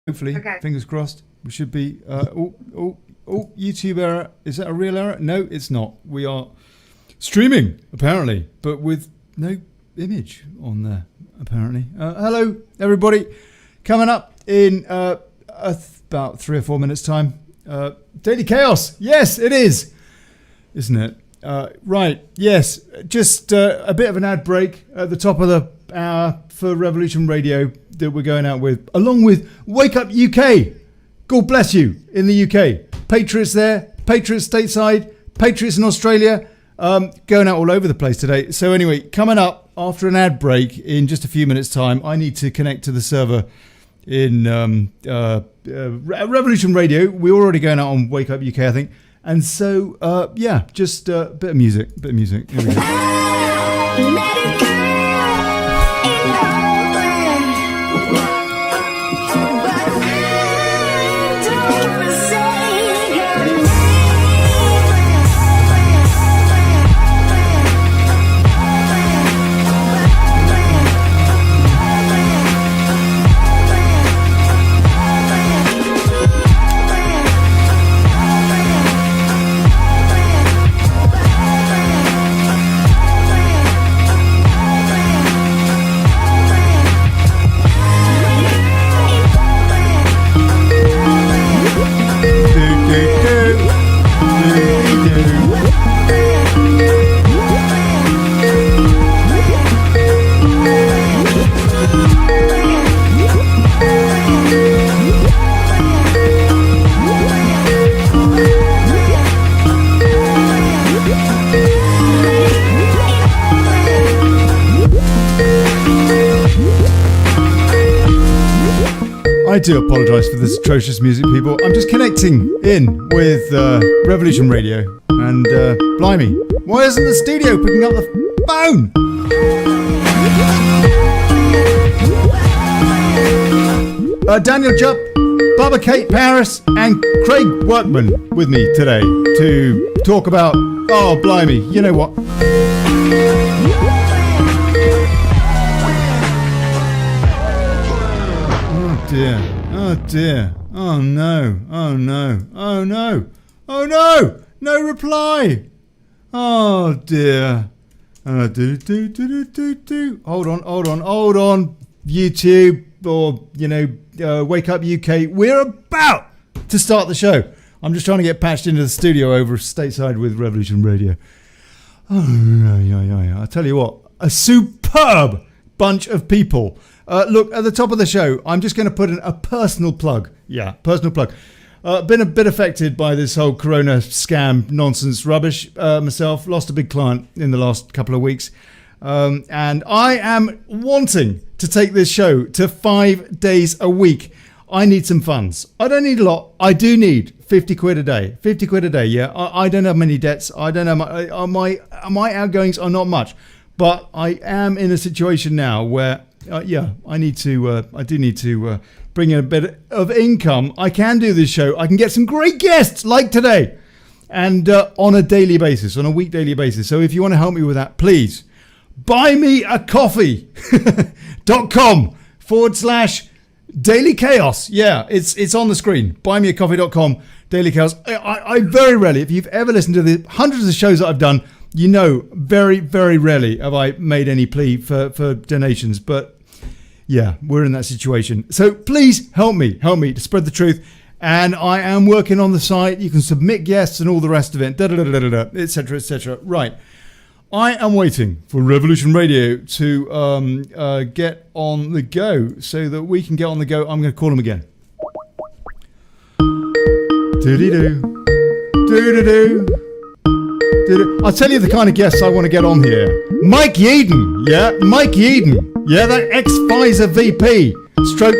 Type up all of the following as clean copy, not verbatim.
Hopefully, fingers crossed. We should be. YouTube error. Is that a real error? No, it's not. We are streaming apparently, but with no image on there. Apparently. Hello, everybody. Coming up in about 3 or 4 minutes' time. Daily Chaos. Yes, it is, isn't it? Right. Yes. Just a bit of an ad break at the top of the hour for Revolution Radio that we're going out with, along with Wake Up UK. God bless you in the UK. Patriots there, Patriots stateside, Patriots in Australia, going out all over the place today. So anyway, coming up after an ad break in just a few minutes' time, I need to connect to the server in Revolution Radio. We're already going out on Wake Up UK, I think. And so, yeah, just a bit of music, Here we go. I do apologise for this atrocious music, people. I'm just connecting in with Revolution Radio, and blimey, why isn't the studio picking up the phone? Daniel Jupp, Bubba Kate Paris, and Craig Workman with me today to talk about, oh blimey, you know what? Dear. Oh dear. Oh no. Oh no. Oh no. Oh no. No reply. Oh dear. Hold on. YouTube or Wake Up UK. We're about to start the show. I'm just trying to get patched into the studio over Stateside with Revolution Radio. Oh, I tell you what, a superb bunch of people. Look, at the top of the show, I'm just going to put in a personal plug. Yeah, personal plug. Been a bit affected by this whole corona scam nonsense rubbish myself. Lost a big client in the last couple of weeks. And I am wanting to take this show to 5 days a week. I need some funds. I don't need a lot. I do need 50 quid a day. 50 quid a day, yeah. I don't have many debts. I don't have my outgoings are not much. But I am in a situation now where I do need to bring in a bit of income. I can do this show. I can get some great guests like today, and on a daily basis, on a week daily basis. So if you want to help me with that, please buymeacoffee.com/Daily Chaos. Yeah, it's on the screen. Buymeacoffee.com Daily Chaos. I very rarely, if you've ever listened to the hundreds of shows that I've done, you know, very, very rarely have I made any plea for donations. But yeah, we're in that situation. So please help me to spread the truth. And I am working on the site. You can submit guests and all the rest of it, etc., etc. Right. I am waiting for Revolution Radio to get on the go. So that we can get on the go, I'm going to call them again. Doo-dee-doo. Doo-doo-doo. I'll tell you the kind of guests I want to get on here. Mike Yeadon, that ex-Pfizer VP, stroke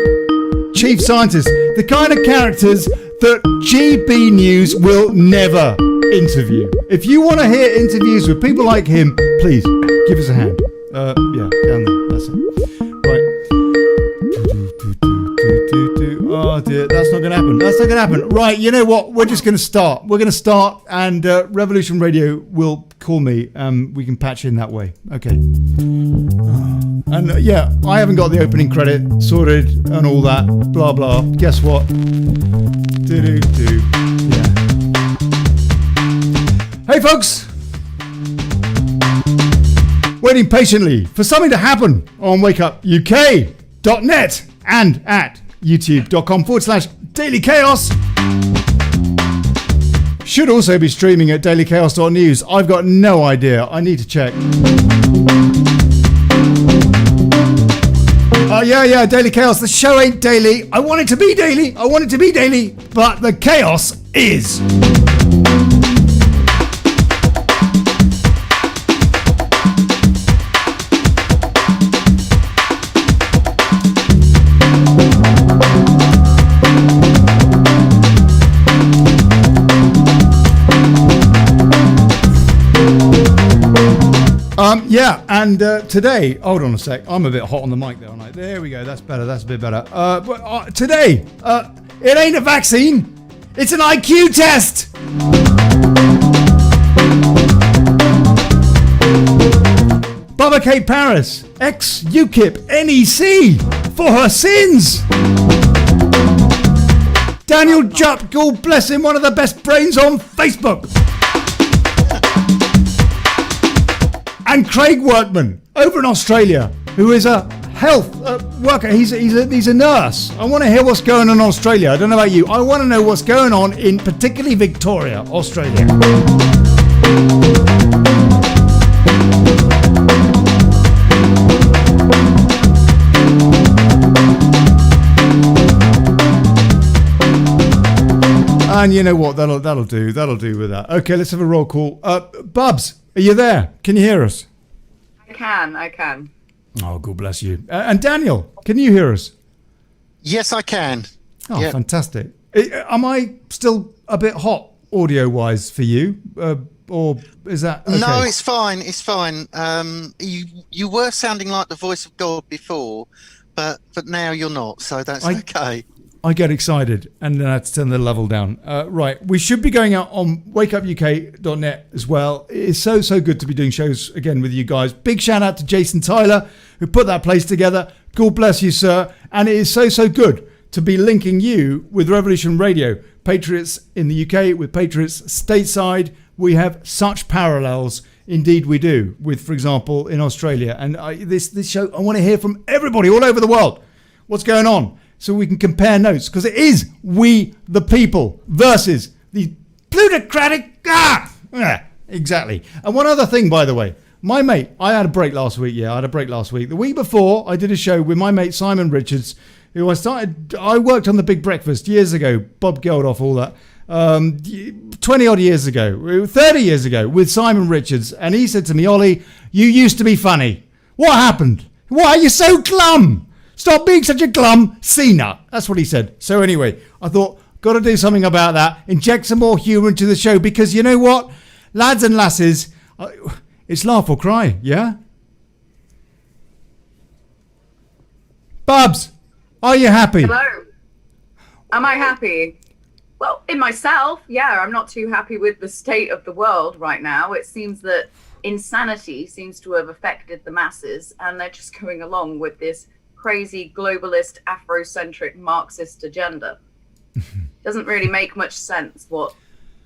chief scientist, the kind of characters that GB News will never interview. If you want to hear interviews with people like him, please give us a hand. Down there, that's it. Right. Oh dear, that's not going to happen. Right, you know what? We're just going to start. We're going to start, and Revolution Radio will call me. We can patch in that way. Okay. And yeah, I haven't got the opening credit sorted and all that, blah blah. Guess what? Do. Yeah. Hey folks! Waiting patiently for something to happen on wakeupuk.net and at youtube.com/Daily Chaos. Should also be streaming at dailychaos.news. I've got no idea. I need to check. Yeah, Daily Chaos. The show ain't daily. I want it to be daily. But the chaos is. Yeah, and today, hold on a sec, I'm a bit hot on the mic there, aren't I? There we go, that's better, that's a bit better. But today, it ain't a vaccine, it's an IQ test! Bubba Kate Paris, ex-UKIP NEC, for her sins! Daniel Jupp, God bless him, one of the best brains on Facebook! And Craig Workman, over in Australia, who is a health worker. He's a nurse. I want to hear what's going on in Australia. I don't know about you. I want to know what's going on in particularly Victoria, Australia. And you know what? That'll do with that. Okay, let's have a roll call. Bubs, are you there? Can you hear us? I can. Oh, God bless you. And Daniel, can you hear us? Yes, I can. Oh, yep. Fantastic. Am I still a bit hot audio-wise for you? Or is that okay? No, it's fine. It's fine. You were sounding like the voice of God before, but now you're not, so that's okay. I get excited and then I have to turn the level down. Right, we should be going out on wakeupuk.net as well. It is so good to be doing shows again with you guys. Big shout out to Jason Tyler who put that place together. God bless you, sir. And it is so good to be linking you with Revolution Radio. Patriots in the UK with Patriots stateside. We have such parallels. Indeed we do. With, for example, in Australia. And this show, I want to hear from everybody all over the world. What's going on? So we can compare notes, because it is we the people versus the plutocratic. Exactly. And one other thing, by the way, my mate, I had a break last week. Yeah, I had a break last week. The week before, I did a show with my mate Simon Richards, who I worked on The Big Breakfast years ago. Bob Geldof, all that. 20 odd years ago, 30 years ago, with Simon Richards, and he said to me, "Ollie, you used to be funny. What happened? Why are you so glum? Stop being such a glum C-nut." That's what he said. So anyway, I thought, got to do something about that. Inject some more humour into the show, because you know what? Lads and lasses, it's laugh or cry, yeah? Bubs, are you happy? Hello. Am I happy? Well, in myself, yeah, I'm not too happy with the state of the world right now. It seems that insanity seems to have affected the masses, and they're just going along with this crazy globalist Afrocentric Marxist agenda. Doesn't really make much sense what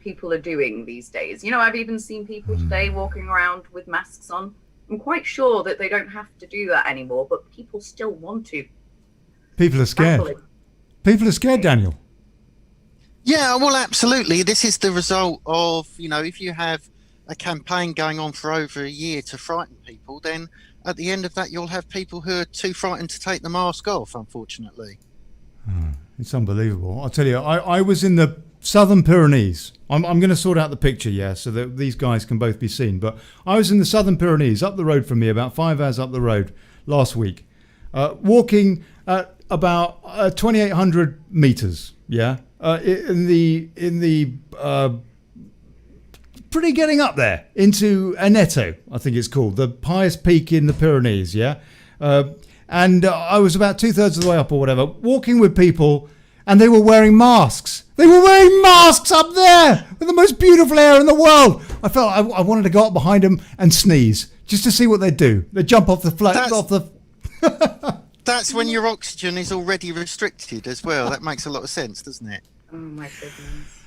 people are doing these days. You know, I've even seen people today walking around with masks on. I'm quite sure that they don't have to do that anymore, but people still want to. People are scared. Baffling. People are scared, Daniel. Yeah, well, absolutely. This is the result of, if you have a campaign going on for over a year to frighten people, then at the end of that, you'll have people who are too frightened to take the mask off, unfortunately. It's unbelievable. I'll tell you, I was in the Southern Pyrenees. I'm going to sort out the picture, yeah, so that these guys can both be seen. But I was in the Southern Pyrenees, up the road from me, about 5 hours up the road last week, walking at about 2,800 meters, yeah, in the pretty getting up there into Aneto, I think it's called, the highest peak in the Pyrenees, yeah? And I was about 2/3 of the way up or whatever, walking with people, and they were wearing masks. They were wearing masks up there with the most beautiful air in the world. I felt I wanted to go up behind them and sneeze just to see what they'd do. They'd jump off the That's when your oxygen is already restricted as well. That makes a lot of sense, doesn't it? Oh my goodness.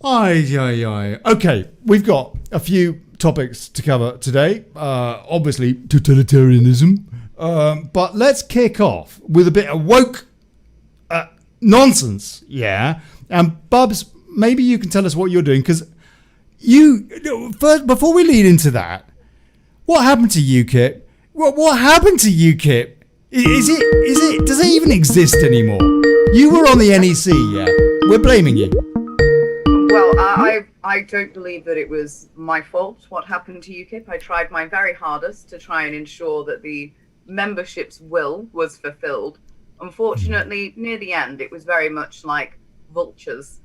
Aye. Okay, we've got a few topics to cover today. Obviously, totalitarianism. But let's kick off with a bit of woke nonsense. Yeah. And Bubs, maybe you can tell us what you're doing, because first, before we lead into that, what happened to UKIP? What happened to UKIP? Does it even exist anymore? You were on the NEC, yeah? We're blaming you. Well, I don't believe that it was my fault what happened to UKIP. I tried my very hardest to try and ensure that the membership's will was fulfilled. Unfortunately, near the end, it was very much like vultures,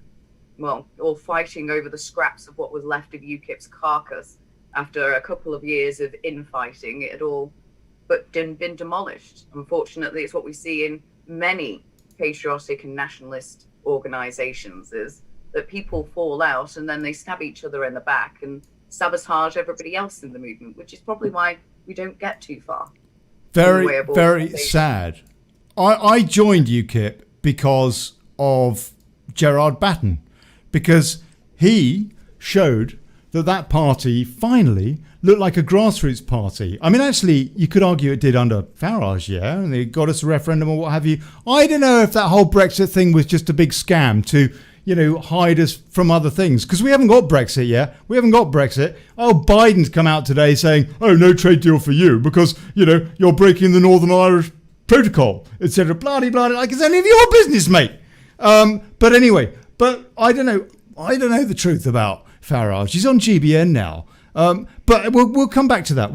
well, all fighting over the scraps of what was left of UKIP's carcass. After a couple of years of infighting, it had all but been demolished. Unfortunately, it's what we see in many patriotic and nationalist organizations, is that people fall out and then they stab each other in the back and sabotage everybody else in the movement, which is probably why we don't get too far. Very, very sad. I joined UKIP because of Gerard Batten, because he showed that party finally looked like a grassroots party. I mean, actually, you could argue it did under Farage, yeah, and they got us a referendum or what have you. I don't know if that whole Brexit thing was just a big scam to, hide us from other things, because we haven't got Brexit yet. We haven't got Brexit. Oh, Biden's come out today saying, oh, no trade deal for you because, you're breaking the Northern Irish Protocol, etc. Blah-de-blah, like it's any of your business, mate. But anyway, I don't know the truth about Farage. He's on GBN now. But we'll come back to that.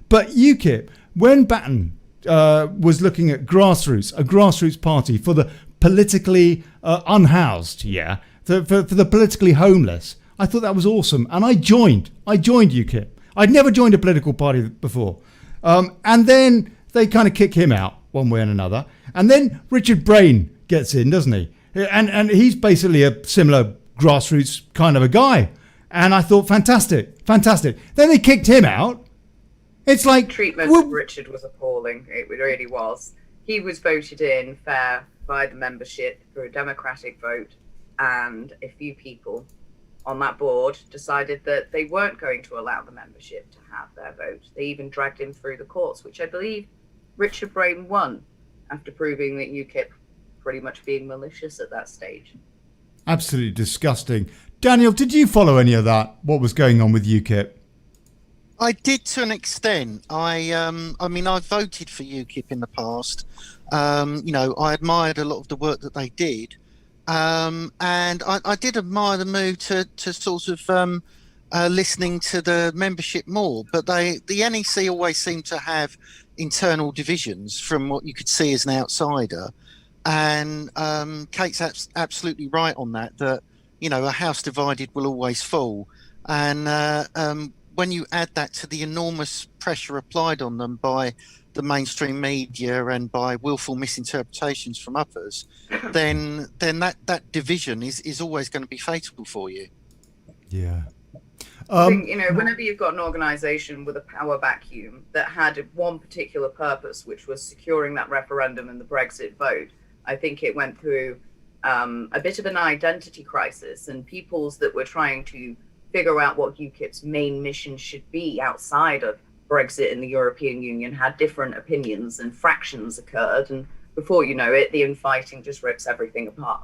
But UKIP, when Batten was looking at a grassroots party for the politically unhoused, yeah, for the politically homeless, I thought that was awesome, and I joined UKIP. I'd never joined a political party before, and then they kind of kick him out one way and another, and then Richard Brain gets in, doesn't he? And he's basically a similar grassroots kind of a guy, and I thought fantastic. Then they kicked him out. It's like treatment of Richard was appalling. It really was. He was voted in fair by the membership through a democratic vote, and a few people on that board decided that they weren't going to allow the membership to have their vote. They even dragged him through the courts, which I believe Richard Brain won, after proving that UKIP pretty much being malicious at that stage. Absolutely disgusting. Daniel, did you follow any of that? What was going on with UKIP? I did, to an extent. I mean, I voted for UKIP in the past. I admired a lot of the work that they did, and I did admire the move to sort of listening to the membership more. But the NEC always seemed to have internal divisions from what you could see as an outsider. And Kate's absolutely right on that. That a house divided will always fall, and when you add that to the enormous pressure applied on them by the mainstream media and by willful misinterpretations from others, then that division is always going to be fatal for you. Yeah. I think, whenever you've got an organisation with a power vacuum that had one particular purpose, which was securing that referendum and the Brexit vote, I think it went through a bit of an identity crisis, and peoples that were trying to figure out what UKIP's main mission should be outside of Brexit and the European Union had different opinions, and fractions occurred, and before you know it, the infighting just rips everything apart.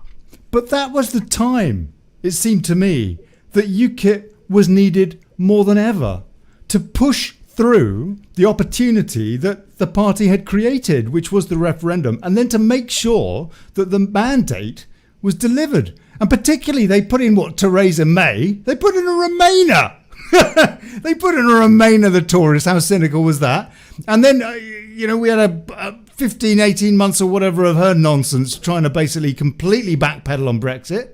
But that was the time, it seemed to me, that UKIP was needed more than ever to push through the opportunity that the party had created, which was the referendum, and then to make sure that the mandate was delivered. And particularly, they put in Theresa May. They put in a Remainer. They put in a Remainer, the Tories. How cynical was that? And then, we had a 15, 18 months or whatever of her nonsense trying to basically completely backpedal on Brexit.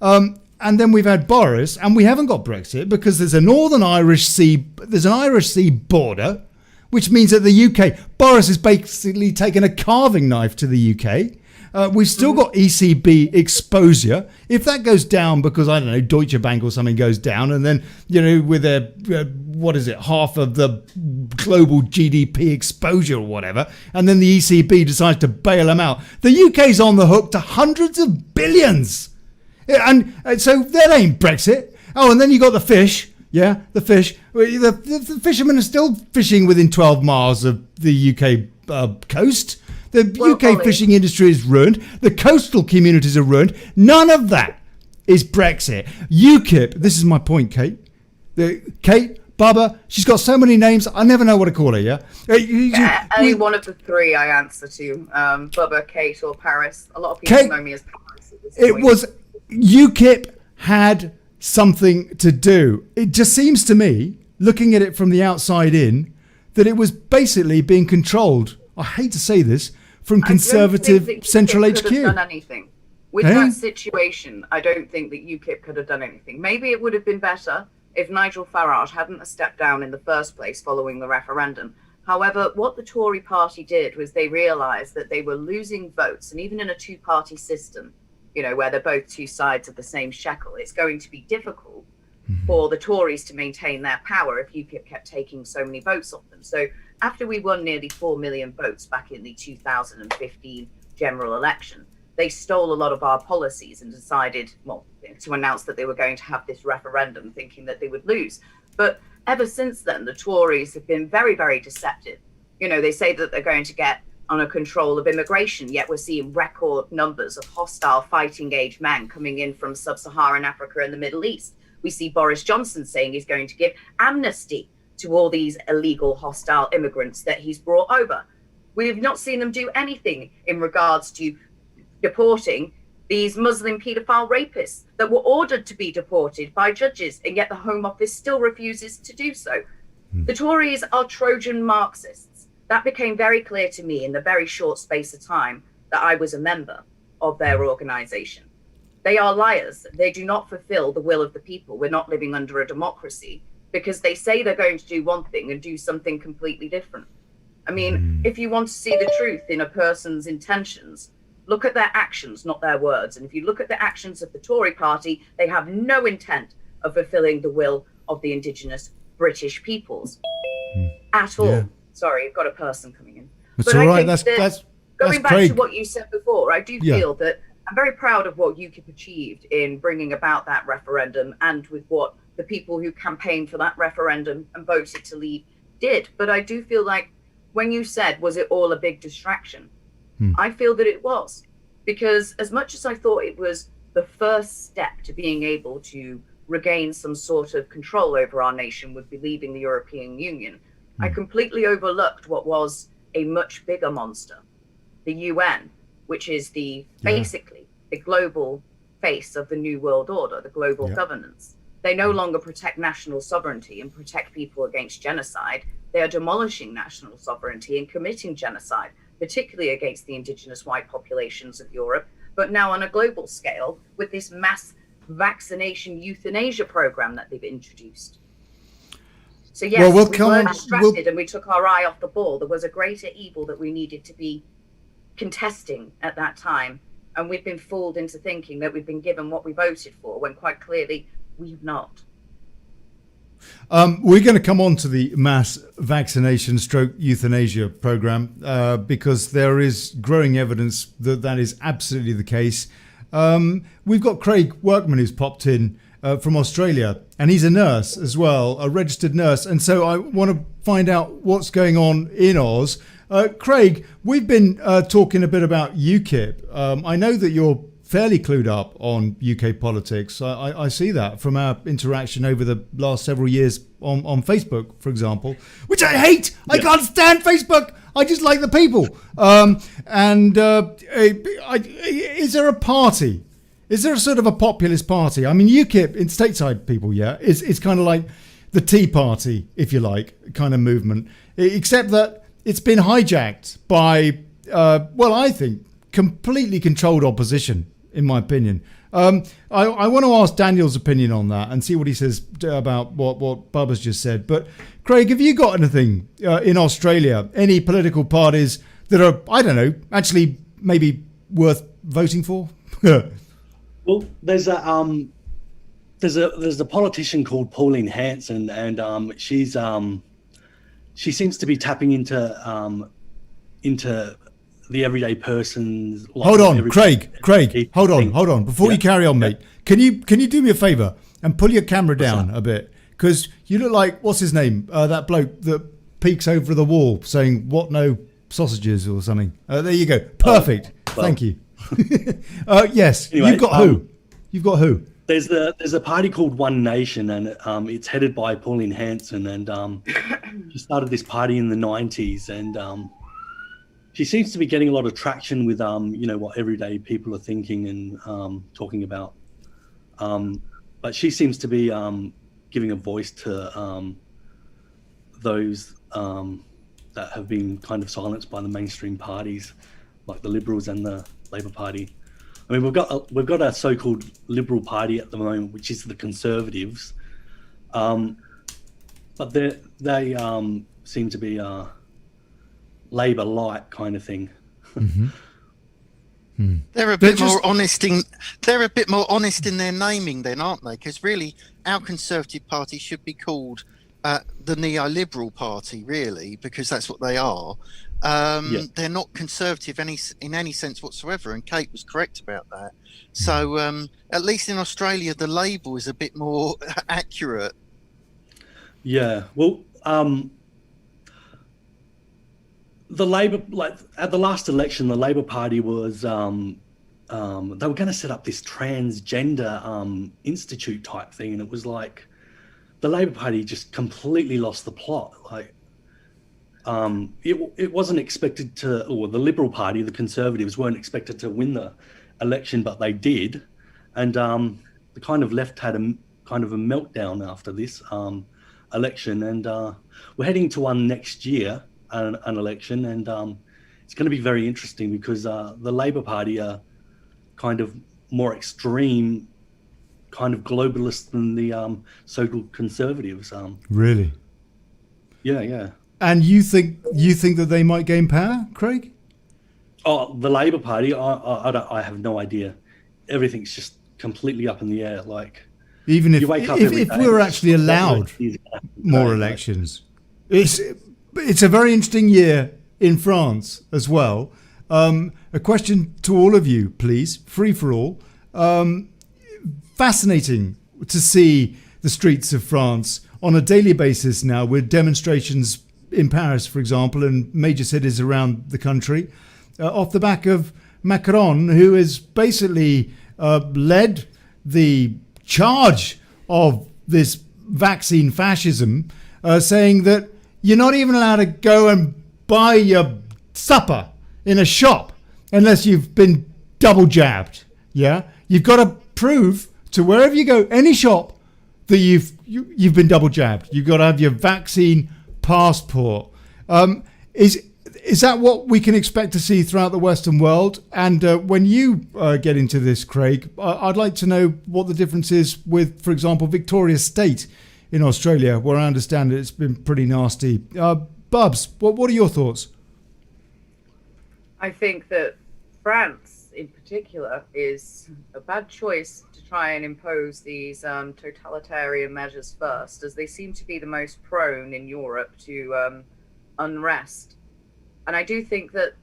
And then we've had Boris, and we haven't got Brexit because there's an Irish Sea border, which means that the UK, Boris has basically taken a carving knife to the UK. We've still got ECB exposure. If that goes down because, I don't know, Deutsche Bank or something goes down, and then, with their, half of the global GDP exposure or whatever, and then the ECB decides to bail them out, the UK's on the hook to hundreds of billions. And so that ain't Brexit. Oh, and then you got the fish. Yeah, the fish. The fishermen are still fishing within 12 miles of the UK coast. The UK fishing industry is ruined. The coastal communities are ruined. None of that is Brexit. UKIP, this is my point, Kate. Kate, Bubba, she's got so many names, I never know what to call her, yeah? Any one of the three I answer to. Bubba, Kate, or Paris. A lot of people know me as Paris at this point. It was UKIP had something to do. It just seems to me, looking at it from the outside in, that it was basically being controlled, I hate to say this, from conservative central HQ. Could have done anything. With that situation, I don't think that UKIP could have done anything. Maybe it would have been better if Nigel Farage hadn't stepped down in the first place following the referendum. However, what the Tory party did was they realised that they were losing votes, and even in a two-party system, where they're both two sides of the same shekel, it's going to be difficult for the Tories to maintain their power if UKIP kept taking so many votes off them. So after we won nearly 4 million votes back in the 2015 general election, they stole a lot of our policies and decided, to announce that they were going to have this referendum thinking that they would lose. But ever since then, the Tories have been very, very deceptive. They say that they're going to get on a control of immigration, yet we're seeing record numbers of hostile fighting age men coming in from sub-Saharan Africa and the Middle East. We see Boris Johnson saying he's going to give amnesty to all these illegal hostile immigrants that he's brought over. We have not seen them do anything in regards to deporting these Muslim paedophile rapists that were ordered to be deported by judges, and yet the Home Office still refuses to do so. The Tories are Trojan Marxists. That became very clear to me in the very short space of time that I was a member of their organisation. They are liars. They do not fulfil the will of the people. We're not living under a democracy because they say they're going to do one thing and do something completely different. I mean, if you want to see the truth in a person's intentions, look at their actions, not their words. And if you look at the actions of the Tory party, they have no intent of fulfilling the will of the indigenous British peoples at all. Yeah. Sorry, I've got a person coming in. That's all right. That's going back Craig. to what you said before, I do feel that I'm very proud of what UKIP achieved in bringing about that referendum and with what the people who campaigned for that referendum and voted to leave did. But I do feel like when you said, was it all a big distraction? I feel that it was, because as much as I thought it was the first step to being able to regain some sort of control over our nation would be leaving the European Union, I completely overlooked what was a much bigger monster, the UN, which is basically the global face of the New World Order, the global governance. They no longer protect national sovereignty and protect people against genocide. They are demolishing national sovereignty and committing genocide, particularly against the indigenous white populations of Europe, but now on a global scale with this mass vaccination euthanasia program that they've introduced. So yes, we were distracted and we took our eye off the ball. There was a greater evil that we needed to be contesting at that time. And we've been fooled into thinking that we've been given what we voted for, when quite clearly we've not. We're going to come on to the mass vaccination stroke euthanasia program because there is growing evidence that that is absolutely the case. We've got Craig Workman who's popped in from Australia, and he's a nurse as well, a registered nurse. And so I want to find out what's going on in Oz. Craig, we've been talking a bit about UKIP. I know that you're fairly clued up on UK politics. I see that from our interaction over the last several years on Facebook, for example, which I hate. I can't stand Facebook. I just like the people. Is there a party? Is there a sort of a populist party? I mean, UKIP in stateside people, it's kind of like the Tea Party, if you like, kind of movement, except that it's been hijacked by, I think, completely controlled opposition, in my opinion. I want to ask Daniel's opinion on that and see what he says about what Bubba's just said. But Craig, have you got anything in Australia, any political parties that are, I don't know, actually maybe worth voting for? Well, there's a politician called Pauline Hanson, and she seems to be tapping into the everyday person's. Hold on, Craig. Hold on. Before you carry on, mate, can you do me a favour and pull your camera down a bit, because you look like, what's his name? That bloke that peeks over the wall saying "What no sausages" or something. There you go. Perfect. Thank you. Yes. Anyway, you've got who? You've got who? There's a party called One Nation, and it's headed by Pauline Hanson, and she started this party in the 90s, and she seems to be getting a lot of traction with what everyday people are thinking and talking about. But she seems to be giving a voice to those that have been kind of silenced by the mainstream parties, like the Liberals and the Labour Party. I mean, we've got a so-called Liberal Party at the moment, which is the Conservatives, but they seem to be Labour-like kind of thing. Mm-hmm. They're a bit more honest in their naming, then, aren't they? Because really, our Conservative Party should be called the Neoliberal Party, really, because that's what they are. They're not conservative in any sense whatsoever, and Kate was correct about that. So at least in Australia, the label is a bit more accurate. Yeah, well, the Labor, like at the last election, the Labor Party was they were going to set up this transgender institute type thing, and it was like the Labor Party just completely lost the plot. Like, it wasn't expected to, or the Liberal Party, the Conservatives, weren't expected to win the election, but they did, and the kind of left had a kind of a meltdown after this election, and we're heading to one next year, an election, and it's going to be very interesting because the Labor Party are kind of more extreme, kind of globalist than the so-called Conservatives. Really? Yeah. And you think that they might gain power, Craig? Oh, the Labor Party, I have no idea. Everything's just completely up in the air. Like, even if we were actually allowed more elections, it's a very interesting year in France as well. A question to all of you, please, free for all. Fascinating to see the streets of France on a daily basis now, with demonstrations in Paris, for example, and major cities around the country, off the back of Macron, who has basically led the charge of this vaccine fascism, saying that you're not even allowed to go and buy your supper in a shop unless you've been double jabbed. Yeah, you've got to prove to wherever you go, any shop, that you've been double jabbed. You've got to have your vaccine passport. Is that what we can expect to see throughout the Western world? And when you get into this, Craig, I'd like to know what the difference is with, for example, Victoria State in Australia, where I understand it's been pretty nasty. Bubs, what are your thoughts? I think that France, in particular, is a bad choice to try and impose these totalitarian measures first, as they seem to be the most prone in Europe to unrest. And I do think that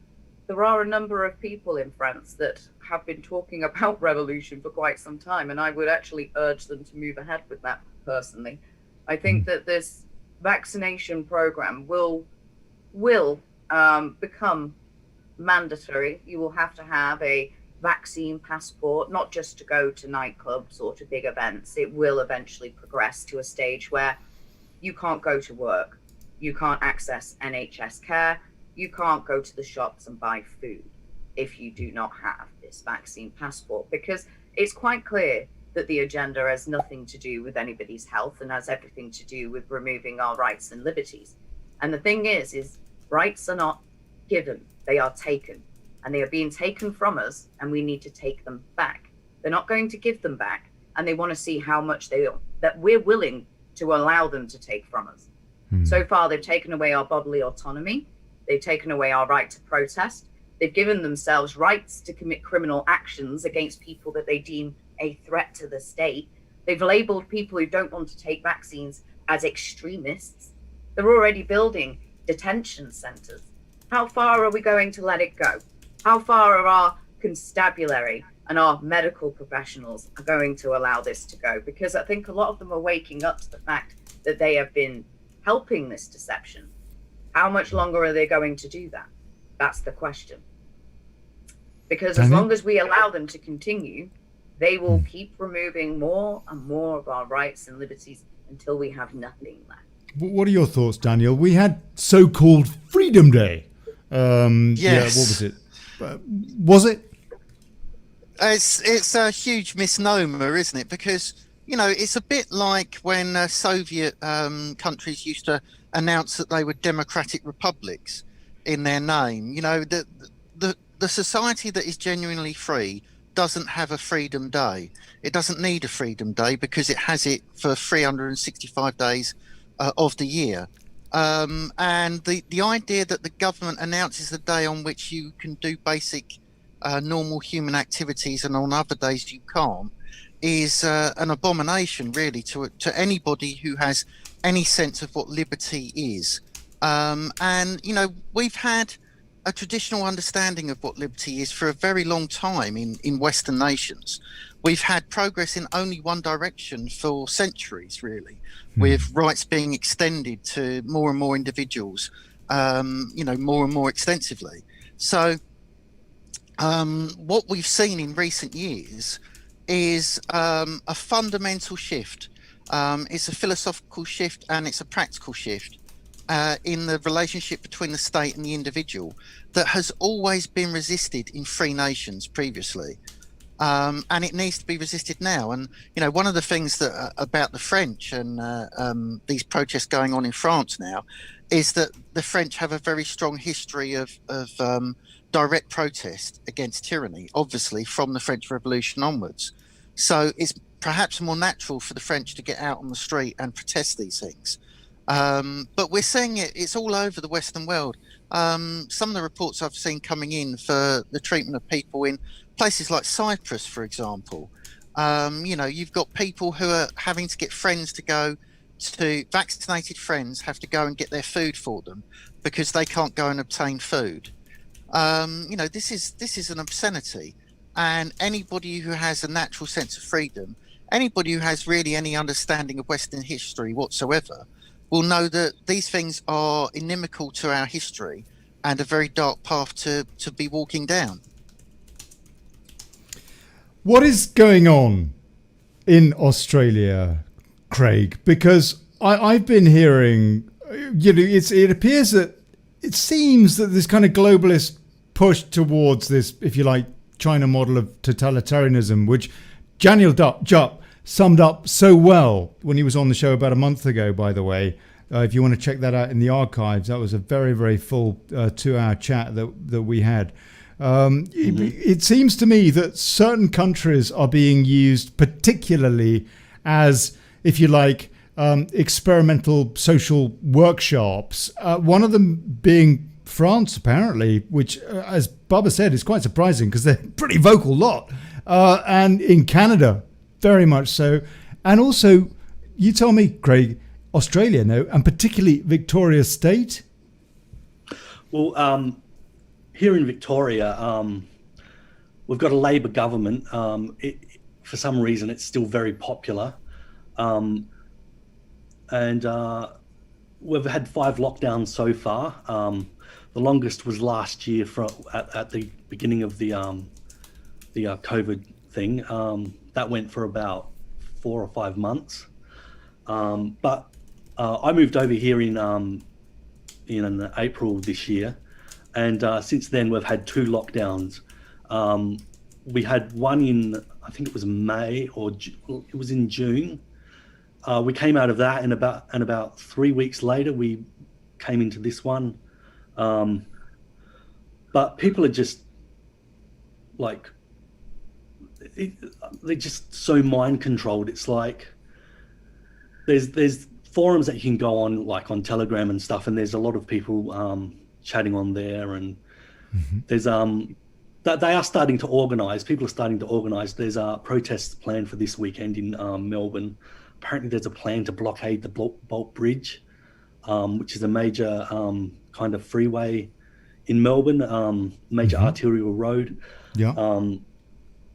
there are a number of people in France that have been talking about revolution for quite some time, and I would actually urge them to move ahead with that personally. I think that this vaccination program will become mandatory. You will have to have a vaccine passport, not just to go to nightclubs or to big events. It will eventually progress to a stage where you can't go to work, you can't access NHS care, you can't go to the shops and buy food if you do not have this vaccine passport, because it's quite clear that the agenda has nothing to do with anybody's health and has everything to do with removing our rights and liberties. And the thing is rights are not given, they are taken, and they are being taken from us, and we need to take them back. They're not going to give them back, and they want to see how much that we're willing to allow them to take from us. So far, they've taken away our bodily autonomy. They've taken away our right to protest. They've given themselves rights to commit criminal actions against people that they deem a threat to the state. They've labeled people who don't want to take vaccines as extremists. They're already building detention centers. How far are we going to let it go? How far are our constabulary and our medical professionals are going to allow this to go? Because I think a lot of them are waking up to the fact that they have been helping this deception. How much longer are they going to do that? That's the question. Because as long as we allow them to continue, they will keep removing more and more of our rights and liberties until we have nothing left. What are your thoughts, Daniel? We had so-called Freedom Day. Yes. Yeah, what was it? Was it? It's a huge misnomer, isn't it? Because, you know, it's a bit like when Soviet countries used to announce that they were democratic republics in their name. You know, the society that is genuinely free doesn't have a Freedom Day. It doesn't need a Freedom Day because it has it for 365 days of the year. And the idea that the government announces a day on which you can do basic normal human activities and on other days you can't is an abomination, really, to anybody who has any sense of what liberty is. And, you know, we've had a traditional understanding of what liberty is for a very long time in Western nations. We've had progress in only one direction for centuries, really, with rights being extended to more and more individuals, you know, more and more extensively. So what we've seen in recent years is a fundamental shift. It's a philosophical shift and it's a practical shift in the relationship between the state and the individual that has always been resisted in free nations previously. And it needs to be resisted now. And, you know, one of the things that about the French and these protests going on in France now is that the French have a very strong history of direct protest against tyranny, obviously from the French Revolution onwards. So it's perhaps more natural for the French to get out on the street and protest these things. But we're seeing it's all over the Western world. Some of the reports I've seen coming in for the treatment of people in places like Cyprus, for example, you know, you've got people who are having to get friends to go to, vaccinated friends have to go and get their food for them because they can't go and obtain food. You know, this is an obscenity, and anybody who has a natural sense of freedom, anybody who has really any understanding of Western history whatsoever, will know that these things are inimical to our history and a very dark path to be walking down. What is going on in Australia, Craig? Because I've been hearing, you know, it appears that it seems that this kind of globalist push towards this, if you like, China model of totalitarianism, which Daniel Jupp summed up so well when he was on the show about a month ago, by the way. If you want to check that out in the archives, that was a very, very full 2-hour chat that we had. It seems to me that certain countries are being used particularly as, if you like, experimental social workshops. One of them being France, apparently, which, as Bubba said, is quite surprising because they're a pretty vocal lot. And in Canada, very much so. And also, you tell me, Craig, Australia, no, and particularly Victoria State? Well, here in Victoria, we've got a Labor government. For some reason, it's still very popular. And we've had 5 lockdowns so far. The longest was last year at the beginning of the COVID thing. That went for about 4 or 5 months. But I moved over here in April this year, and since then we've had 2 lockdowns. We had one in, I think it was May, or it was in June. We came out of that, and about 3 weeks later we came into this one. But people are just like, they're just so mind controlled. It's like there's forums that you can go on, like on Telegram and stuff, and there's a lot of people chatting on there, and There's that they are starting to organise. People are starting to organise. There's protests planned for this weekend in Melbourne. Apparently, there's a plan to blockade the Bolt Bridge, which is a major kind of freeway in Melbourne, major arterial road. Yeah.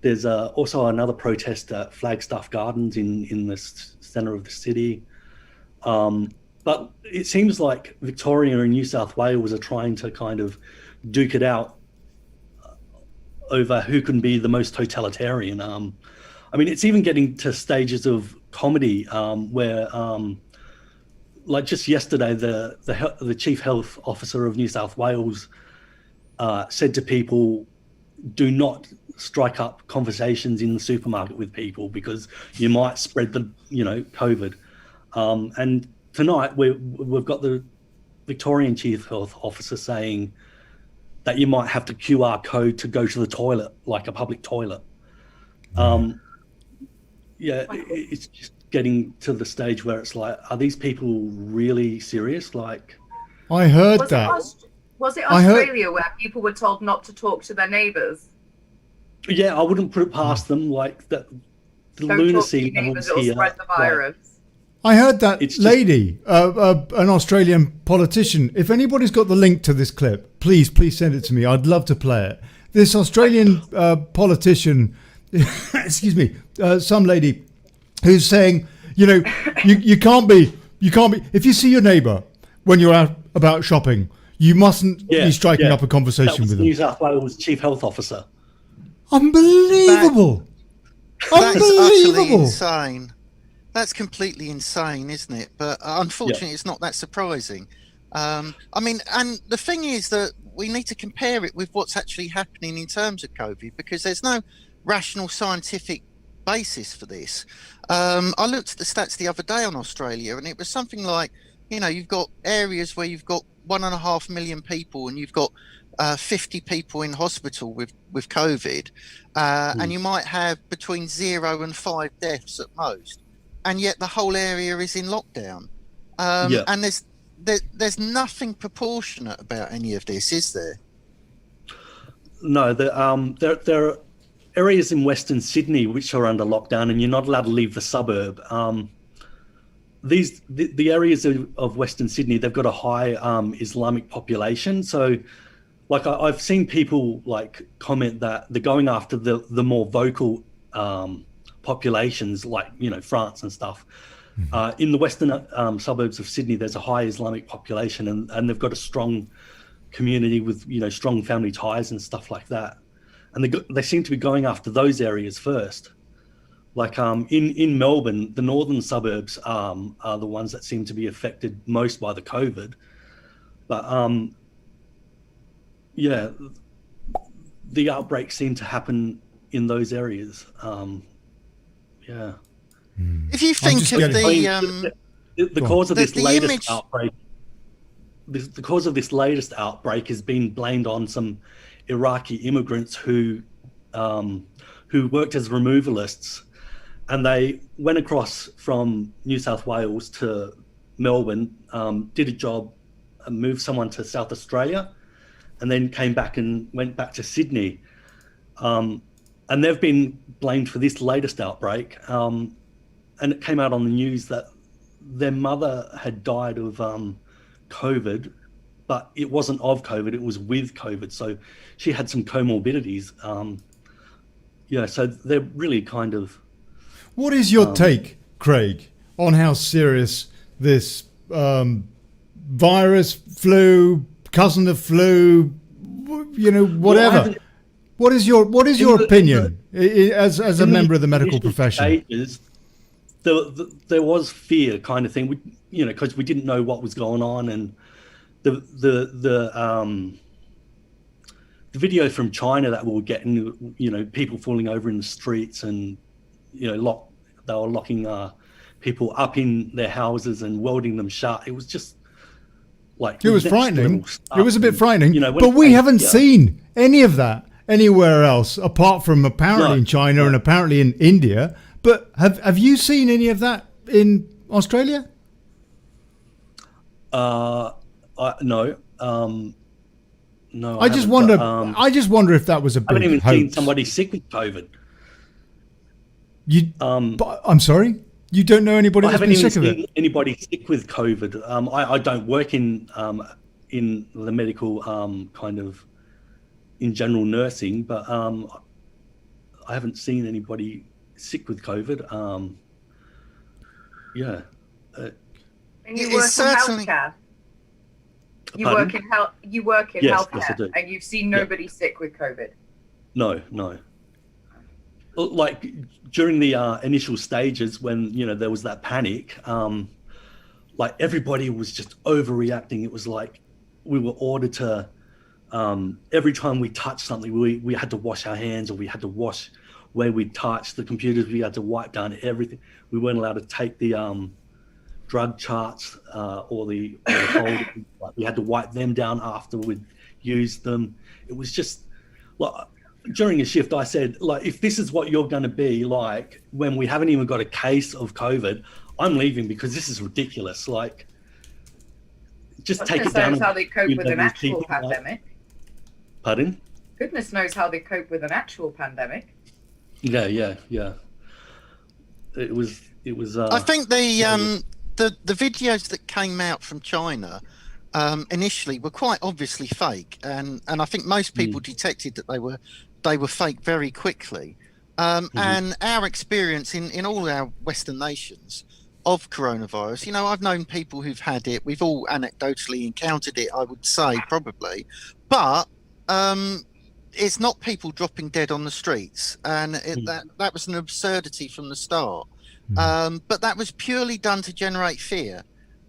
There's also another protest at Flagstaff Gardens in the centre of the city. But it seems like Victoria and New South Wales are trying to kind of duke it out over who can be the most totalitarian. I mean, it's even getting to stages of comedy where, like just yesterday, the Chief Health Officer of New South Wales said to people, do not strike up conversations in the supermarket with people because you might spread the, COVID. And tonight we've got the Victorian Chief Health Officer saying that you might have to QR code to go to the toilet, like a public toilet. It's just getting to the stage where it's like, are these people really serious? Like, I heard that. Was it Australia where people were told not to talk to their neighbours? Yeah, I wouldn't put it past them. Like that, the Don't lunacy talk to your neighbours, levels it'll here. spread the virus. I heard that It's just- lady, an Australian politician. If anybody's got the link to this clip, please send it to me. I'd love to play it. This Australian politician, excuse me, some lady who's saying, you can't be. If you see your neighbour when you're out about shopping, you mustn't be striking up a conversation with them. New South Wales Chief Health Officer. Unbelievable! That's utterly Unbelievable! insane. That's completely insane, isn't it? But unfortunately, it's not that surprising. I mean, and the thing is that we need to compare it with what's actually happening in terms of COVID, because there's no rational scientific basis for this. I looked at the stats the other day on Australia, and it was something like, you've got areas where you've got 1.5 million people, and you've got 50 people in hospital with COVID, and you might have between 0 and 5 deaths at most. And yet the whole area is in lockdown, and there's nothing proportionate about any of this, is there? No, there are areas in Western Sydney which are under lockdown, and you're not allowed to leave the suburb. The areas of Western Sydney, they've got a high Islamic population, so like I've seen people like comment that they're going after the more vocal populations, like France and stuff. In the western suburbs of Sydney, there's a high Islamic population, and they've got a strong community with strong family ties and stuff like that, and they seem to be going after those areas first. Like in Melbourne, the northern suburbs are the ones that seem to be affected most by the COVID, but the outbreaks seem to happen in those areas. If you think of the cause of this latest image... outbreak, the cause of this latest outbreak has been blamed on some Iraqi immigrants who worked as removalists, and they went across from New South Wales to Melbourne, did a job, moved someone to South Australia, and then came back and went back to Sydney. And they've been blamed for this latest outbreak. And it came out on the news that their mother had died of COVID, but it wasn't of COVID, it was with COVID. So she had some comorbidities. So they're really kind of... What is your take, Craig, on how serious this virus, flu, cousin of flu, whatever? Well, what is your opinion as a member of the medical profession? There was fear, kind of thing, because we didn't know what was going on, and the video from China that we were getting, people falling over in the streets, and they were locking people up in their houses and welding them shut. It was just like, it was frightening. It was a bit frightening, when but we haven't seen any of that anywhere else apart from apparently in China and apparently in India. But have you seen any of that in Australia? No. No, I just haven't, wonder. but, I just wonder if that was a I haven't big even hoax. seen somebody sick with COVID. But I'm sorry. You don't know anybody I that's haven't been even sick of seen it. anybody sick with COVID. I don't work in the medical kind of in general nursing, but I haven't seen anybody sick with COVID. Yeah. And you It's work in certainly- healthcare. You Pardon? work in health. You work in Yes, healthcare, yes, I do. and you've seen nobody sick with COVID. No. Like during the initial stages when, there was that panic, like everybody was just overreacting. It was like we were ordered to, every time we touched something, we had to wash our hands, or we had to wash where we touched the computers. We had to wipe down everything. We weren't allowed to take the drug charts or the folders. Like, we had to wipe them down after we'd used them. It was just like, during a shift, I said, like, if this is what you're going to be like when we haven't even got a case of COVID, I'm leaving, because this is ridiculous. Like, just take it down. Goodness knows how they cope with an these actual people, like- pandemic. Pardon? Goodness knows how they cope with an actual pandemic. Yeah. It was. I think the videos that came out from China initially were quite obviously fake, and I think most people detected that they were fake very quickly. And our experience in all our Western nations of coronavirus, I've known people who've had it. We've all anecdotally encountered it, I would say, probably, but it's not people dropping dead on the streets, and that was an absurdity from the start. But that was purely done to generate fear.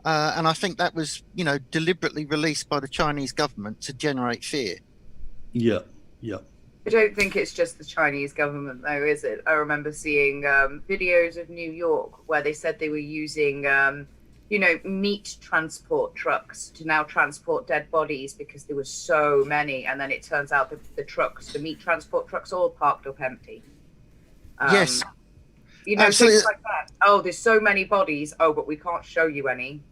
And I think that was, deliberately released by the Chinese government to generate fear. Yeah. I don't think it's just the Chinese government, though, is it? I remember seeing videos of New York where they said they were using, meat transport trucks to now transport dead bodies because there were so many. And then it turns out that the meat transport trucks, all parked up empty. Yes. Things like that. Oh, there's so many bodies. Oh, but we can't show you any.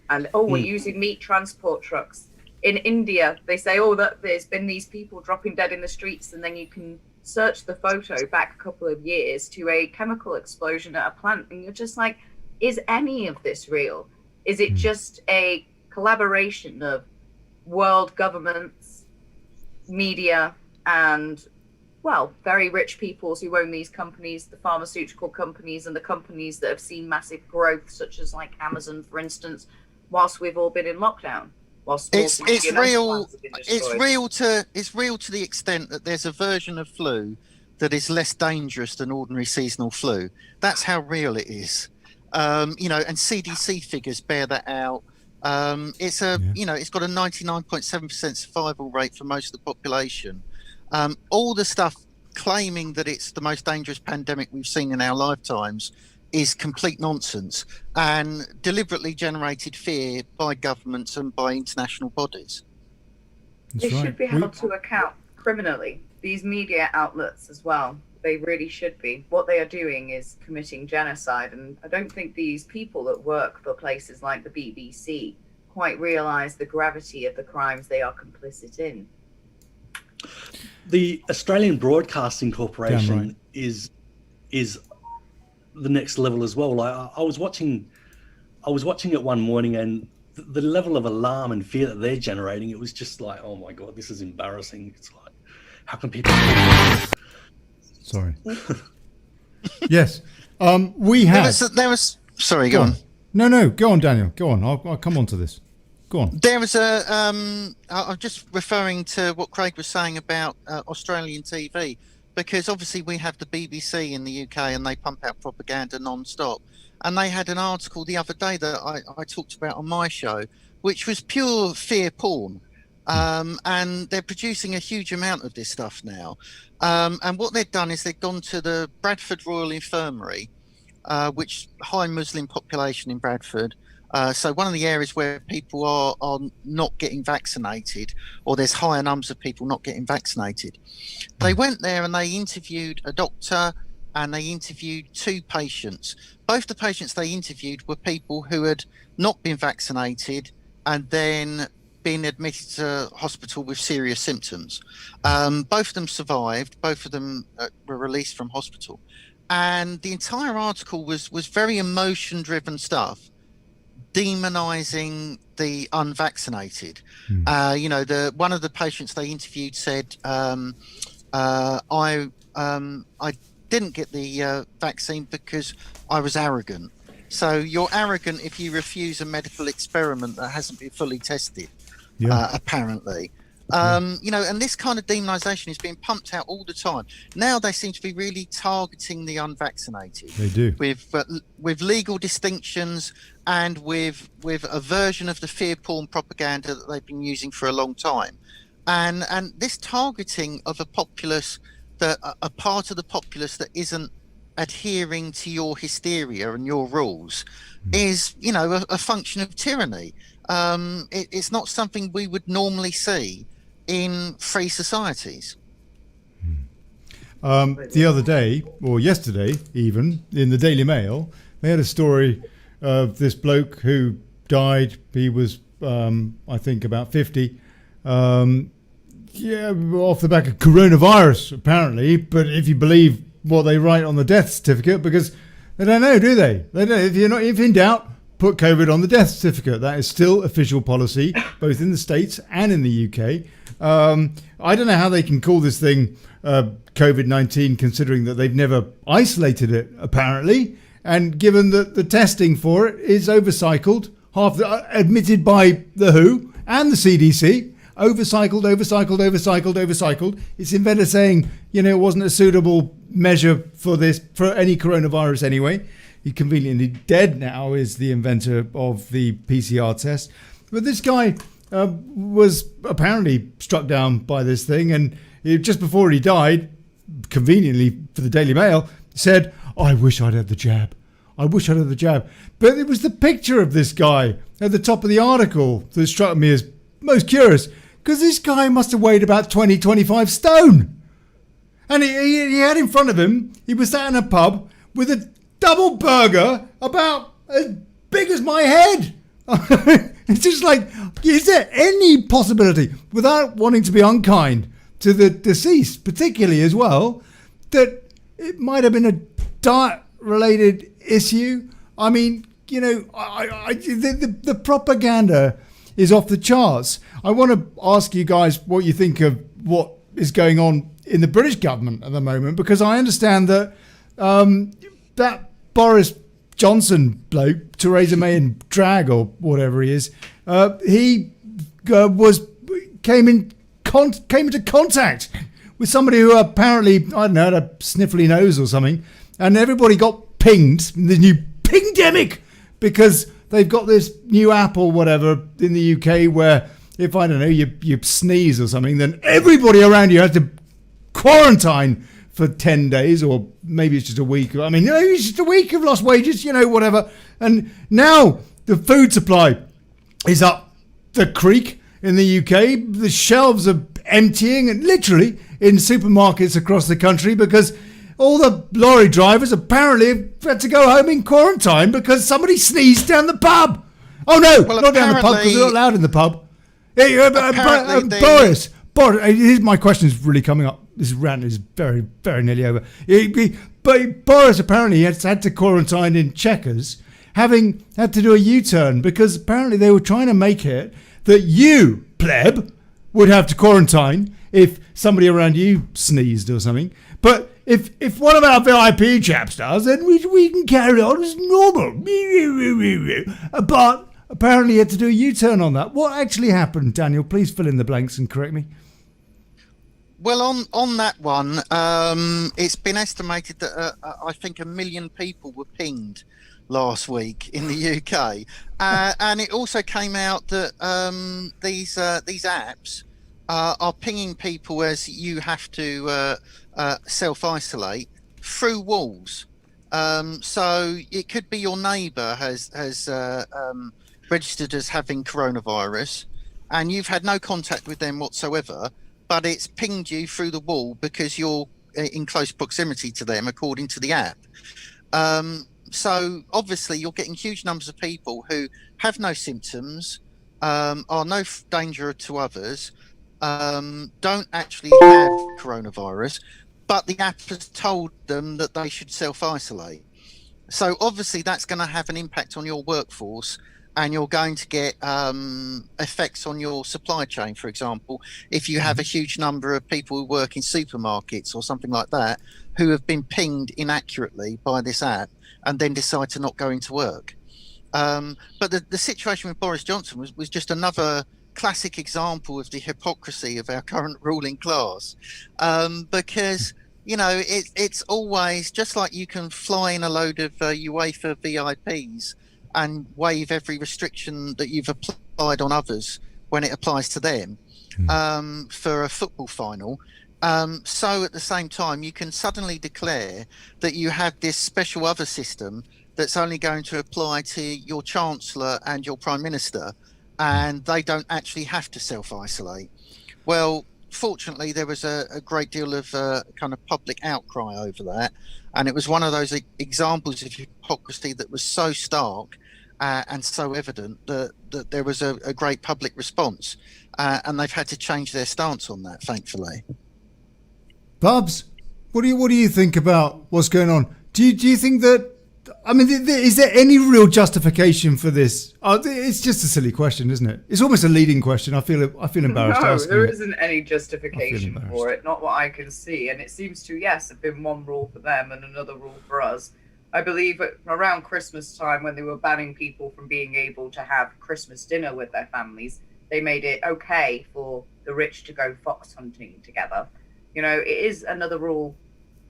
And we're using meat transport trucks. In India, they say, that there's been these people dropping dead in the streets, and then you can search the photo back a couple of years to a chemical explosion at a plant, and you're just like, is any of this real? Is it just a collaboration of world governments, media, and very rich peoples who own these companies, the pharmaceutical companies and the companies that have seen massive growth, such as like Amazon, for instance, whilst we've all been in lockdown? It's real to the extent that there's a version of flu that is less dangerous than ordinary seasonal flu. That's how real it is. And CDC figures bear that out. It's got a 99.7% survival rate for most of the population. All the stuff claiming that it's the most dangerous pandemic we've seen in our lifetimes is complete nonsense and deliberately generated fear by governments and by international bodies. They should be held to account criminally. These media outlets as well. They really should be. What they are doing is committing genocide, and I don't think these people that work for places like the BBC quite realise the gravity of the crimes they are complicit in. The Australian Broadcasting Corporation is the next level as well. Like I was watching it one morning, and the level of alarm and fear that they're generating, it was just like, oh my God, this is embarrassing. It's like, how can people... Sorry. Yes. We have... There was sorry, go on. No, go on, Daniel. Go on. I'll come on to this. Go on. There was I'm just referring to what Craig was saying about Australian TV, because obviously we have the BBC in the UK and they pump out propaganda non-stop. And they had an article the other day that I talked about on my show, which was pure fear porn. And they're producing a huge amount of this stuff now. And what they've done is they've gone to the Bradford Royal Infirmary, which high Muslim population in Bradford. So one of the areas where people are not getting vaccinated, or there's higher numbers of people not getting vaccinated. They went there and they interviewed a doctor and they interviewed two patients. Both the patients they interviewed were people who had not been vaccinated and then been admitted to hospital with serious symptoms. Both of them survived. Both of them were released from hospital. And the entire article was very emotion-driven stuff, demonizing the unvaccinated. You know, one of the patients they interviewed said, I didn't get the vaccine because I was arrogant. So you're arrogant if you refuse a medical experiment that hasn't been fully tested, apparently. You know, and this kind of demonization is being pumped out all the time. Now they seem to be really targeting the unvaccinated. They do. With legal distinctions and with a version of the fear porn propaganda that they've been using for a long time. And this targeting of a populace, a part of the populace that isn't adhering to your hysteria and your rules is, you know, a function of tyranny. It's not something we would normally see in free societies. The other day, or yesterday even, in the Daily Mail, they had a story of this bloke who died. He was, I think, about 50. Off the back of coronavirus, apparently. But if you believe what they write on the death certificate, because they don't know, do they? They don't. If in doubt, put COVID on the death certificate. That is still official policy, both in the States and in the UK. I don't know how they can call this thing COVID-19, considering that they've never isolated it, apparently, and given that the testing for it is overcycled, admitted by the WHO and the CDC. Overcycled. Its inventor saying, you know, it wasn't a suitable measure for any coronavirus anyway. He conveniently dead now, is the inventor of the PCR test. But this guy was apparently struck down by this thing, and just before he died, conveniently for the Daily Mail, said, I wish I'd had the jab. But it was the picture of this guy at the top of the article that struck me as most curious, because this guy must have weighed about 25 stone. And he had in front of him, he was sat in a pub with a double burger about as big as my head. It's just like, is there any possibility, without wanting to be unkind to the deceased particularly as well, that it might have been a diet-related issue? I mean, you know, the propaganda is off the charts. I want to ask you guys what you think of what is going on in the British government at the moment, because I understand that that Boris Johnson bloke, Theresa May in drag or whatever he is, he came into contact with somebody who apparently, I don't know, had a sniffly nose or something, and everybody got pinged in the new pingdemic, because they've got this new app or whatever in the UK where if, I don't know, you sneeze or something, then everybody around you has to quarantine for 10 days, or maybe it's just a week. I mean, maybe it's just a week of lost wages, you know, whatever. And now the food supply is up the creek in the UK. The shelves are emptying, and literally in supermarkets across the country, because all the lorry drivers apparently have had to go home in quarantine because somebody sneezed down the pub. Oh no, not down the pub, because they're not allowed in the pub. Boris, here's my question is really coming up. This rant is very, very nearly over. But Boris apparently has had to quarantine in Chequers, having had to do a U-turn, because apparently they were trying to make it that you, pleb, would have to quarantine if somebody around you sneezed or something. But if one of our VIP chaps does, then we can carry on as normal. But apparently he had to do a U-turn on that. What actually happened, Daniel? Please fill in the blanks and correct me. Well, on that one, it's been estimated that I think 1 million people were pinged last week in the UK, and it also came out that these apps are pinging people as you have to self-isolate through walls. So it could be your neighbour has registered as having coronavirus, and you've had no contact with them whatsoever, but it's pinged you through the wall because you're in close proximity to them, according to the app. So obviously you're getting huge numbers of people who have no symptoms, are no danger to others, don't actually have coronavirus, but the app has told them that they should self-isolate. So obviously that's going to have an impact on your workforce, and you're going to get effects on your supply chain. For example, if you have a huge number of people who work in supermarkets or something like that who have been pinged inaccurately by this app and then decide to not go into work. But the situation with Boris Johnson was just another classic example of the hypocrisy of our current ruling class, because it's always just like you can fly in a load of UEFA VIPs and waive every restriction that you've applied on others when it applies to them for a football final. So at the same time, you can suddenly declare that you have this special other system that's only going to apply to your Chancellor and your Prime Minister, and they don't actually have to self-isolate. Well, fortunately, there was a great deal of kind of public outcry over that, and it was one of those examples of hypocrisy that was so stark and so evident that there was a great public response, and they've had to change their stance on that, thankfully. Bubs, what do you think about what's going on? Do you think that? I mean, is there any real justification for this? It's just a silly question, isn't it? It's almost a leading question. I feel embarrassed. No, asking there it. isn't any justification for it. Not what I can see. And it seems to, yes, have been one rule for them and another rule for us. I believe around Christmas time, when they were banning people from being able to have Christmas dinner with their families, they made it okay for the rich to go fox hunting together. It is another rule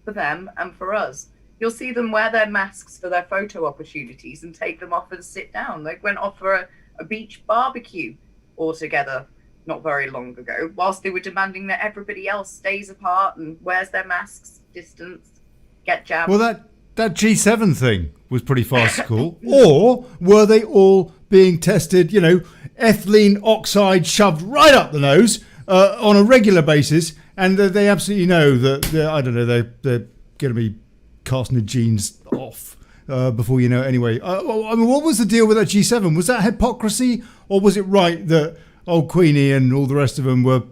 for them and for us. You'll see them wear their masks for their photo opportunities and take them off and sit down. They went off for a beach barbecue all together not very long ago, whilst they were demanding that everybody else stays apart and wears their masks, distance, get jabbed. Well, that G7 thing was pretty farcical. Or were they all being tested, ethylene oxide shoved right up the nose on a regular basis, and they absolutely know that, they're going to be casting the genes off before you know it anyway. I mean, what was the deal with that G7? Was that hypocrisy, or was it right that old Queenie and all the rest of them were,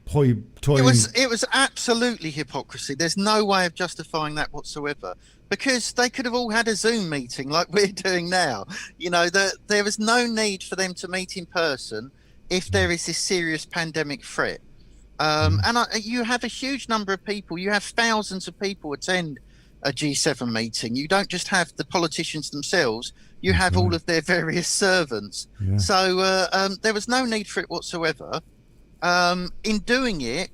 toying? It was absolutely hypocrisy. There's no way of justifying that whatsoever, because they could have all had a Zoom meeting like we're doing now. There was no need for them to meet in person if there is this serious pandemic threat. You have a huge number of people. You have thousands of people attend a G7 meeting. You don't just have the politicians themselves. You have all of their various servants. Yeah. So there was no need for it whatsoever. In doing it,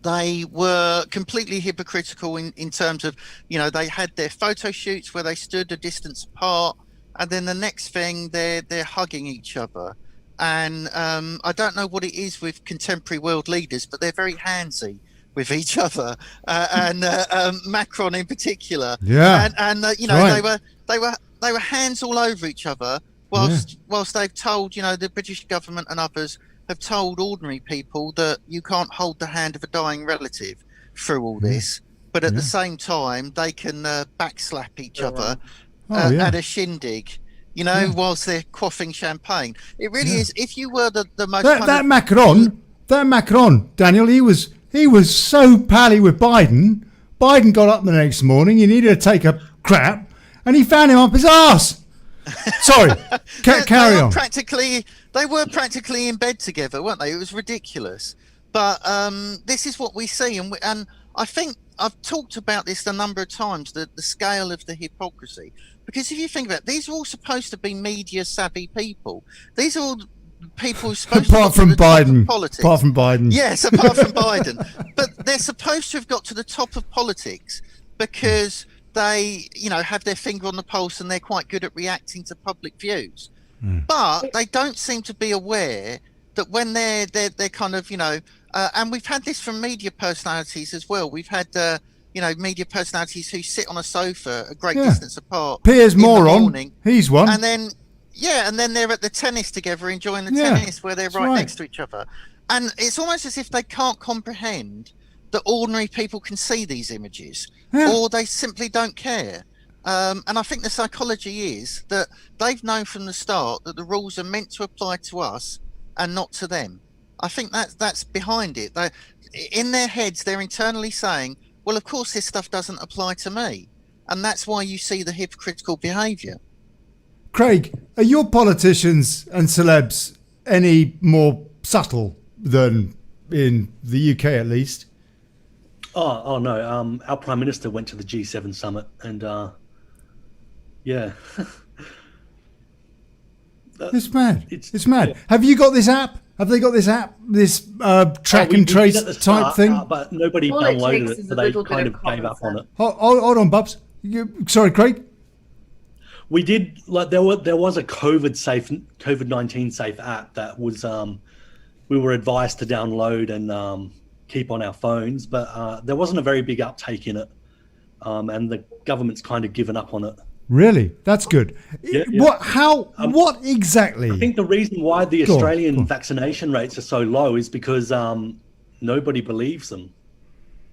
they were completely hypocritical in terms of, they had their photo shoots where they stood a distance apart, and then the next thing they're hugging each other. And I don't know what it is with contemporary world leaders, but they're very handsy with each other, and Macron in particular. Yeah. And right. they were hands all over each other, whilst they've told, the British government and others have told ordinary people that you can't hold the hand of a dying relative through all this, but at the same time they can backslap each other at a shindig. Whilst they're quaffing champagne. It really is. If you were the most that Macron, Daniel, he was so pally with Biden. Biden got up the next morning. He needed to take a crap, and he found him up his arse. Sorry, carry on. They were practically in bed together, weren't they? It was ridiculous. But this is what we see, and I think I've talked about this a number of times. The scale of the hypocrisy. Because if you think about it, these are all supposed to be media savvy people. These are all people who are supposed apart to from get to the top Biden. of politics. Apart from Biden. Yes, apart from Biden. But they're supposed to have got to the top of politics because they, have their finger on the pulse and they're quite good at reacting to public views. But they don't seem to be aware that when they're kind of, and we've had this from media personalities as well. We've had media personalities who sit on a sofa a great distance apart. Piers Moron, he's one. And then they're at the tennis together, enjoying the tennis where they're right next to each other. And it's almost as if they can't comprehend that ordinary people can see these images, or they simply don't care. And I think the psychology is that they've known from the start that the rules are meant to apply to us and not to them. I think that's behind it. In their heads, they're internally saying, well, of course, this stuff doesn't apply to me. And that's why you see the hypocritical behaviour. Craig, are your politicians and celebs any more subtle than in the UK, at least? Oh no. Our Prime Minister went to the G7 summit and, yeah. It's mad. It's mad. Yeah. Have you got this app? Have they got this app? This track and trace type thing? But nobody All it downloaded takes it, is so a they little bit kind of of gave common up on sense. it. Hold on, Bubs. Sorry, Craig. We did there was a COVID-19 safe app that was we were advised to download and keep on our phones, but there wasn't a very big uptake in it, and the government's kind of given up on it. Really? That's good. Yeah. What exactly? I think the reason why the Australian vaccination rates are so low is because nobody believes them.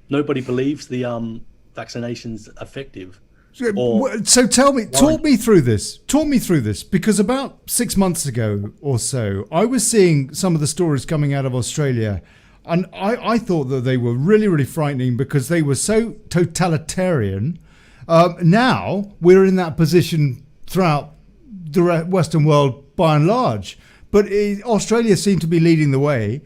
Nobody believes the vaccination's effective. So talk me through this. Talk me through this, because about 6 months ago or so, I was seeing some of the stories coming out of Australia, and I thought that they were really, really frightening because they were so totalitarian. Now we're in that position throughout the Western world by and large, but Australia seemed to be leading the way.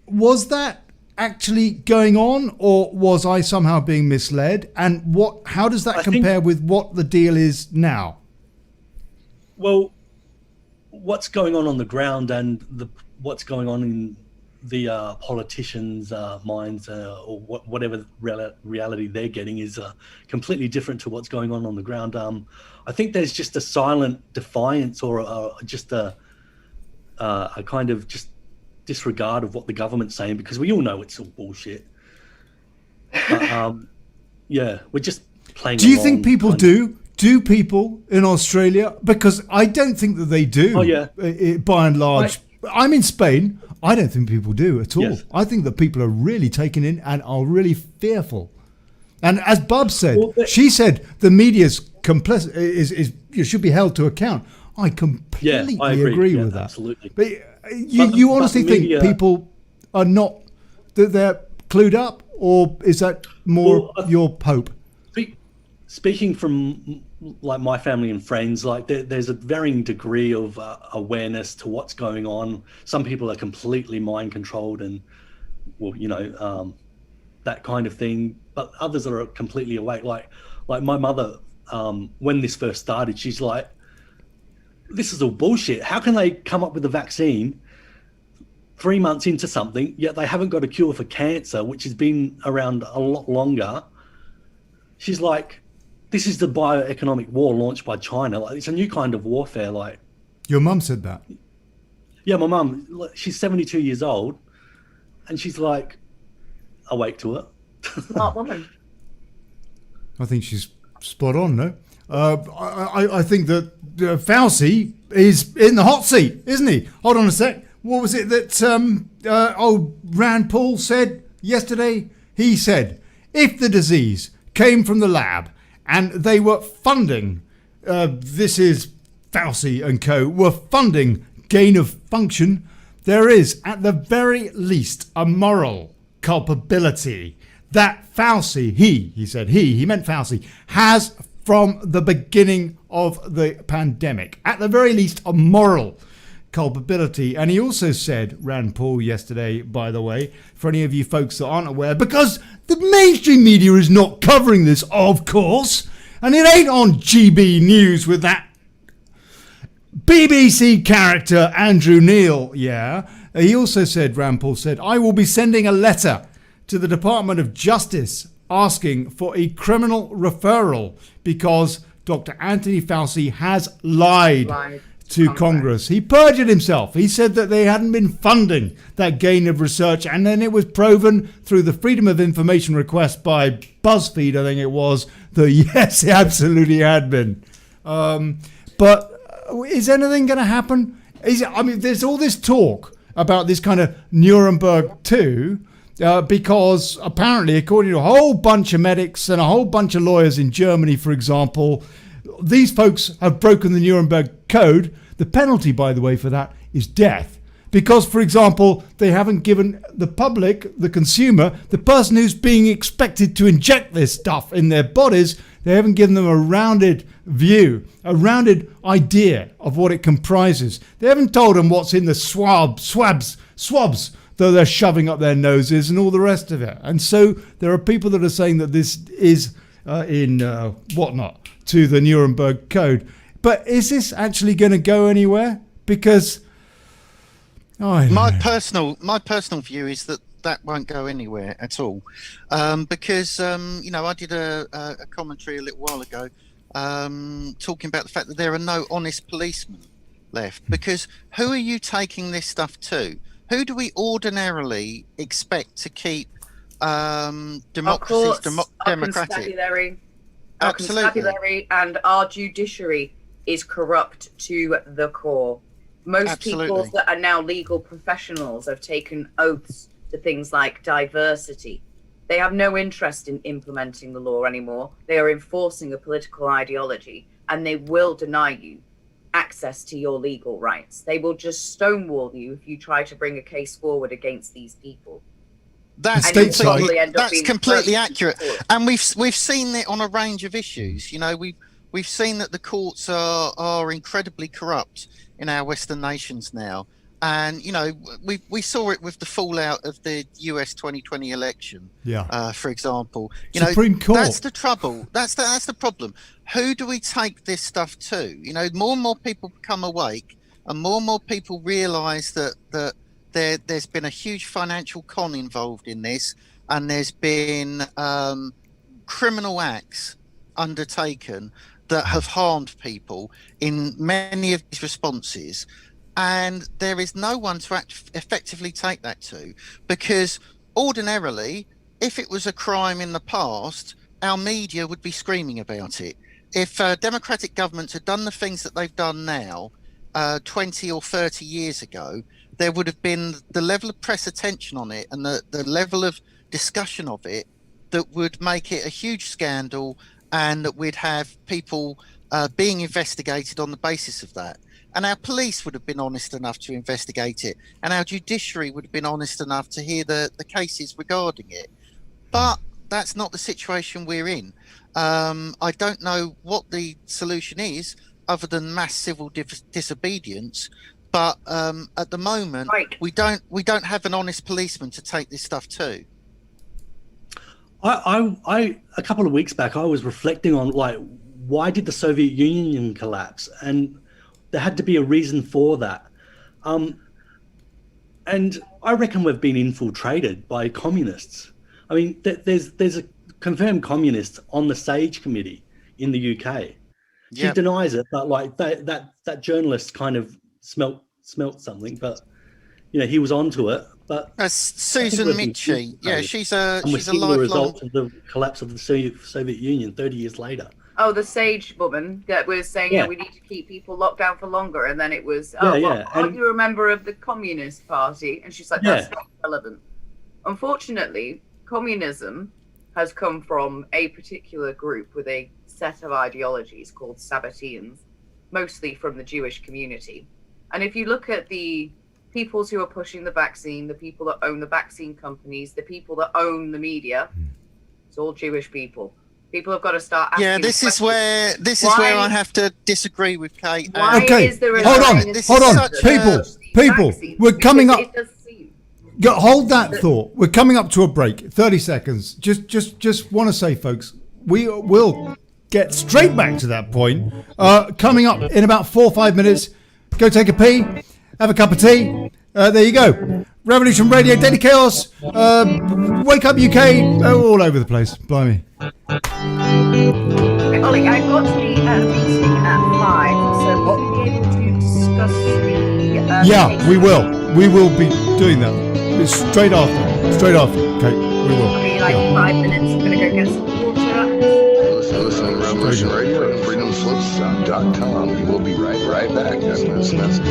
Was that actually going on, or was I somehow being misled? And how does that compare with what the deal is now? Well, what's going on the ground and what's going on in the politicians' minds, or whatever reality they're getting, is completely different to what's going on the ground. I think there's just a silent defiance, or just a kind of just disregard of what the government's saying, because we all know it's all bullshit. But, yeah, we're just playing. Do you think people do? Do people in Australia? Because I don't think that they do. Oh yeah. By and large, I'm in Spain. I don't think people do at all. Yes. I think that people are really taken in and are really fearful. And as Bub said, she said the media's complicit is should be held to account. I completely agree with that. Absolutely. But you honestly think people are not, that they're clued up, or is that more your hope? Speaking from like my family and friends, like there's a varying degree of awareness to what's going on. Some people are completely mind controlled and, well, you know, that kind of thing. But others are completely awake. Like my mother, when this first started, she's like, this is all bullshit. How can they come up with a vaccine 3 months into something, yet they haven't got a cure for cancer, which has been around a lot longer? She's like, this is the bioeconomic war launched by China. Like, it's a new kind of warfare. Like, your mum said that? Yeah, my mum, she's 72 years old, and she's like awake to it. Smart woman. I think she's spot on, no? I think that Fauci is in the hot seat, isn't he? Hold on a sec. What was it that Rand Paul said yesterday? He said, if the disease came from the lab and they were funding, this is Fauci and co, were funding gain of function, there is at the very least a moral culpability that Fauci, he meant Fauci, has from the beginning of the pandemic. At the very least, a moral culpability. And he also said, Rand Paul yesterday, by the way, for any of you folks that aren't aware, because the mainstream media is not covering this, of course, and it ain't on GB News with that BBC character Andrew Neil, yeah. He also said, Rand Paul said, I will be sending a letter to the Department of Justice asking for a criminal referral because Dr. Anthony Fauci has lied to Congress. He perjured himself. He said that they hadn't been funding that gain of research, and then it was proven through the Freedom of Information request by BuzzFeed, I think it was, that yes, it absolutely had been. But is anything going to happen? There's all this talk about this kind of Nuremberg 2, because apparently, according to a whole bunch of medics and a whole bunch of lawyers in Germany, for example, these folks have broken the Nuremberg Code. The penalty, by the way, for that is death. Because, for example, they haven't given the public, the consumer, the person who's being expected to inject this stuff in their bodies, they haven't given them a rounded view, a rounded idea of what it comprises. They haven't told them what's in the swabs, though they're shoving up their noses and all the rest of it. And so there are people that are saying that this is in whatnot to the Nuremberg Code. But is this actually going to go anywhere? Because my personal view is that won't go anywhere at all, because I did a commentary a little while ago talking about the fact that there are no honest policemen left. Because who are you taking this stuff to? Who do we ordinarily expect to keep democracies democratic? Our constabulary and our judiciary is corrupt to the core. Most people that are now legal professionals have taken oaths to things like diversity. They have no interest in implementing the law anymore. They are enforcing a political ideology, and they will deny you access to your legal rights. They will just stonewall you if you try to bring a case forward against these people. That's completely accurate, and we've seen it on a range of issues. We've seen that the courts are incredibly corrupt in our Western nations now, and we saw it with the fallout of the US 2020 election. For example, Supreme Court. That's the trouble. That's the problem. Who do we take this stuff to? More and more people become awake, and more people realise that there's been a huge financial con involved in this, and there's been criminal acts undertaken that have harmed people in many of these responses, and there is no one to effectively take that to, because ordinarily, if it was a crime in the past, our media would be screaming about it. If democratic governments had done the things that they've done now 20 or 30 years ago, there would have been the level of press attention on it and the level of discussion of it that would make it a huge scandal, and that we'd have people being investigated on the basis of that. And our police would have been honest enough to investigate it, and our judiciary would have been honest enough to hear the cases regarding it. But that's not the situation we're in. I don't know what the solution is other than mass civil disobedience. But at the moment, we don't have an honest policeman to take this stuff to. I a couple of weeks back, I was reflecting on why did the Soviet Union collapse, and there had to be a reason for that. And I reckon we've been infiltrated by communists. I mean, there's a confirmed communist on the SAGE committee in the UK. She denies it, but that journalist kind of smelt something, but he was onto it. But Susan Michie, she's a lifelong the result of the collapse of the Soviet Union 30 years later. Oh, the SAGE woman that was saying we need to keep people locked down for longer, and then it was are you a member of the Communist Party? And she's like, that's not relevant. Unfortunately, communism has come from a particular group with a set of ideologies called Sabbateans, mostly from the Jewish community. And if you look at the peoples who are pushing the vaccine, the people that own the vaccine companies, the people that own the media, it's all Jewish people. People have got to start asking this is where I have to disagree with Kate. Is there hold on, people, we're coming up. Hold that thought. We're coming up to a break. 30 seconds. Just want to say, folks, we will get straight back to that point. Coming up in about 4 or 5 minutes. Go take a pee, have a cup of tea. There you go. Revolution Radio, Daily Chaos, Wake Up UK, all over the place. Blimey. Ollie, I've got to be at a meeting at 5, so will we be able to discuss the... we will. We will be doing that. It's straight after. Okay, we will. I'll be 5 minutes. I'm going to go get some water. Listen to Revolution Radio at freedomslips.com. We'll be right back after this message.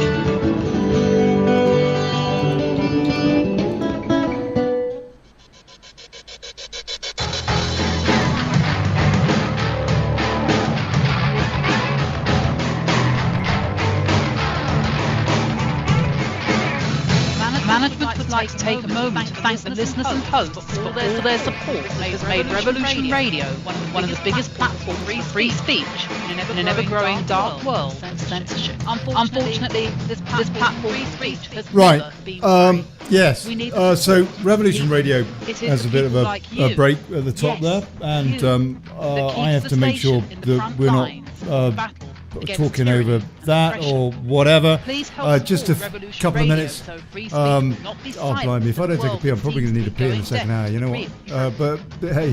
like to take a moment to thank the listeners and hosts for all their support that has made Revolution Radio one of the biggest platforms for free speech in an ever-growing dark world of censorship. Unfortunately, this platform free speech has never been free. Yes. So Revolution Radio It is has a the bit of people a like you, break at the top yes, there, and you, I have to make sure that we're not talking over that or whatever. Just a couple of minutes. Oh, blimey, if I don't take a pee, I'm probably going to need a pee in the second hour. You know what? But hey,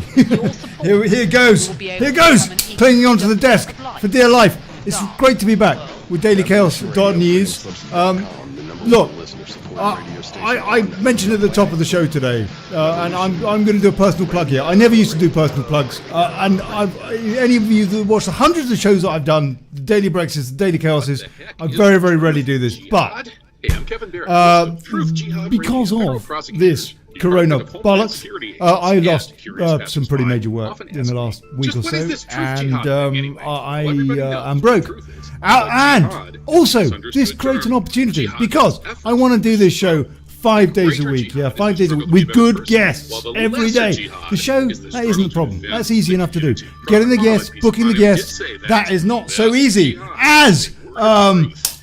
here goes. Here goes. Clinging onto the desk for dear life. It's great to be back with dailychaos.news. Look, I mentioned at the top of the show today, and I'm going to do a personal plug here. I never used to do personal plugs, and any of you that watch the hundreds of shows that I've done, the Daily Breakfasts, the Daily Chaoses, I very, very rarely do this. But because of this Corona bollocks, I lost some pretty major work in the last week or so, and I am broke. And also, this creates an opportunity because I want to do this show 5 days a week. Yeah, 5 days a week with good guests every day. The show, that isn't the problem. That's easy enough to do. Getting the guests, booking the guests, that is not so easy. As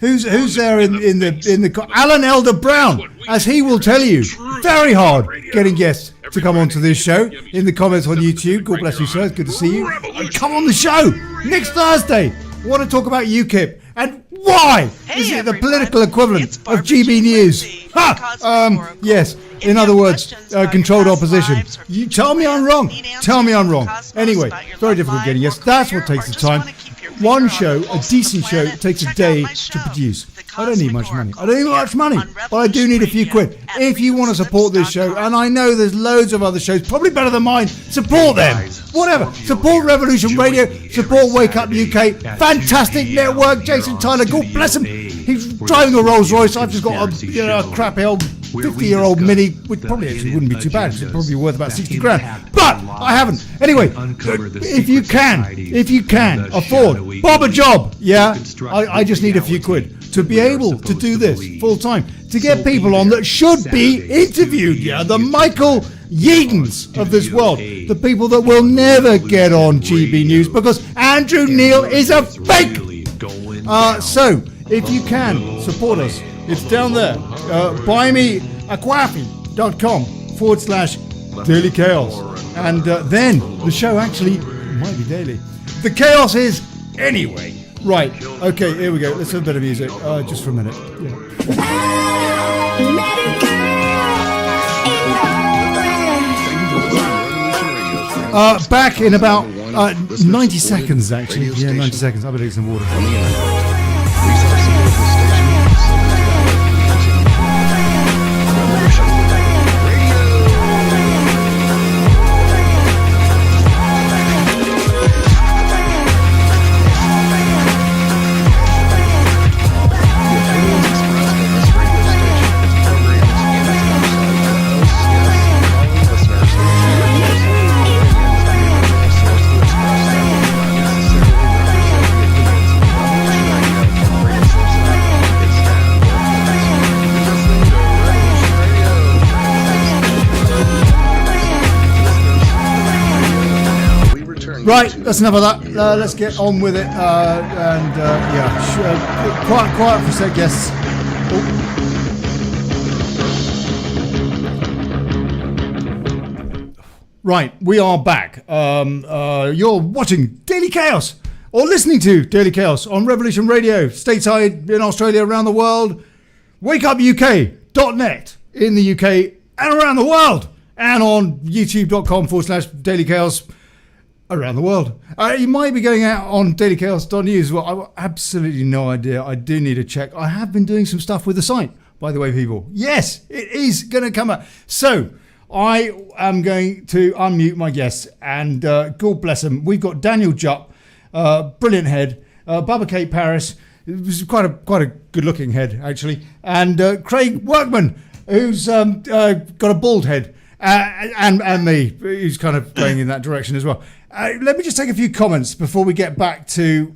who's there in the Alan Elder Brown, as he will tell you, very hard getting guests to come onto this show in the comments on YouTube. God bless you, sir. It's good to see you. And come on the show next Thursday. I want to talk about UKIP and why is it the political equivalent of GB News? Yes. In other words, controlled opposition. You tell me I'm wrong. Tell me I'm wrong. Anyway, very difficult getting yes. That's what takes the time. One show, a decent show, takes a day to produce. I don't need much money. I don't need much money, but I do need a few quid. If you want to support this show, and I know there's loads of other shows, probably better than mine, support them. Whatever. Support Revolution Radio, support Wake Up UK. Fantastic network. Jason Tyler, God bless him. He's driving a Rolls Royce. I've just got a crappy old 50-year-old Mini, which probably actually wouldn't be too bad. It's probably worth about 60 grand. But I haven't. Anyway, if you can afford Bob a job, yeah, I just need a few quid to be able to do this full time, to get people on that should be interviewed, yeah, the Michael Yeadons of this world, the people that will never get on GB News because Andrew Neil is a fake. So if you can support us, it's down there. buymeaquaffy.com/Daily Chaos. And then the show actually might be daily. The chaos is anyway. Right. Okay, here we go. Let's have a bit of music. Just for a minute. Yeah. Back in about 90 seconds, actually. Yeah, 90 seconds. I better take some water. Right, that's enough of that. Let's get on with it. Quiet for a sec, guests. Right, we are back. You're watching Daily Chaos, or listening to Daily Chaos on Revolution Radio, stateside in Australia, around the world. WakeUpUK.net in the UK and around the world, and on YouTube.com/Daily Chaos. Around the world. You might be going out on dailychaos.news. Well, I've absolutely no idea. I do need to check. I have been doing some stuff with the site, by the way, people. Yes, it is going to come out. So, I am going to unmute my guests, and God bless them. We've got Daniel Jupp, brilliant head. Bubba Kate Paris, who's quite a good-looking head, actually. And Craig Workman, who's got a bald head. And me, who's kind of going in that direction as well. Let me just take a few comments before we get back to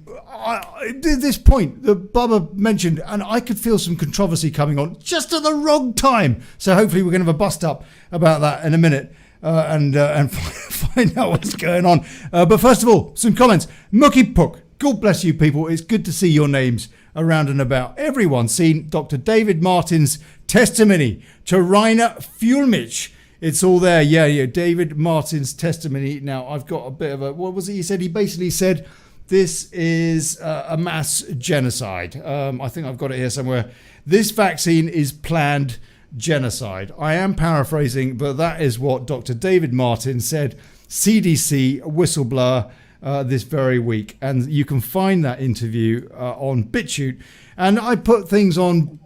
this point that Bubba mentioned, and I could feel some controversy coming on just at the wrong time. So hopefully we're going to have a bust up about that in a minute and find out what's going on. But first of all, some comments. Mookie Puck, God bless you people. It's good to see your names around and about. Everyone's seen Dr. David Martin's testimony to Rainer Fulmich. It's all there. Yeah. David Martin's testimony. Now, I've got a bit of a... What was it he said? He basically said, this is a mass genocide. I think I've got it here somewhere. This vaccine is planned genocide. I am paraphrasing, but that is what Dr. David Martin said, CDC whistleblower, this very week. And you can find that interview on BitChute. And I put things on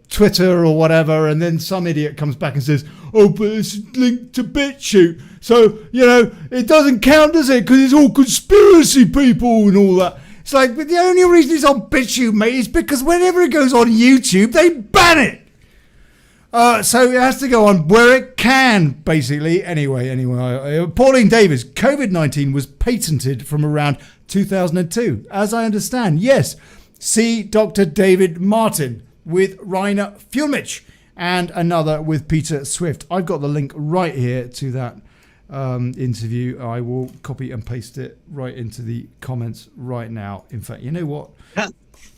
Twitter or whatever, and then some idiot comes back and says, oh, but it's linked to BitChute, so it doesn't count, does it, because it's all conspiracy people and all that. It's like, but the only reason it's on BitChute, mate, is because whenever it goes on YouTube they ban it, so it has to go on where it can, basically. Anyway, Pauline Davis, COVID-19 was patented from around 2002, as I understand. Yes, see Dr. David Martin with Rainer Fulmich, and another with Peter Swift. I've got the link right here to that interview. I will copy and paste it right into the comments right now. In fact, you know what?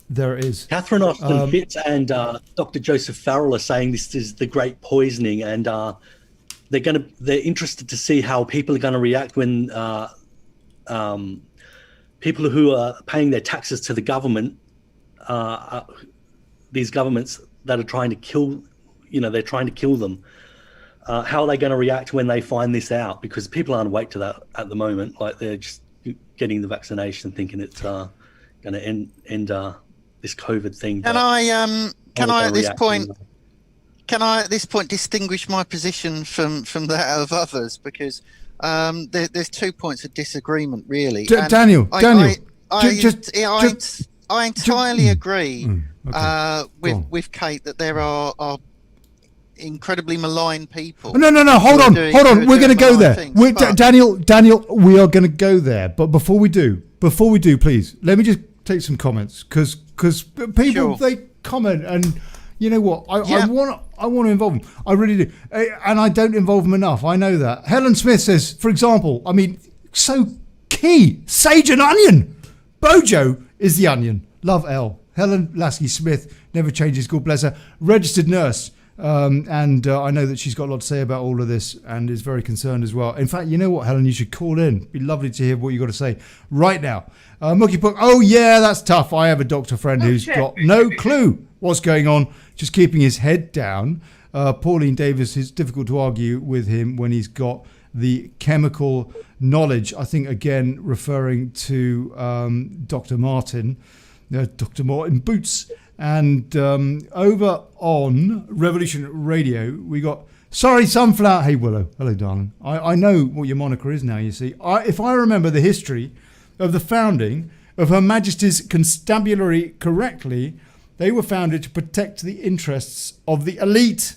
There it is. Catherine Austin Fitz and Dr. Joseph Farrell are saying this is the great poisoning, and they're interested to see how people are going to react when people who are paying their taxes to the government, these governments that are trying to kill, they're trying to kill them. How are they going to react when they find this out? Because people aren't awake to that at the moment. Like, they're just getting the vaccination, thinking it's going to end this COVID thing. Can I at this point distinguish my position from that of others? Because there's 2 points of disagreement, really. Daniel, I entirely agree with Kate that there are incredibly malign people. No. Hold on. We're going to go there. Daniel, we are going to go there. But before we do, please, let me just take some comments, because people, they comment, and you know what? I want to involve them. I really do, and I don't involve them enough. I know that. Helen Smith says, for example, so key, sage and onion. Bojo is the onion. Love L. Helen Lasky Smith never changes. God bless her. Registered nurse. And I know that she's got a lot to say about all of this and is very concerned as well. In fact, you know what, Helen, you should call in. It'd be lovely to hear what you got to say right now. Mookie Puck, oh yeah, that's tough. I have a doctor friend who's got no clue what's going on, just keeping his head down. Pauline Davis, it's difficult to argue with him when he's got the chemical knowledge. I think, again, referring to Dr. Martin Boots. And over on Revolution Radio, we got Sorry Sunflower. Hey Willow, hello darling. I know what your moniker is now, you see. If I remember the history of the founding of Her Majesty's Constabulary correctly, they were founded to protect the interests of the elite,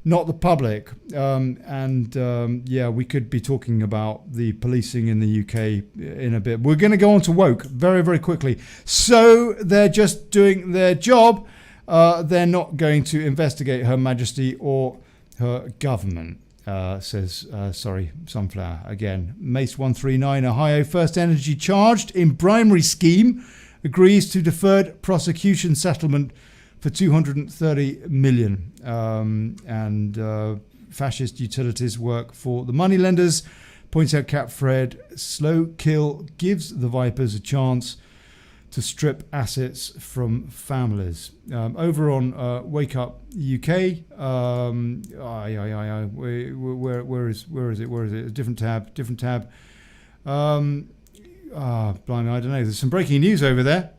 not the public. We could be talking about the policing in the UK in a bit. We're going to go on to woke very, very quickly. So they're just doing their job. They're not going to investigate Her Majesty or her government, says, sorry, Sunflower again. Mace 139, Ohio, First Energy charged in primary scheme, agrees to deferred prosecution settlement for 230 million. Fascist utilities work for the moneylenders. Points out Cap Fred, slow kill gives the Vipers a chance to strip assets from families. Over on Wake Up UK, where is it? A different tab. Blimey, I don't know. There's some breaking news over there.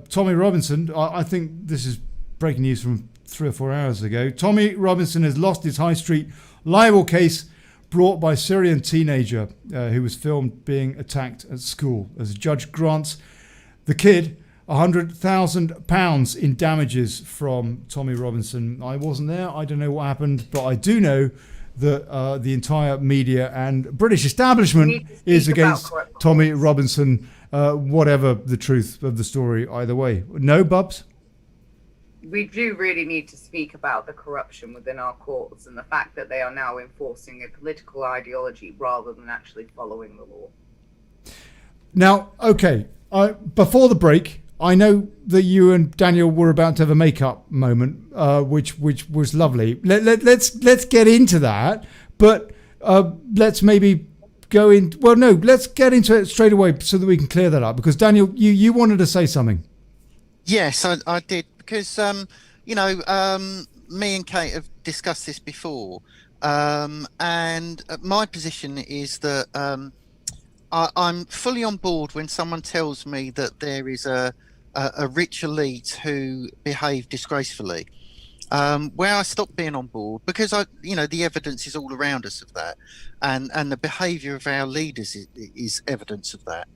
Tommy Robinson, I think this is breaking news from 3 or 4 hours ago. Tommy Robinson has lost his high street libel case brought by Syrian teenager who was filmed being attacked at school. As a judge grants the kid £100,000 in damages from Tommy Robinson. I wasn't there. I don't know what happened, but I do know that the entire media and British establishment is against Tommy Robinson whatever the truth of the story either way. No, Bubs? We do really need to speak about the corruption within our courts and the fact that they are now enforcing a political ideology rather than actually following the law. Now, okay, before the break, I know that you and Daniel were about to have a make-up moment, which was lovely. Let's get into that, but let's maybe go in. Well, no, let's get into it straight away so that we can clear that up. Because Daniel, you wanted to say something. Yes, I did, because me and Kate have discussed this before, and my position is that I'm fully on board when someone tells me that there is a rich elite who behave disgracefully. Where I stop being on board, because the evidence is all around us of that, and the behaviour of our leaders is evidence of that.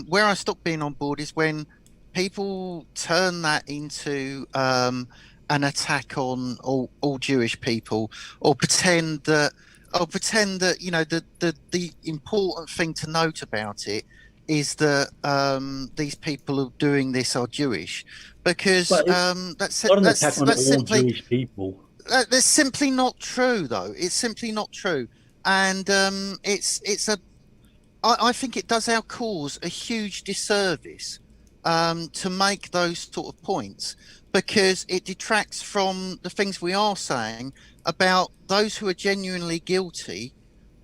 Where I stop being on board is when people turn that into an attack on all Jewish people, or pretend that the important thing to note about it is that these people who are doing this are Jewish, because that's not an attack on all simply Jewish people. That's simply not true, though. It's simply not true, and I think it does our cause a huge disservice to make those sort of points, because it detracts from the things we are saying about those who are genuinely guilty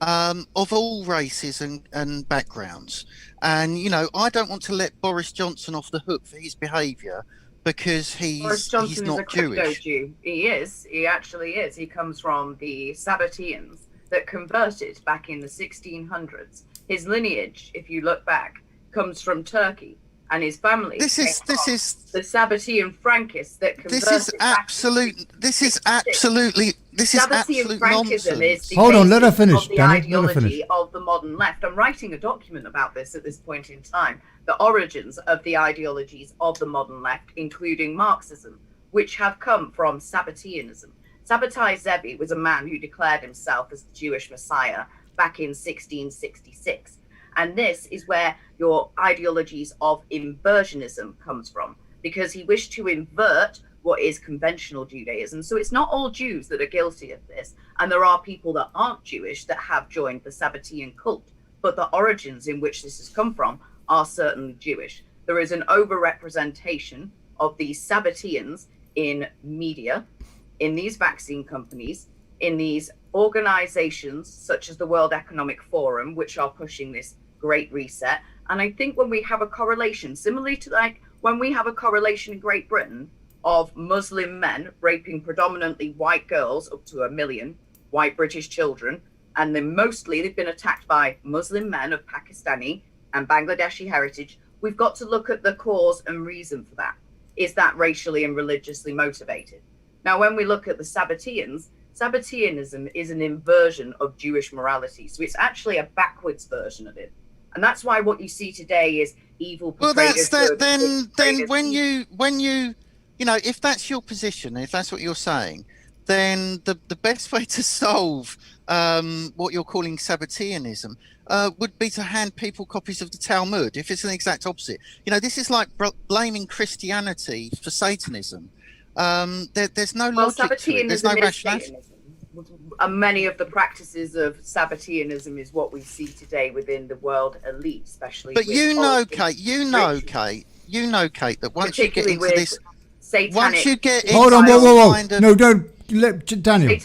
of all races and backgrounds. And I don't want to let Boris Johnson off the hook for his behaviour, because Boris Johnson he's not is a crypto Jewish. Jew. He is. He actually is. He comes from the Sabbateans that converted back in the 1600s. His lineage, if you look back, comes from Turkey, and his family. This is the Sabbatean Frankists that converted. This is absolute nonsense. Hold on, let her finish, Of the Danny, let her ideology finish. of the modern left. I'm writing a document about this at this point in time. The origins of the ideologies of the modern left, including Marxism, which have come from Sabbateanism. Sabbatai Zevi was a man who declared himself as the Jewish Messiah back in 1666. And this is where your ideologies of inversionism comes from, because he wished to invert what is conventional Judaism. So it's not all Jews that are guilty of this. And there are people that aren't Jewish that have joined the Sabbatean cult. But the origins in which this has come from are certainly Jewish. There is an overrepresentation of these Sabbateans in media, in these vaccine companies, in these organizations such as the World Economic Forum, which are pushing this Great Reset. And I think when we have a correlation, similarly to like when we have a correlation in Great Britain of Muslim men raping predominantly white girls, up to 1 million white British children, and then mostly they've been attacked by Muslim men of Pakistani and Bangladeshi heritage, we've got to look at the cause and reason for that. Is that racially and religiously motivated? Now, when we look at the Sabbateans, Sabbateanism is an inversion of Jewish morality. So it's actually a backwards version of it. And that's why what you see today is evil. Well, that's that. Then when you if that's your position, if that's what you're saying, then the best way to solve what you're calling Sabbateanism would be to hand people copies of the Talmud. If it's an exact opposite, this is like blaming Christianity for Satanism. There's no logic to it. There's no rationality. And many of the practices of Sabbateanism is what we see today within the world elite, especially. But Kate, that once you get into this, once you get into hold on, whoa. No, don't let Daniel.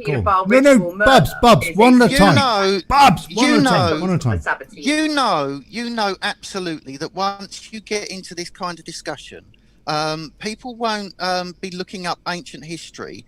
Go on. No, Bubs, one at a time. Bubs, one at a time. You know absolutely that once you get into this kind of discussion, people won't be looking up ancient history.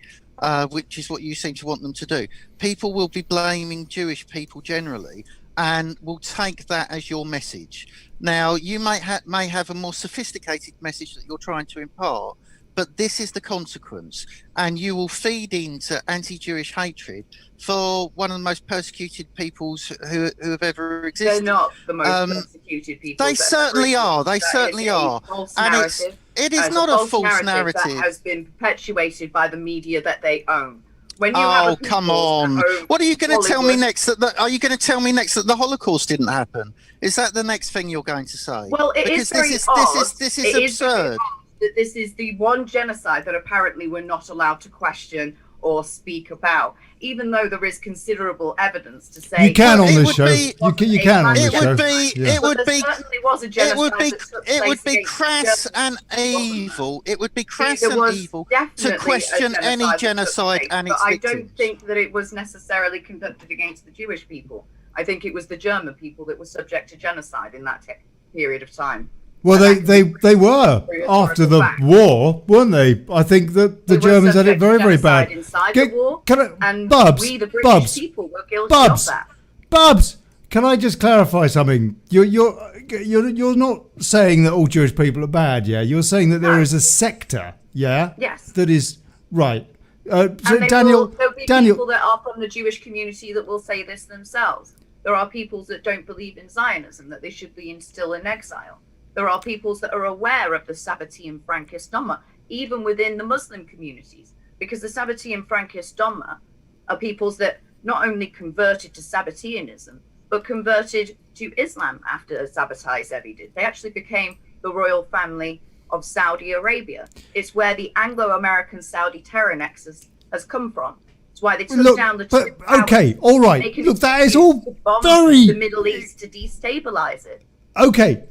Which is what you seem to want them to do. People will be blaming Jewish people generally, and will take that as your message. Now, you may have a more sophisticated message that you're trying to impart, but this is the consequence, and you will feed into anti-Jewish hatred for one of the most persecuted peoples who have ever existed. They're not the most persecuted people. They certainly are. They certainly are. And it is not a false narrative that has been perpetuated by the media that they own. When you have Oh, a people come that on. own What are you going to tell me Hollywood- next? Are you going to tell me next that the Holocaust didn't happen? Is that the next thing you're going to say? Well, it because is very this odd. is this It is is very absurd. odd that this is the one genocide that apparently we're not allowed to question or speak about, even though there is considerable evidence to say You can Well, on it this would show. be- You can on this It show. would be Yeah. it would But be there certainly was a genocide it would be that took it place would be against crass Germans. and evil. It would be crass There and was evil definitely to a question any that took genocide place, and but its I victims. don't think that it was necessarily conducted against the Jewish people. I think it was the German people that were subject to genocide in that period of time. Well, And they that were very after historical the fact. war, weren't they? I think that the They were Germans had it subject to very, very genocide bad. inside Can- the war, can I- and Bubs, we, the British Bubs, people, were guilty Bubs, of that. Bubs, can I just clarify something? You're not saying that all Jewish people are bad, yeah? You're saying that there No. is a sector, yeah? Yes. That is right. So And Daniel, there'll be Daniel, people that are from the Jewish community that will say this themselves. There are peoples that don't believe in Zionism, that they should be still in exile. There are peoples that are aware of the Sabbatean Frankist Dogma, even within the Muslim communities, because the Sabbatean Frankist Dogma are peoples that not only converted to Sabbateanism, but converted to Islam after Sabbatai Zevi did. They actually became the royal family of Saudi Arabia. It's where the Anglo-American Saudi terror nexus has come from. It's why they took look, down the but Twin Towers, okay, all right. making Look, it that is easy all to bomb very the Middle East to destabilize it. okay,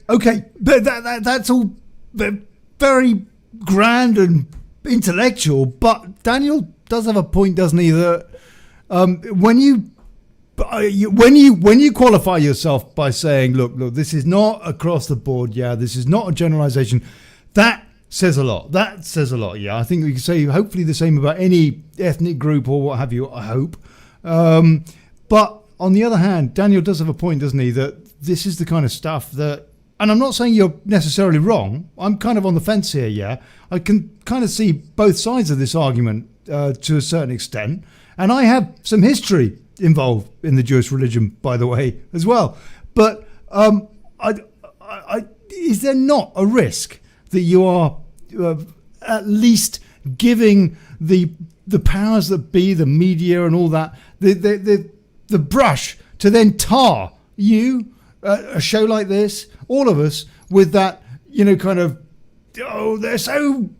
but that's all very grand and intellectual. But Daniel does have a point, doesn't he? That when you qualify yourself by saying, look, this is not across the board. Yeah, this is not a generalization. That says a lot. That says a lot. Yeah, I think we can say hopefully the same about any ethnic group or what have you. I hope. But on the other hand, Daniel does have a point, doesn't he? That this is the kind of stuff that, and I'm not saying you're necessarily wrong. I'm kind of on the fence here. Yeah, I can kind of see both sides of this argument to a certain extent, and I have some history involved in the Jewish religion, by the way, as well. But is there not a risk that you are at least giving the powers that be, the media and all that, the brush to then tar you, a show like this, all of us, with that, kind of, oh, they're so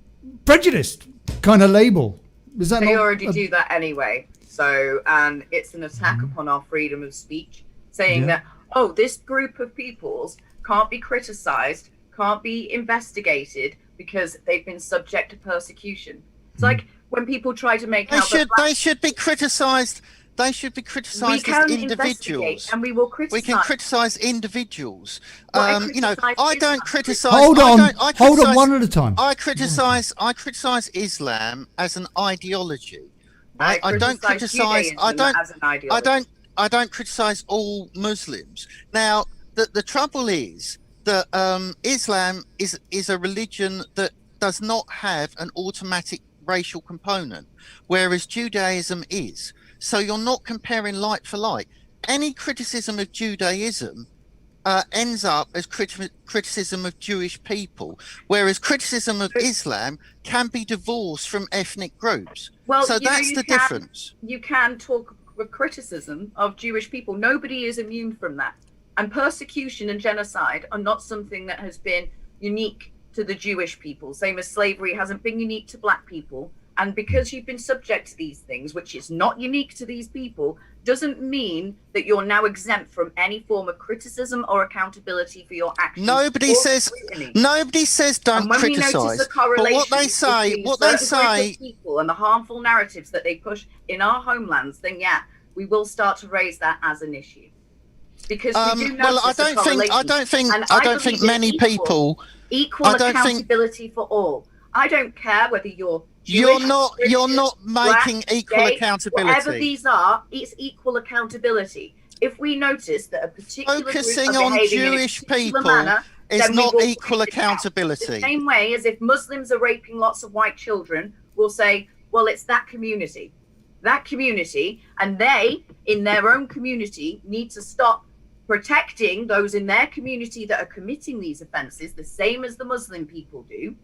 prejudiced kind of label? Is that They not already do that anyway. So, and it's an attack upon our freedom of speech, saying that, oh, this group of peoples can't be criticized, can't be investigated because they've been subject to persecution. It's like when people try to make out that They should be criticised. They should be criticised we as can individuals. investigate and we will criticize. We can criticise individuals. Well, I I don't criticise. Hold on, I hold on, criticise- one at a time. I criticise Islam as an ideology. Right? I don't criticise. I don't criticise all Muslims. Now, the trouble is that Islam is a religion that does not have an automatic racial component, whereas Judaism is. So you're not comparing like for like. Any criticism of Judaism ends up as criticism of Jewish people, whereas criticism of Islam can be divorced from ethnic groups. Well, so that's the difference. You can talk with criticism of Jewish people. Nobody is immune from that. And persecution and genocide are not something that has been unique to the Jewish people, same as slavery hasn't been unique to black people. And because you've been subject to these things, which is not unique to these people, doesn't mean that you're now exempt from any form of criticism or accountability for your actions. Nobody says don't criticise. But what they say, people and the harmful narratives that they push in our homelands, then yeah, we will start to raise that as an issue. Because we do well, I don't think many people. Equal accountability for all. I don't care whether you're Jewish, you're not making black, equal gay, accountability. Whatever these are, it's equal accountability. If we notice that a particular focusing group are on behaving Jewish in a particular people manner, is then we not will equal point it out. accountability. The same way as if Muslims are raping lots of white children, we'll say, well, it's that community, and they, in their own community, need to stop protecting those in their community that are committing these offences, the same as the Muslim people do,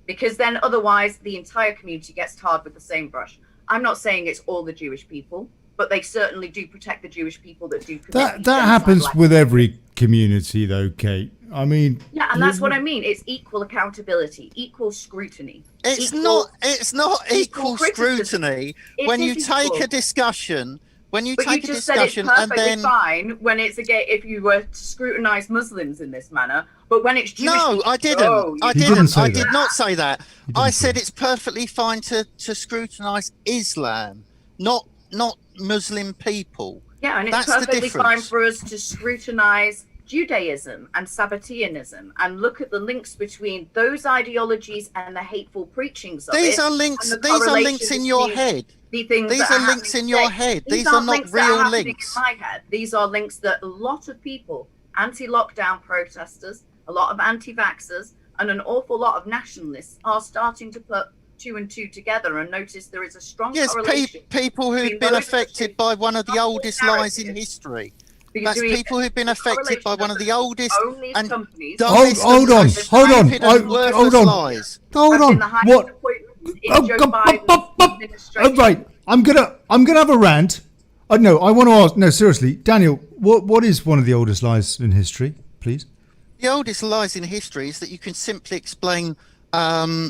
because then otherwise the entire community gets tarred with the same brush. I'm not saying it's all the Jewish people, but they certainly do protect the Jewish people that do commit That these happens genocidal with acts. every community, though, Kate. I mean, Yeah, and that's what I mean. It's equal accountability, equal scrutiny. It's equal- not equal criticism. scrutiny It when you is take equal. a discussion. When you But take you a just said it's discussion and perfectly then fine when it's if you were to scrutinize Muslims in this manner, but when it's Jewish no, people, I didn't. oh, I He didn't didn't. say I that. did not say that. didn't I say said that. it's perfectly fine to scrutinize Islam, not Muslim people. yeah, and it's That's the perfectly fine difference. for us to scrutinize Judaism and Sabbateanism and look at the links between those ideologies and the hateful preachings of These it, are links. and the These are correlation links in your between head. the things These that are links happening in your today. head. These These are aren't not links that are real happening links. in my head. These are links that a lot of people, anti-lockdown protesters, a lot of anti-vaxxers, and an awful lot of nationalists are starting to put two and two together and notice there is a strong Yes, correlation. people who've between been those affected two by one of the harmful oldest lies in narratives. history. Because That's we- people who've been the affected by correlation one of of the the oldest own these and companies dumbest Hold and on, most hold on, stupid and worthless hold on. lies. Hold have on. been the highest What? appointments in Joe Biden's administration. Right, I'm gonna have a rant. No, I want to ask. No, seriously, Daniel. What is one of the oldest lies in history, please? The oldest lies in history is that you can simply explain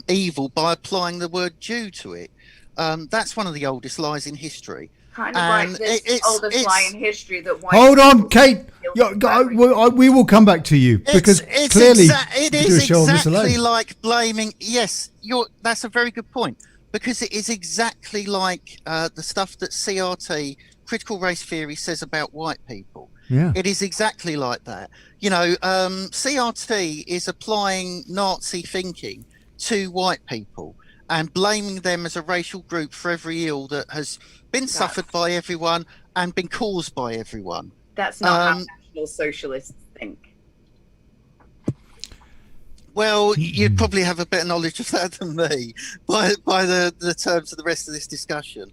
evil by applying the word Jew to it. That's one of the oldest lies in history. Kind of And like this oldest lie in history that white Hold on, people Kate. killed for everything. We will come back to you because It's clearly it you is do a show on this exactly alone. like blaming. Yes, that's a very good point, because it is exactly like the stuff that CRT, critical race theory, says about white people. Yeah. It is exactly like that. You know, CRT is applying Nazi thinking to white people and blaming them as a racial group for every ill that has been suffered by everyone and been caused by everyone. That's not how National Socialists think. Well, you'd probably have a better knowledge of that than me by the terms of the rest of this discussion.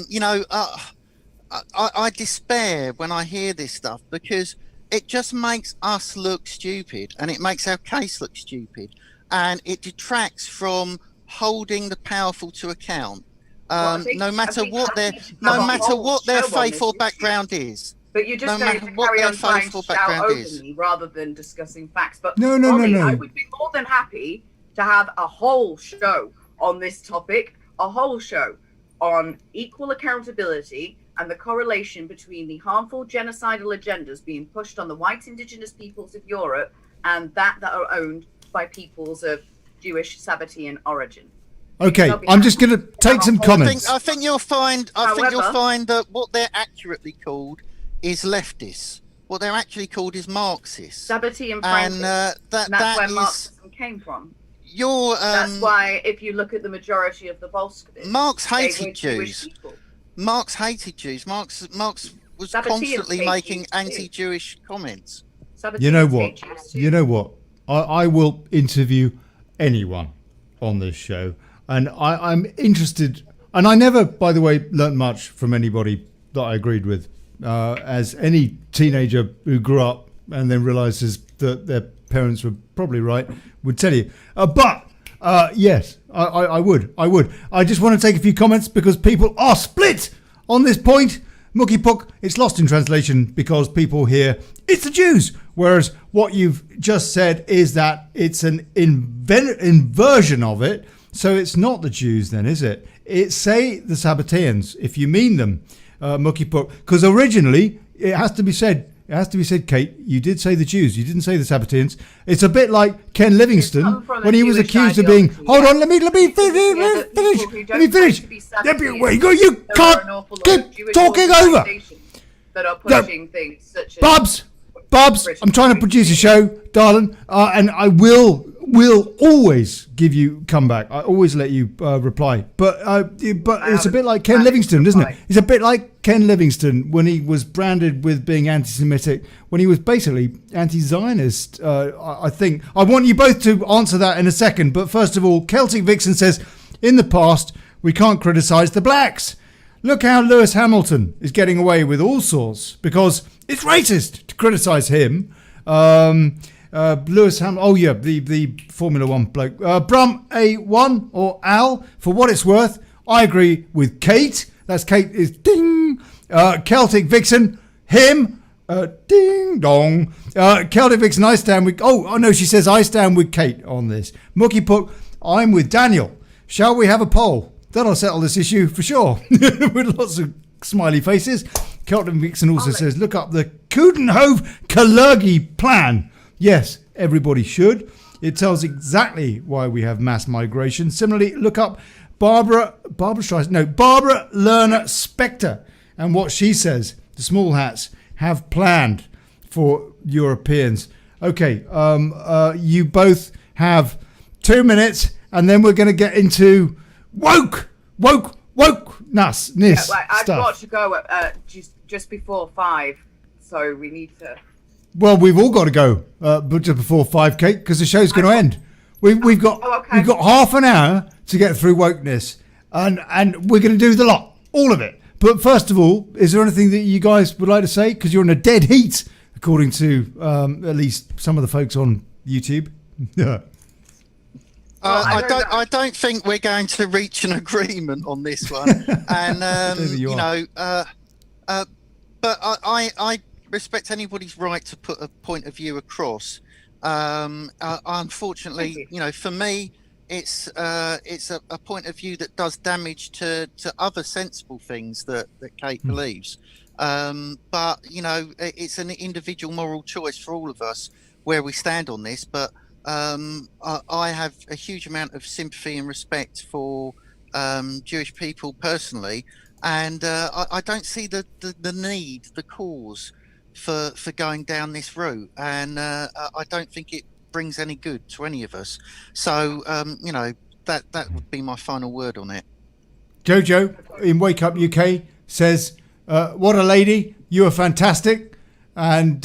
You know, I despair when I hear this stuff because it just makes us look stupid and it makes our case look stupid and it detracts from holding the powerful to account. No matter what their faith or background is. But you're just No going matter to what carry their on trying faithful to shout background over is. me rather than discussing facts. But No. I would be more than happy to have a whole show on this topic, a whole show on equal accountability and the correlation between the harmful genocidal agendas being pushed on the white indigenous peoples of Europe and that are owned by peoples of Jewish Sabbatean origin. Okay, I'm just going to take some comments. I think you'll find However- that what they're accurately called is leftists. What they're actually called is Marxists. Sabbatean And Frankists. that And that's where is Marxism came from. your That's why, if you look at the majority of the Bolsheviks, Marx they were hated Jewish Jews. people. Marx hated Jews. Marx was Sabbateans constantly hate making Jews too. anti-Jewish comments. Sabbateans You know hate what? Jews too. You know what? I will interview anyone on this show, and I'm interested. And I never, by the way, learnt much from anybody that I agreed with. As any teenager who grew up and then realizes that their parents were probably right would tell you. But yes, I would. I just want to take a few comments because people are split on this point. Mookie Puck, it's lost in translation because people hear it's the Jews, whereas what you've just said is that it's an inversion of it. So it's not the Jews then, is it? It's, say, the Sabbateans, if you mean them, Mookie Puck. Because originally, it has to be said, Kate, you did say the Jews. You didn't say the Sabbateans. It's a bit like Ken Livingstone when he was Jewish accused of being. ideology, Hold yeah. on, let me finish. Let me finish. Where you go? You can't keep talking over. That are pushing things such as Bubs, I'm trying to produce a show, darling, and I will always give you comeback. I always let you reply, but it's a bit like Ken Livingstone, isn't it? It's a bit like Ken Livingstone when he was branded with being anti-Semitic, when he was basically anti-Zionist. I think I want you both to answer that in a second, but first of all, Celtic Vixen says, in the past we can't criticise the blacks. Look how Lewis Hamilton is getting away with all sorts because it's racist to criticise him. Lewis Hamilton, the Formula One bloke. Brum A1 or Al, for what it's worth, I agree with Kate. That's Kate is ding. Celtic Vixen, him. Ding dong. Celtic Vixen, I stand with. Oh no, she says I stand with Kate on this. Mookie Puck, I'm with Daniel. Shall we have a poll? That'll settle this issue for sure. With lots of smiley faces. Celtic Vixen also says, look up the Coudenhove-Kalergi plan. Yes, everybody should. It tells exactly why we have mass migration. Similarly, look up Barbara Lerner Spector and what she says. The small hats have planned for Europeans. Okay, you both have 2 minutes, and then we're going to get into wokeness. Yeah, I've got to go just before 5, so we need to. Well, we've all got to go just before 5, Kate, because the show's going to end. We've got half an hour to get through wokeness, and we're going to do the lot, all of it. But first of all, is there anything that you guys would like to say? Because you're in a dead heat, according to at least some of the folks on YouTube. I don't think we're going to reach an agreement on this one, and but I respect anybody's right to put a point of view across. Unfortunately, for me, it's a point of view that does damage to other sensible things that Kate believes. But it's an individual moral choice for all of us where we stand on this. But I have a huge amount of sympathy and respect for Jewish people personally, and I don't see the need, the cause for going down this route, and I don't think it brings any good to any of us. So that would be my final word on it. Jojo in Wake Up UK says, what a lady, you are fantastic, and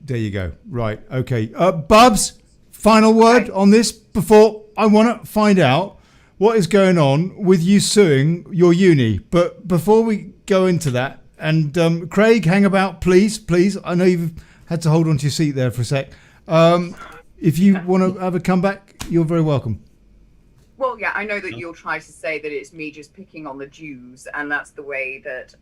there you go. Right, okay. Bubs, final word on this before I want to find out what is going on with you suing your uni. But before we go into that, and Craig, hang about, please. I know you've had to hold on to your seat there for a sec. If you want to have a comeback, you're very welcome. Well, yeah, I know that you'll try to say that it's me just picking on the Jews, and that's the way that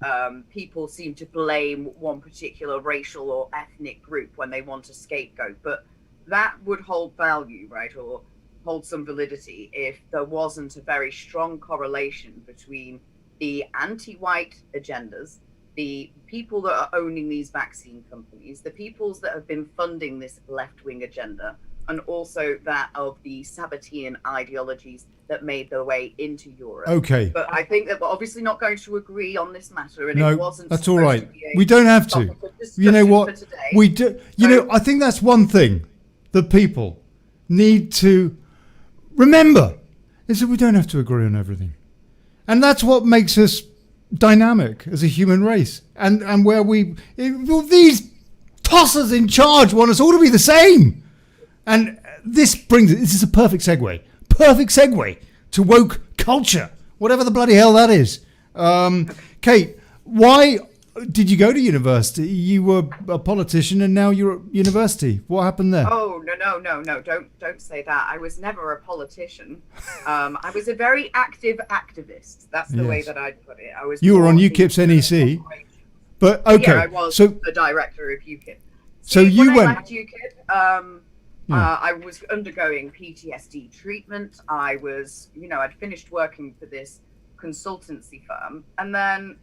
people seem to blame one particular racial or ethnic group when they want a scapegoat. But that would hold value, right, or hold some validity if there wasn't a very strong correlation between the anti-white agendas, the people that are owning these vaccine companies, the peoples that have been funding this left-wing agenda, and also that of the Sabbatean ideologies that made their way into Europe. Okay. But I think that we're obviously not going to agree on this matter, and no, it wasn't. That's all right. We don't have to. You know what? We do. I think that's one thing that people need to remember is that we don't have to agree on everything, and that's what makes us dynamic as a human race. And where these tossers in charge want us all to be the same. And this is a perfect segue to woke culture, whatever the bloody hell that is. Kate, why did you go to university? You were a politician and now you're at university. What happened there? Oh, no. Don't say that. I was never a politician. I was a very active activist. That's the way that I'd put it. You were on UKIP's NEC. But okay. Yeah, I was the director of UKIP. So you when went... I left UKIP, I was undergoing PTSD treatment. I was, I'd finished working for this consultancy firm, and then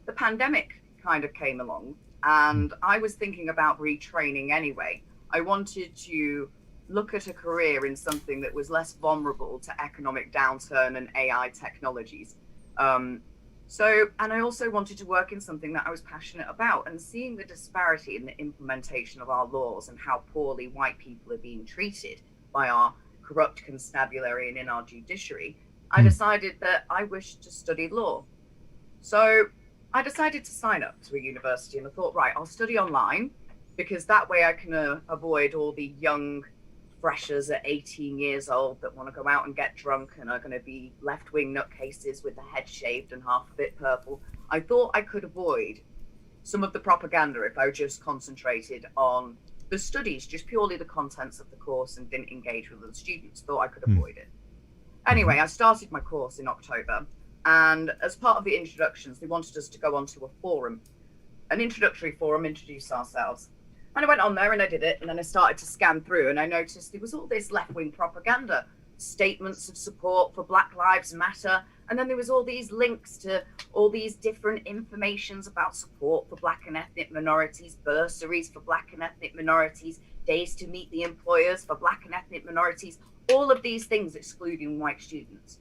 the pandemic kind of came along, and I was thinking about retraining anyway. I wanted to look at a career in something that was less vulnerable to economic downturn and AI technologies. And I also wanted to work in something that I was passionate about, and seeing the disparity in the implementation of our laws and how poorly white people are being treated by our corrupt constabulary and in our judiciary, I decided that I wished to study law. So I decided to sign up to a university, and I thought, right, I'll study online, because that way I can avoid all the young freshers at 18 years old that want to go out and get drunk and are going to be left-wing nutcases with the head shaved and half of it purple. I thought I could avoid some of the propaganda if I just concentrated on the studies, just purely the contents of the course, and didn't engage with the students. Thought I could avoid it. Anyway, I started my course in October, and as part of the introductions, they wanted us to go onto a forum, an introductory forum, introduce ourselves. And I went on there and I did it, and then I started to scan through, and I noticed there was all this left-wing propaganda, statements of support for Black Lives Matter, and then there was all these links to all these different informations about support for Black and ethnic minorities, bursaries for Black and ethnic minorities, days to meet the employers for Black and ethnic minorities, all of these things excluding white students.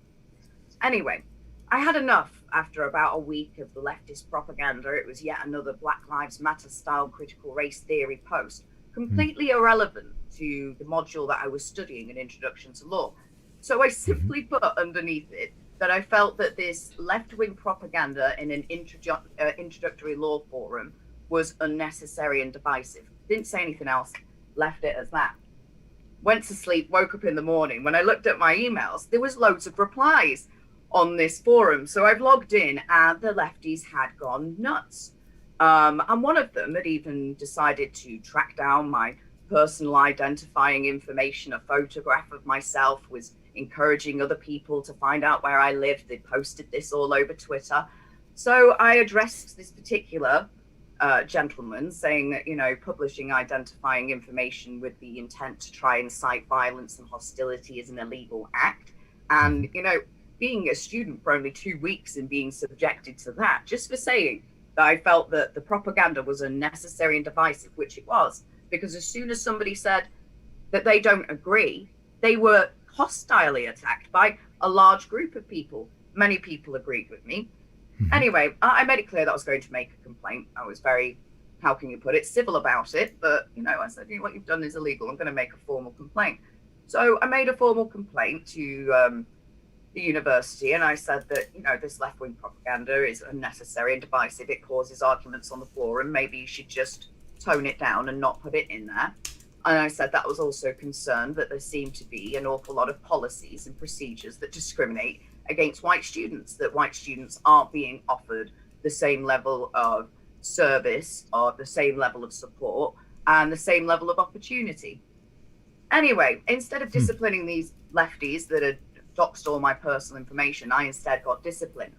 Anyway, I had enough after about a week of the leftist propaganda. It was yet another Black Lives Matter style critical race theory post, completely irrelevant to the module that I was studying, an introduction to law. So I simply put underneath it that I felt that this left-wing propaganda in an introductory law forum was unnecessary and divisive. Didn't say anything else, left it as that. Went to sleep, woke up in the morning. When I looked at my emails, there was loads of replies on this forum. So I've logged in and the lefties had gone nuts. And one of them had even decided to track down my personal identifying information, a photograph of myself, was encouraging other people to find out where I lived. They posted this all over Twitter. So I addressed this particular gentleman saying that, you know, publishing identifying information with the intent to try and incite violence and hostility is an illegal act. And, you know, being a student for only 2 weeks and being subjected to that, just for saying that I felt that the propaganda was unnecessary and divisive, which it was, because as soon as somebody said that they don't agree, they were hostilely attacked by a large group of people. Many people agreed with me. Anyway, I made it clear that I was going to make a complaint. I was very, how can you put it, civil about it. But, you know, I said, you know, what you've done is illegal. I'm going to make a formal complaint. So I made a formal complaint to the university, and I said that, you know, this left-wing propaganda is unnecessary and divisive. It causes arguments on the forum. Maybe you should just tone it down and not put it in there. And I said that I was also concerned that there seemed to be an awful lot of policies and procedures that discriminate against white students, that white students aren't being offered the same level of service or the same level of support and the same level of opportunity. Anyway, instead of disciplining these lefties that had doxed all my personal information, I instead got disciplined.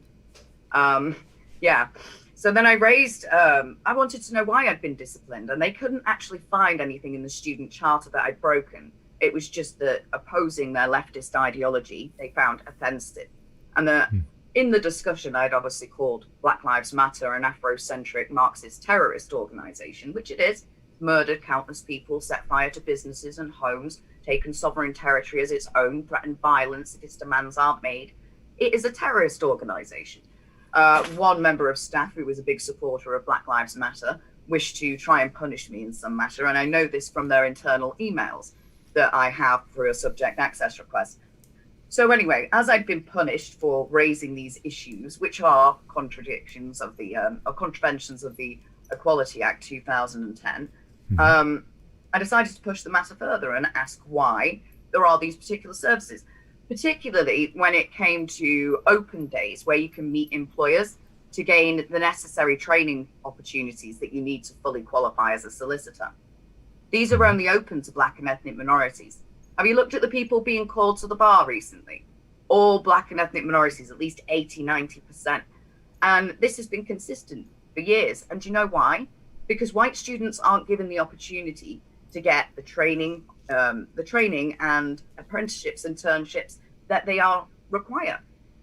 So then I raised, I wanted to know why I'd been disciplined, and they couldn't actually find anything in the student charter that I'd broken. It was just that opposing their leftist ideology, they found offensive. And in the discussion, I'd obviously called Black Lives Matter an Afrocentric Marxist terrorist organization, which it is, murdered countless people, set fire to businesses and homes, taken sovereign territory as its own, threatened violence if its demands aren't made. It is a terrorist organization. One member of staff who was a big supporter of Black Lives Matter wished to try and punish me in some matter, and I know this from their internal emails that I have through a subject access request. So anyway, as I'd been punished for raising these issues, which are contradictions of the or contraventions of the Equality Act 2010, I decided to push the matter further and ask why there are these particular services, particularly when it came to open days where you can meet employers to gain the necessary training opportunities that you need to fully qualify as a solicitor. These are only open to Black and ethnic minorities. Have you looked at the people being called to the bar recently? All Black and ethnic minorities, at least 80, 90%. And this has been consistent for years. And do you know why? Because white students aren't given the opportunity to get the training and apprenticeships, internships that they are require.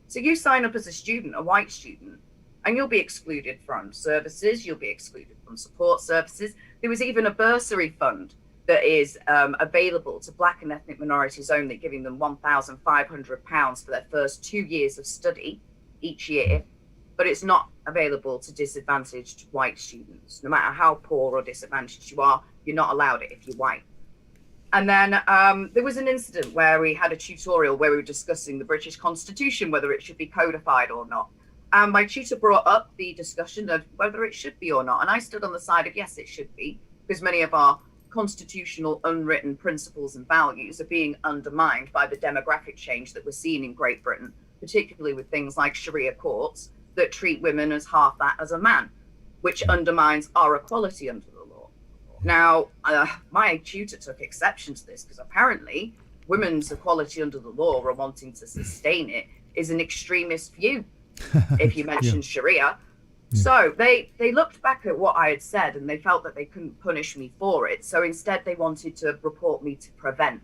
So you sign up as a student, a white student, and you'll be excluded from services, you'll be excluded from support services. There was even a bursary fund that is available to Black and ethnic minorities only, giving them £1,500 for their first 2 years of study each year, but it's not available to disadvantaged white students. No matter how poor or disadvantaged you are, you're not allowed it if you're white. And then there was an incident where we had a tutorial where we were discussing the British Constitution, whether it should be codified or not. And my tutor brought up the discussion of whether it should be or not. And I stood on the side of yes, it should be, because many of our constitutional unwritten principles and values are being undermined by the demographic change that we're seeing in Great Britain, particularly with things like Sharia courts that treat women as half that as a man, which undermines our equality under the law. Now, my tutor took exception to this because apparently women's equality under the law or wanting to sustain it is an extremist view if you mention Sharia. So they looked back at what I had said and they felt that they couldn't punish me for it. So instead they wanted to report me to prevent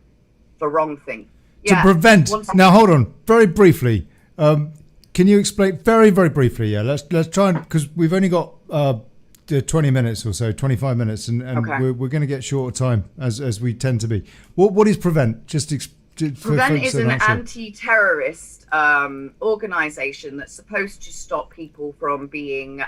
for wrong thing. To prevent. Now hold on, very briefly. Can you explain very, very briefly? Yeah, let's try and, because we've only got 20 minutes or so, 25 minutes, and we're going to get shorter time as we tend to be. What is prevent? Prevent is an anti-terrorist organization that's supposed to stop people from being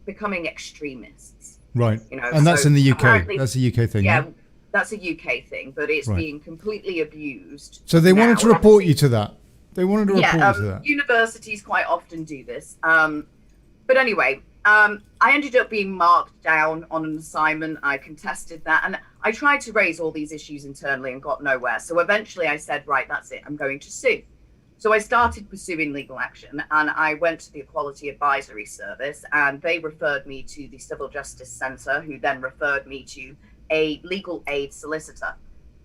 becoming extremists. Right. You know, and that's in the UK. That's a UK thing. Yeah, that's a UK thing, but it's being completely abused. So they wanted to report you to that. They wanted to report you to that. Universities quite often do this. But anyway, I ended up being marked down on an assignment. I contested that, and I tried to raise all these issues internally and got nowhere. So eventually I said, right, that's it. I'm going to sue. So I started pursuing legal action, and I went to the Equality Advisory Service, and they referred me to the Civil Justice Centre, who then referred me to a legal aid solicitor.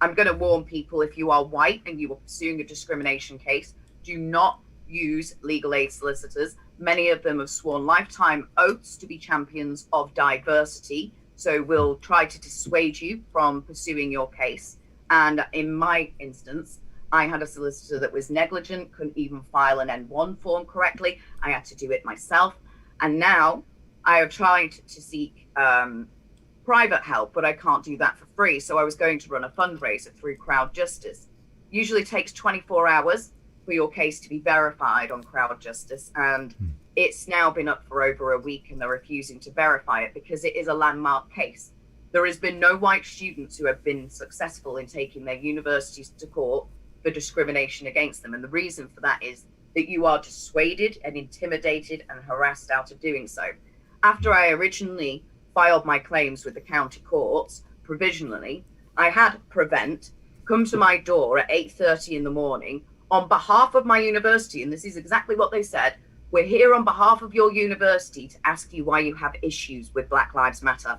I'm going to warn people, if you are white and you are pursuing a discrimination case, do not use legal aid solicitors. Many of them have sworn lifetime oaths to be champions of diversity, so will try to dissuade you from pursuing your case. And in my instance, I had a solicitor that was negligent, couldn't even file an N1 form correctly. I had to do it myself. And now I have tried to seek private help, but I can't do that for free. So I was going to run a fundraiser through Crowd Justice. Usually takes 24 hours for your case to be verified on Crowd Justice, and it's now been up for over a week and they're refusing to verify it because it is a landmark case. There has been no white students who have been successful in taking their universities to court for discrimination against them, and the reason for that is that you are dissuaded and intimidated and harassed out of doing so. After I originally filed my claims with the county courts provisionally, I had Prevent come to my door at 8:30 in the morning on behalf of my university, and this is exactly what they said: we're here on behalf of your university to ask you why you have issues with Black Lives Matter.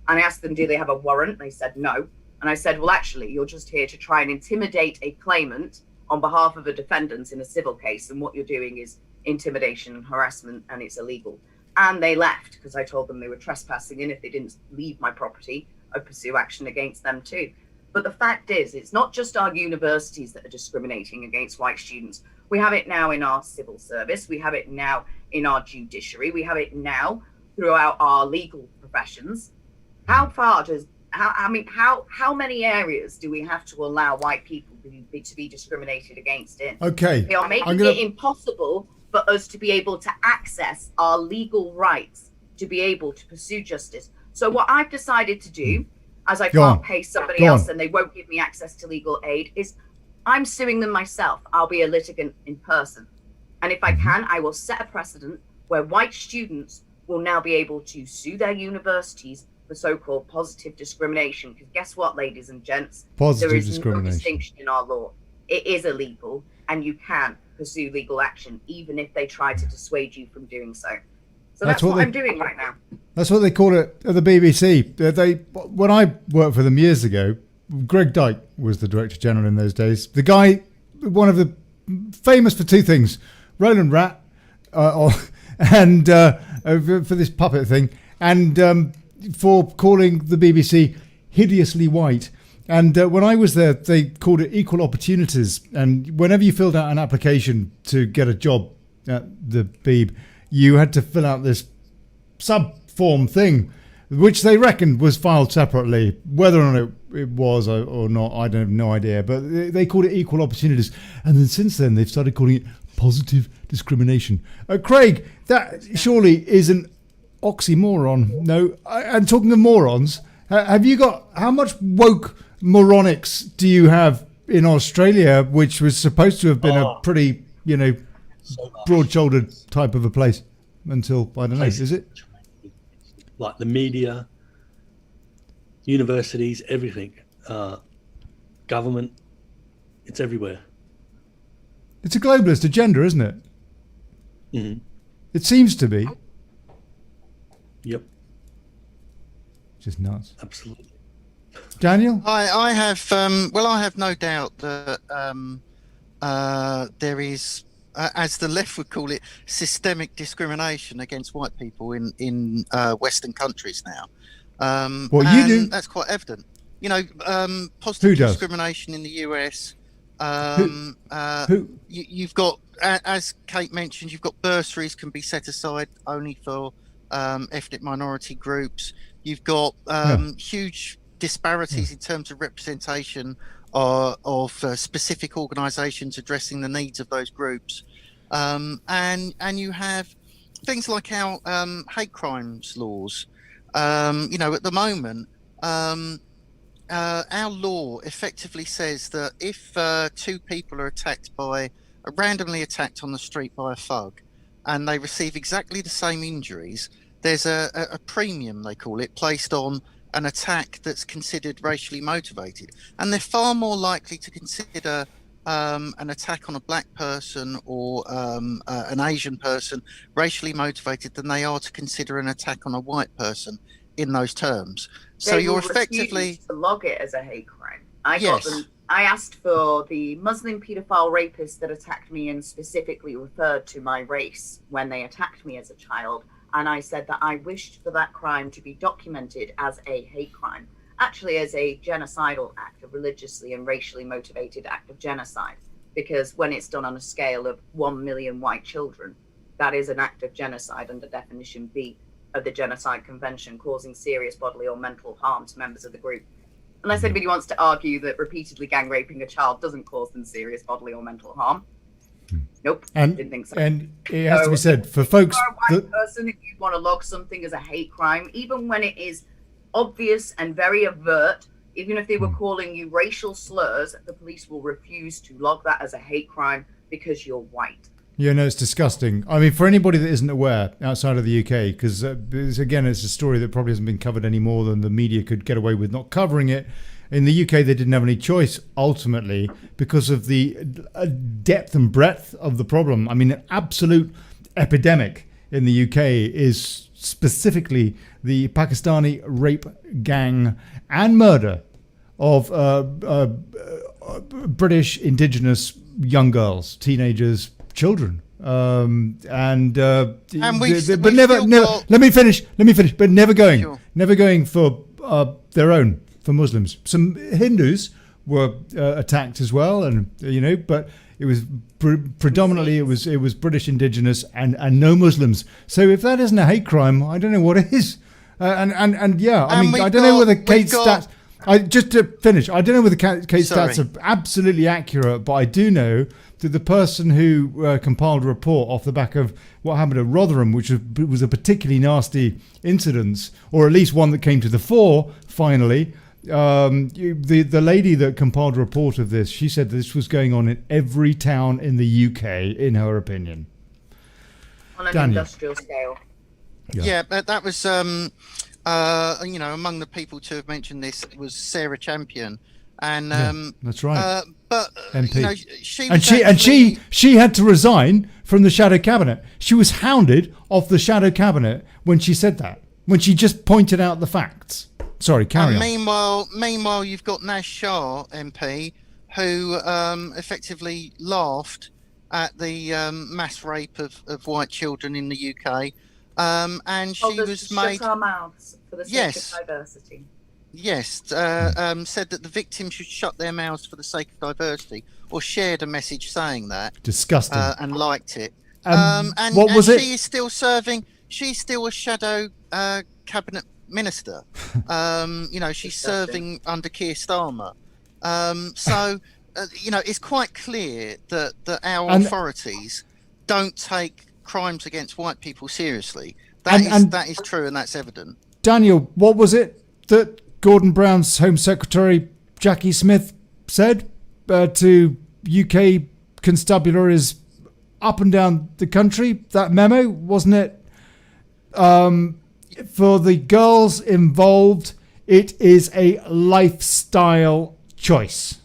And I asked them, do they have a warrant? They said no. And I said, well, actually, you're just here to try and intimidate a claimant on behalf of a defendant in a civil case, and what you're doing is intimidation and harassment, and it's illegal. And they left because I told them they were trespassing, and if they didn't leave my property, I'd pursue action against them too. But the fact is, it's not just our universities that are discriminating against white students. We have it now in our civil service. We have it now in our judiciary. We have it now throughout our legal professions. How far does, how many areas do we have to allow white people to be discriminated against in? Okay. They are making it impossible for us to be able to access our legal rights to be able to pursue justice. So what I've decided to do, as I can't pay somebody else and they won't give me access to legal aid, is I'm suing them myself. I'll be a litigant in person. And if I can, I will set a precedent where white students will now be able to sue their universities for so-called positive discrimination. Because guess what, ladies and gents? There is no distinction in our law. It is illegal, and you can pursue legal action even if they try to dissuade you from doing so. So that's what I'm doing right now. That's what they call it at the BBC. When I worked for them years ago, Greg Dyke was the Director General in those days. The guy, one of the famous for two things, Roland Rat, and for this puppet thing, and for calling the BBC hideously white. And when I was there, they called it equal opportunities. And whenever you filled out an application to get a job at the Beeb, you had to fill out this sub-form thing, which they reckoned was filed separately. Whether or not it was or not, I have no idea. But they called it equal opportunities. And then since then, they've started calling it positive discrimination. Craig, that surely is an oxymoron. No, and talking of morons, have you got, how much woke moronics do you have in Australia, which was supposed to have been a pretty, broad-shouldered type of a place until, I don't know, is it? Like the media, universities, everything, government, it's everywhere. It's a globalist agenda, isn't it? Mm-hmm. It seems to be. Yep. Just nuts. Absolutely. Daniel? I have I have no doubt that there is, as the left would call it, systemic discrimination against white people in Western countries now. Well, you do. That's quite evident. You know, positive discrimination in the US. You've got, as Kate mentioned, you've got bursaries can be set aside only for ethnic minority groups. You've got huge disparities in terms of representation of specific organisations addressing the needs of those groups, and you have things like our hate crimes laws. You know, at the moment, our law effectively says that if two people are randomly attacked on the street by a thug, and they receive exactly the same injuries, there's a premium, they call it, placed on an attack that's considered racially motivated, and they're far more likely to consider an attack on a black person or an Asian person racially motivated than they are to consider an attack on a white person in those terms. So you're effectively to log it as a hate crime. I asked for the Muslim paedophile rapist that attacked me and specifically referred to my race when they attacked me as a child. And I said that I wished for that crime to be documented as a hate crime, actually as a genocidal act, a religiously and racially motivated act of genocide. Because when it's done on a scale of 1 million white children, that is an act of genocide under definition B of the Genocide Convention, causing serious bodily or mental harm to members of the group. Unless anybody wants to argue that repeatedly gang raping a child doesn't cause them serious bodily or mental harm. Nope, didn't think so. And it has to be said, for folks... If you're a white person, if you want to log something as a hate crime, even when it is obvious and very overt, even if they were calling you racial slurs, the police will refuse to log that as a hate crime because you're white. Yeah, no, it's disgusting. I mean, for anybody that isn't aware outside of the UK, because again, it's a story that probably hasn't been covered any more than the media could get away with not covering it. In the UK, they didn't have any choice, ultimately, because of the depth and breadth of the problem. I mean, an absolute epidemic in the UK is specifically the Pakistani rape gang and murder of British indigenous young girls, teenagers, children. Let me finish. But never going for their own. For Muslims, some Hindus were attacked as well, and but it was predominantly it was British indigenous and no Muslims. So if that isn't a hate crime, I don't know what is. I don't know whether Kate's stats. Just to finish, I don't know whether Kate's stats are absolutely accurate, but I do know that the person who compiled a report off the back of what happened at Rotherham, which was a particularly nasty incident, or at least one that came to the fore finally. The lady that compiled a report of this, she said this was going on in every town in the UK, in her opinion. On an industrial scale. Yeah, but that was, among the people to have mentioned this was Sarah Champion, and that's right. But MP. She had to resign from the shadow cabinet. She was hounded off the shadow cabinet when she said that. When she just pointed out the facts. Sorry, carry on. Meanwhile, you've got Nash Shah MP, who effectively laughed at the mass rape of white children in the UK, and she was made. Shut our mouths for the sake of diversity. Yes, said that the victims should shut their mouths for the sake of diversity, or shared a message saying that. Disgusting. And liked it. And what was it? She is still serving. She's still a shadow cabinet minister. She's serving under Keir Starmer. It's quite clear that our authorities don't take crimes against white people seriously. That is true, and that's evident. Daniel, what was it that Gordon Brown's Home Secretary Jackie Smith said to UK constabularies up and down the country? That memo, wasn't it? For the girls involved, it is a lifestyle choice.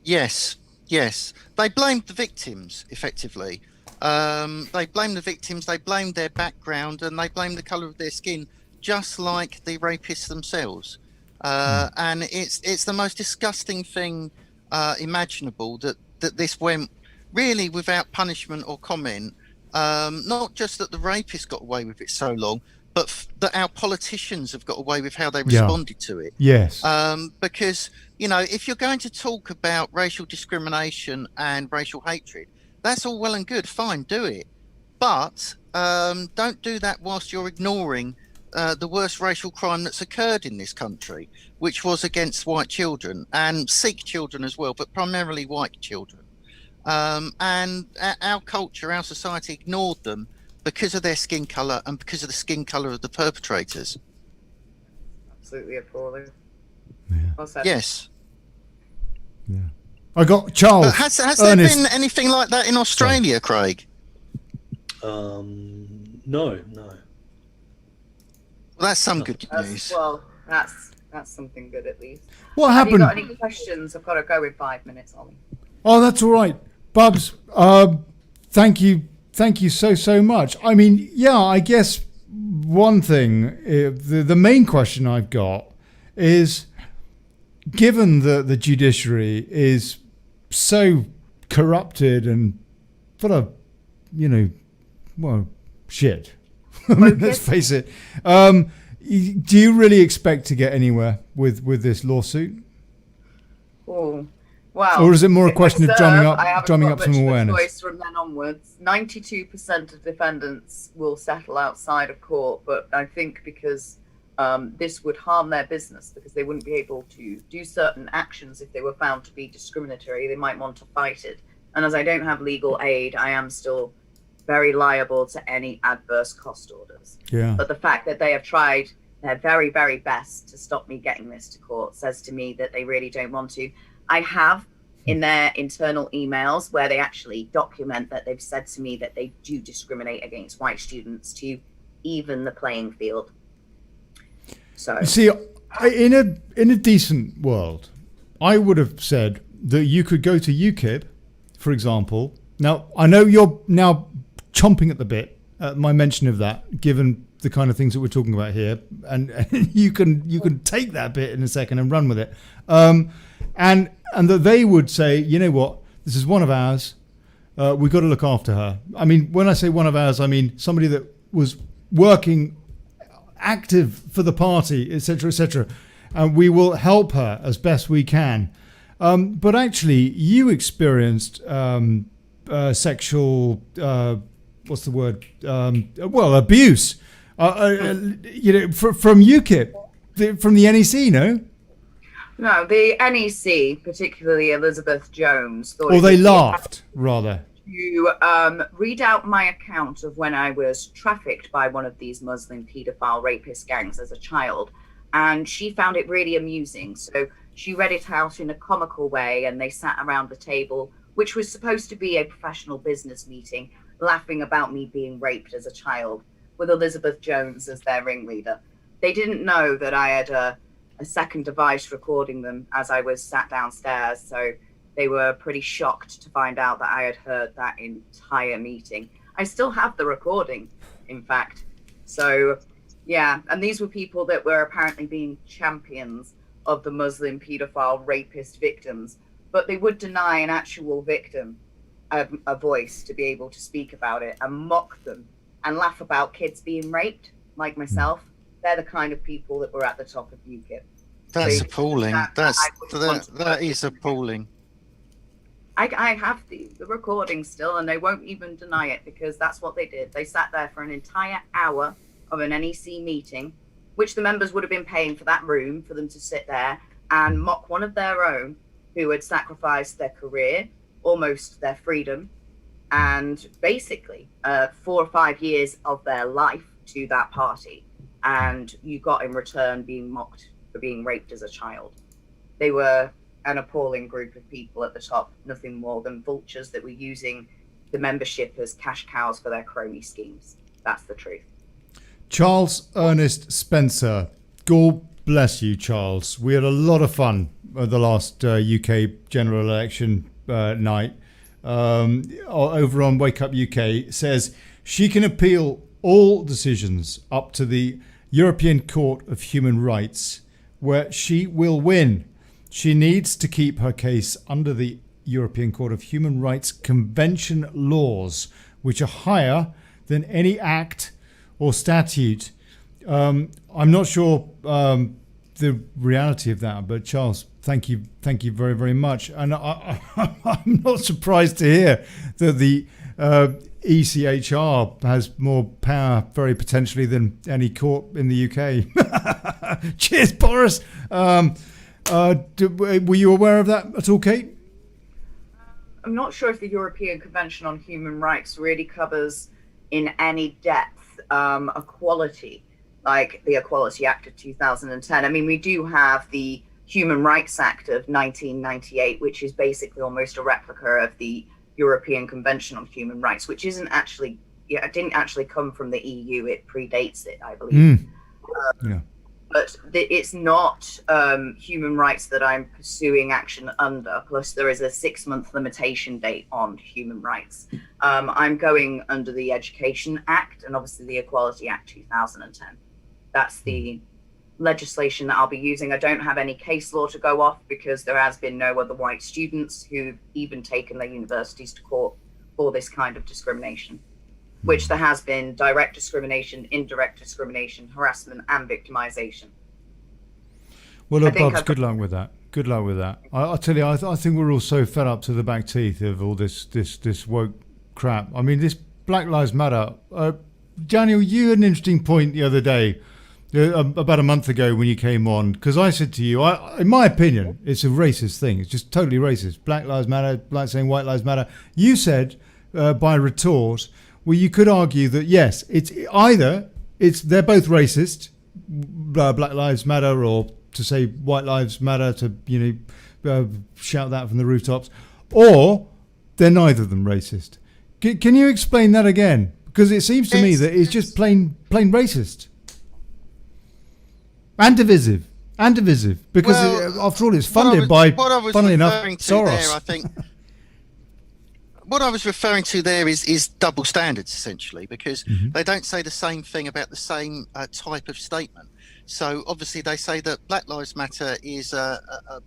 Yes. They blamed the victims, effectively. They blamed the victims, they blamed their background, and they blamed the colour of their skin, just like the rapists themselves. And it's the most disgusting thing imaginable that this went really without punishment or comment. Not just that the rapists got away with it so long, but that our politicians have got away with how they responded to it. Yes. Because, you know, if you're going to talk about racial discrimination and racial hatred, that's all well and good. Fine, do it. But don't do that whilst you're ignoring the worst racial crime that's occurred in this country, which was against white children and Sikh children as well, but primarily white children. And our culture, our society ignored them because of their skin colour and because of the skin colour of the perpetrators. Absolutely appalling. Yeah. Well said. Yes. Yeah. I got Charles. But has there been anything like that in Australia, Craig? No. Well, that's some good news. That's something good at least. What happened? Have you got any questions? I've got to go in 5 minutes, Ollie. Oh, that's all right. Bubs, thank you so much. I mean, yeah, I guess one thing, the main question I've got is, given that the judiciary is so corrupted and full of, shit. I mean, let's face it. Do you really expect to get anywhere with this lawsuit? Oh, wow. Or is it more a question of drumming up some awareness? Choice from then onwards. 92% of defendants will settle outside of court, but I think because this would harm their business, because they wouldn't be able to do certain actions if they were found to be discriminatory, they might want to fight it. And as I don't have legal aid, I am still very liable to any adverse cost orders. Yeah. But the fact that they have tried their very, very best to stop me getting this to court says to me that they really don't want to. I have in their internal emails where they actually document that they've said to me that they do discriminate against white students to even the playing field. So, see, in a decent world, I would have said that you could go to UKIP, for example. Now, I know you're now chomping at the bit at my mention of that, given the kind of things that we're talking about here, and you can take that bit in a second and run with it, and that they would say, you know what, this is one of ours, we've got to look after her. I mean, when I say one of ours, I mean somebody that was working active for the party, etc., and we will help her as best we can. But actually, you experienced sexual what's the word? Abuse. From UKIP, from the NEC, no? No, the NEC, particularly Elizabeth Jones, thought or they laughed, rather. To read out my account of when I was trafficked by one of these Muslim paedophile rapist gangs as a child, and she found it really amusing. So she read it out in a comical way, and they sat around the table, which was supposed to be a professional business meeting, laughing about me being raped as a child, with Elizabeth Jones as their ringleader. They didn't know that I had a second device recording them as I was sat downstairs, so they were pretty shocked to find out that I had heard that entire meeting. I still have the recording, in fact. So, yeah, and these were people that were apparently being champions of the Muslim paedophile rapist victims, but they would deny an actual victim a voice to be able to speak about it and mock them and laugh about kids being raped, like myself. They're the kind of people that were at the top of UKIP. That's appalling. That is appalling. I have the recording still, and they won't even deny it, because that's what they did. They sat there for an entire hour of an NEC meeting, which the members would have been paying for that room for them to sit there and mock one of their own who had sacrificed their career, almost their freedom, and basically 4 or 5 years of their life to that party. And you got in return being mocked for being raped as a child. They were an appalling group of people at the top, nothing more than vultures that were using the membership as cash cows for their crony schemes. That's the truth. Charles Ernest Spencer. God bless you, Charles. We had a lot of fun at the last UK general election night. Over on Wake Up UK, says she can appeal all decisions up to the European Court of Human Rights, where she will win. She needs to keep her case under the European Court of Human Rights Convention laws, which are higher than any act or statute. I'm not sure the reality of that, but Charles, thank you very, very much. And I'm not surprised to hear that the ECHR has more power, very potentially, than any court in the UK. Cheers, Boris. Were you aware of that at all, Kate? I'm not sure if the European Convention on Human Rights really covers in any depth equality, like the Equality Act of 2010. I mean, we do have the Human Rights Act of 1998, which is basically almost a replica of the European Convention on Human Rights, which isn't actually, it didn't actually come from the EU. It predates it, I believe. Yeah. But it's not human rights that I'm pursuing action under. Plus, there is a 6-month limitation date on human rights. I'm going under the Education Act and obviously the Equality Act 2010. That's the legislation that I'll be using. I don't have any case law to go off because there has been no other white students who've even taken their universities to court for this kind of discrimination, which there has been direct discrimination, indirect discrimination, harassment, and victimization. Well, look, Bubs, good luck with that. Good luck with that. I'll tell you, I think we're all so fed up to the back teeth of all this woke crap. I mean, this Black Lives Matter. Daniel, you had an interesting point the other day, about a month ago when you came on, because I said to you, in my opinion, it's a racist thing. It's just totally racist. Black Lives Matter, like saying white lives matter. You said, by retort, well, you could argue that yes, they're both racist, Black Lives Matter, or to say white lives matter, to shout that from the rooftops, or they're neither of them racist. Can you explain that again? Because it seems to me that it's just plain racist and divisive. Because after all, it's funded by, funnily enough, Soros. I think what I was referring to there is double standards, essentially, because they don't say the same thing about the same type of statement. So obviously they say that Black Lives Matter is a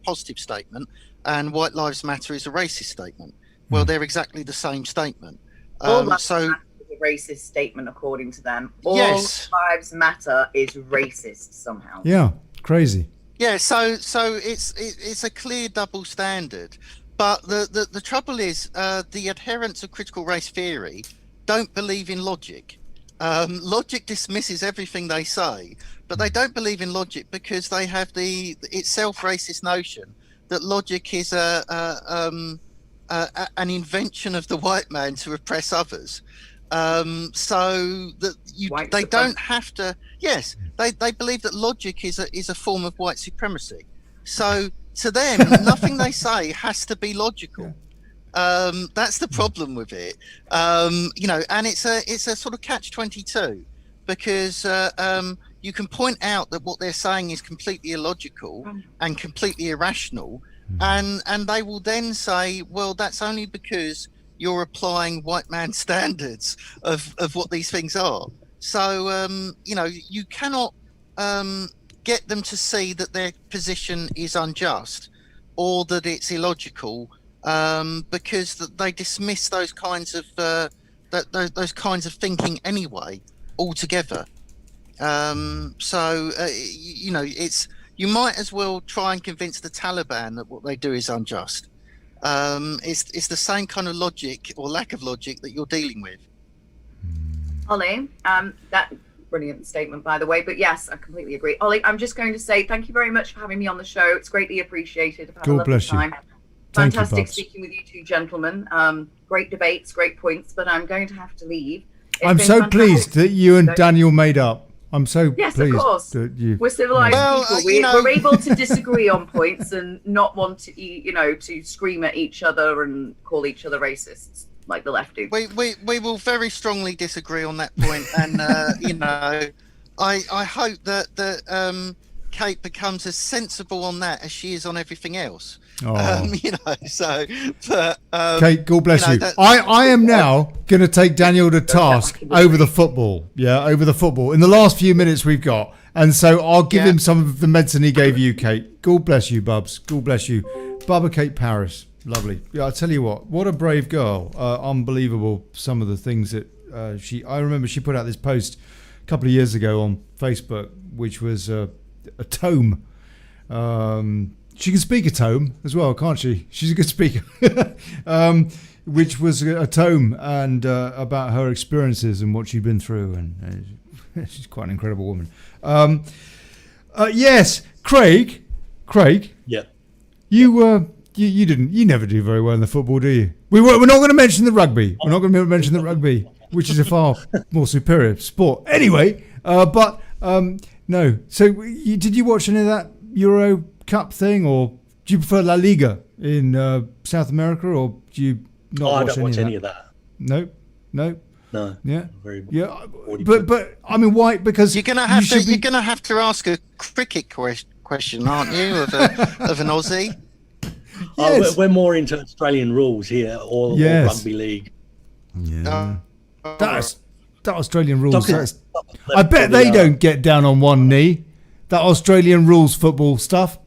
positive statement and White Lives Matter is a racist statement. Well, they're exactly the same statement. All lives matter is a racist statement, according to them. All lives matter is racist somehow. Yeah, crazy. Yeah, so it's a clear double standard. But the trouble is, the adherents of critical race theory don't believe in logic. Logic dismisses everything they say, but they don't believe in logic because they have the itself racist notion that logic is an invention of the white man to oppress others. So that they don't have to. Yes, they believe that logic is a form of white supremacy. So to them, nothing they say has to be logical. That's the problem with it. And it's a sort of catch-22 because you can point out that what they're saying is completely illogical and completely irrational, and they will then say, well, that's only because you're applying white man standards of what these things are. So you cannot get them to see that their position is unjust or that it's illogical, because they dismiss those kinds of those kinds of thinking anyway altogether. It's you might as well try and convince the Taliban that what they do is unjust. It's the same kind of logic or lack of logic that you're dealing with. Ollie, that brilliant statement, by the way. But yes, I completely agree. Ollie, I'm just going to say thank you very much for having me on the show. It's greatly appreciated. I've had a lovely time. Fantastic speaking with you two gentlemen. Great debates, great points, but I'm going to have to leave. I'm so pleased that you and Daniel made up. I'm so pleased. Of course. That you... We're civilized people. We're able to disagree on points and not want to, to scream at each other and call each other racists like the left do. We will very strongly disagree on that point, and I hope that Kate becomes as sensible on that as she is on everything else. Oh. So, but Kate, God bless you. I am now going to take Daniel to task over the football. Yeah, over the football in the last few minutes we've got, and so I'll give him some of the medicine he gave you, Kate. God bless you, Bubs. God bless you, Bubba Kate Paris. Lovely. Yeah, I tell you what a brave girl. Unbelievable. Some of the things that I remember she put out this post a couple of years ago on Facebook, which was a tome. She can speak a tome as well, can't she? She's a good speaker. Which was a tome and about her experiences and what she'd been through, and she's quite an incredible woman. Yes, Craig. Yeah. You never do very well in the football, do you? We're not going to mention the rugby. We're not going to mention the rugby, which is a far more superior sport. Anyway, but no. So did you watch any of that Euro Cup thing, or do you prefer La Liga in South America, or do you not I don't watch any of that. No. Yeah. Yeah. But I mean, why? Because you're gonna have to ask a cricket question, aren't you, of an Aussie? Yes. We're more into Australian rules here, or rugby league. Yeah. That Australian rules. I bet they don't get down on one knee. That Australian rules football stuff.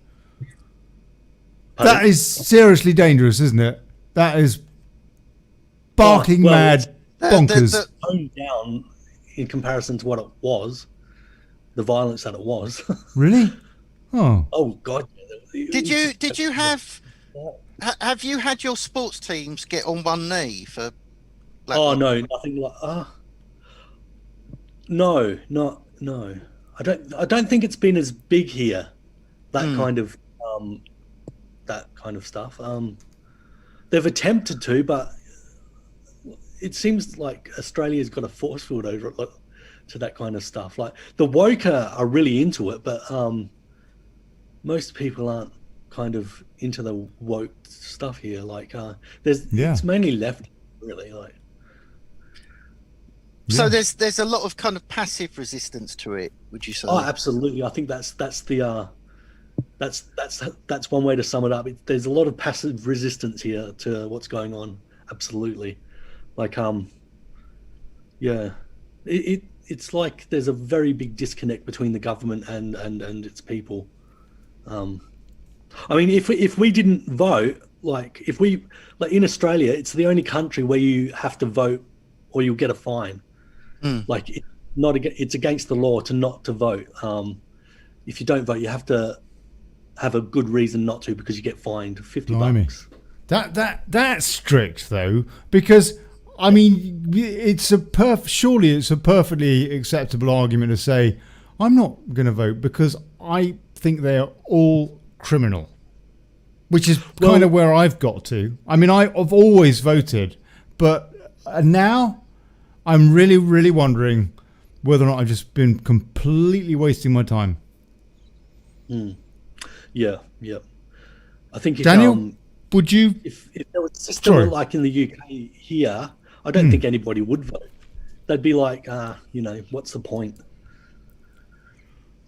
That is seriously dangerous, isn't it? That is barking mad bonkers. Toned down in comparison to what it was, the violence that it was. Really? Oh. Oh God. Did you have you had your sports teams get on one knee for? No, nothing like. No. I don't think it's been as big here. That kind of stuff. They've attempted to, but it seems like Australia's got a force field over it to that kind of stuff. Like the woke are really into it, but most people aren't kind of into the woke stuff here. Like it's mainly left, really. Like. So there's a lot of kind of passive resistance to it, would you say? Oh, absolutely. I think that's one way to sum it up. There's a lot of passive resistance here to what's going on. Absolutely. Like it's like there's a very big disconnect between the government and its people. I mean, if we didn't vote, like in Australia, it's the only country where you have to vote or you'll get a fine. Like it's against the law not to vote. If you don't vote, you have to have a good reason not to, because you get fined $50. That's strict though, because I mean surely it's a perfectly acceptable argument to say I'm not going to vote because I think they are all criminal, which is kind of where I've got to. I mean, I've always voted, but now I'm really, really wondering whether or not I've just been completely wasting my time. Yeah. I think Daniel, would you? If there was a system like in the UK here, I don't think anybody would vote. They'd be like, what's the point?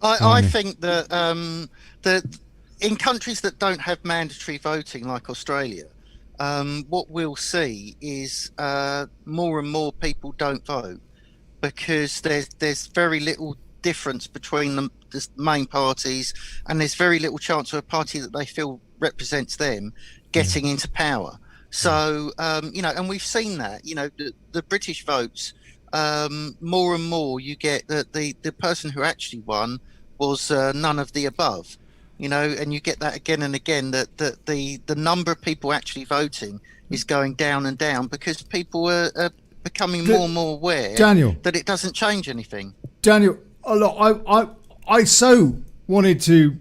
I think that in countries that don't have mandatory voting, like Australia, what we'll see is more and more people don't vote because there's very little difference between the main parties, and there's very little chance of a party that they feel represents them getting into power. So and we've seen that. The British votes, more and more you get that the person who actually won was none of the above. And you get that again and again, that the number of people actually voting is going down and down because people are becoming more and more aware, Daniel, that it doesn't change anything. Daniel, I so wanted to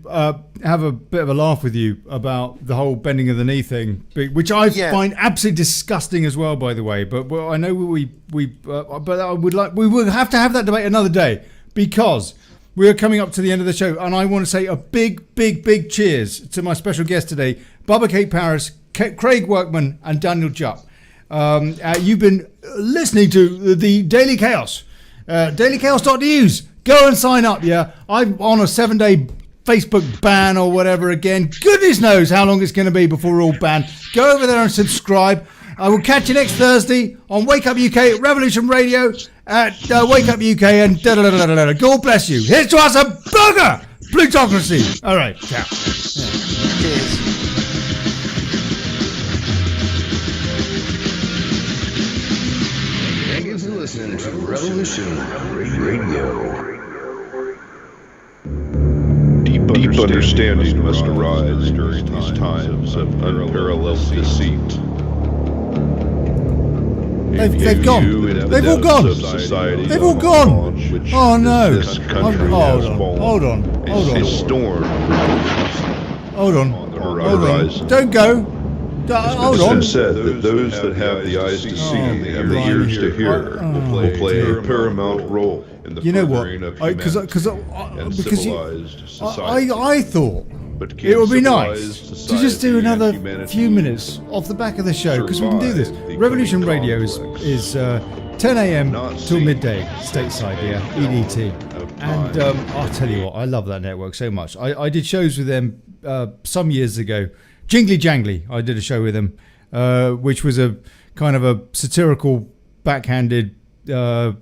have a bit of a laugh with you about the whole bending of the knee thing, which I find absolutely disgusting as well, by the way. But I know but I would like we will have to have that debate another day, because we are coming up to the end of the show, and I want to say a big cheers to my special guest today, Bubba Kate Paris, Craig Workman, and Daniel Jupp. You've been listening to the Daily Chaos, dailychaos.news. Go and sign up. Yeah, I'm on a 7-day Facebook ban or whatever again. Goodness knows how long it's going to be before we're all banned. Go over there and subscribe. I will catch you next Thursday on Wake Up UK, Revolution Radio, at Wake Up UK, and da-da-da-da-da-da. God bless you. Here's to us a bugger! Plutocracy. All right, ciao. Cheers. Thank you for listening to Revolution Radio. Deep understanding must arise during these times of unparalleled deceit. They've gone. They've all gone. They've all gone. Oh no. Hold on. A storm. Hold on. Don't go. Hold on. It's been said that those that have the eyes to see and the ears to hear will play a paramount role in the furthering of humanity and civilized society. I thought it would be nice to just do another few minutes off the back of the show, because we can do this. Revolution Radio is 10 a.m. till midday, stateside, EDT. And I'll tell you what, I love that network so much. I did shows with them some years ago. Jingly Jangly, I did a show with them, which was a kind of a satirical, backhanded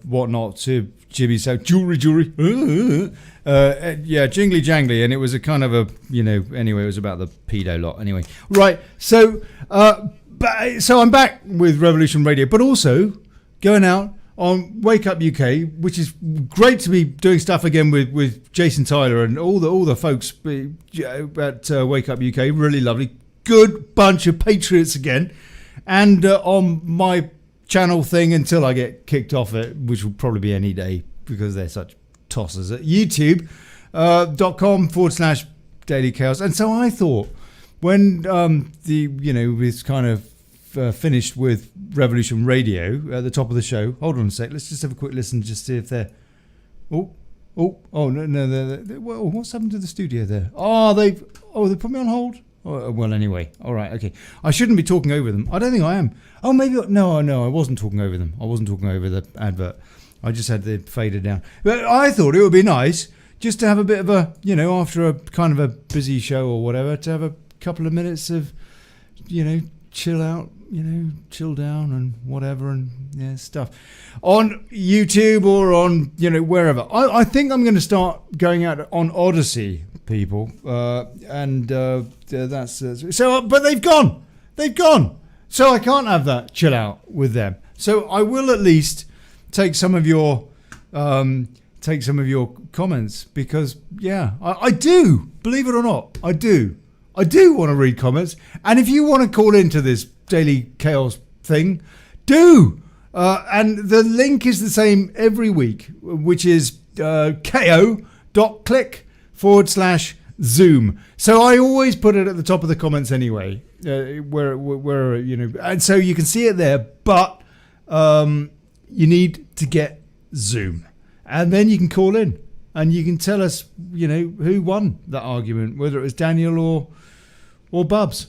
whatnot to Jimmy South, jewelry. Jingly Jangly, and it was a kind of a, anyway, it was about the pedo lot. Anyway, right, so I'm back with Revolution Radio, but also going out on Wake Up UK, which is great to be doing stuff again with Jason Tyler and all the folks at Wake Up UK. Really lovely, good bunch of patriots again, and on my channel thing until I get kicked off it, which will probably be any day because they're such tossers, at youtube.com/Daily Chaos. And so I thought, when this kind of finished with Revolution Radio at the top of the show. Hold on a sec. Let's just have a quick listen, just see if they're. No. Well, what's happened to the studio there? They put me on hold. Well, anyway, all right, okay. I shouldn't be talking over them. I don't think I am. Oh, maybe no. I wasn't talking over them. I wasn't talking over the advert. I just had the fader down. But I thought it would be nice just to have a bit of a, after a kind of a busy show or whatever, to have a couple of minutes of, chill out, chill down and whatever and stuff on YouTube or on, wherever. I think I'm going to start going out on Odyssey, people. That's so, but they've gone. So I can't have that chill out with them. So I will at least take some of your comments, because I do, believe it or not, I do want to read comments. And if you want to call into this Daily Chaos thing, do. And the link is the same every week, which is ko.click/Zoom. So I always put it at the top of the comments anyway, where and so you can see it there, but you need to get Zoom. And then you can call in and you can tell us, who won that argument, whether it was Daniel or Bubs,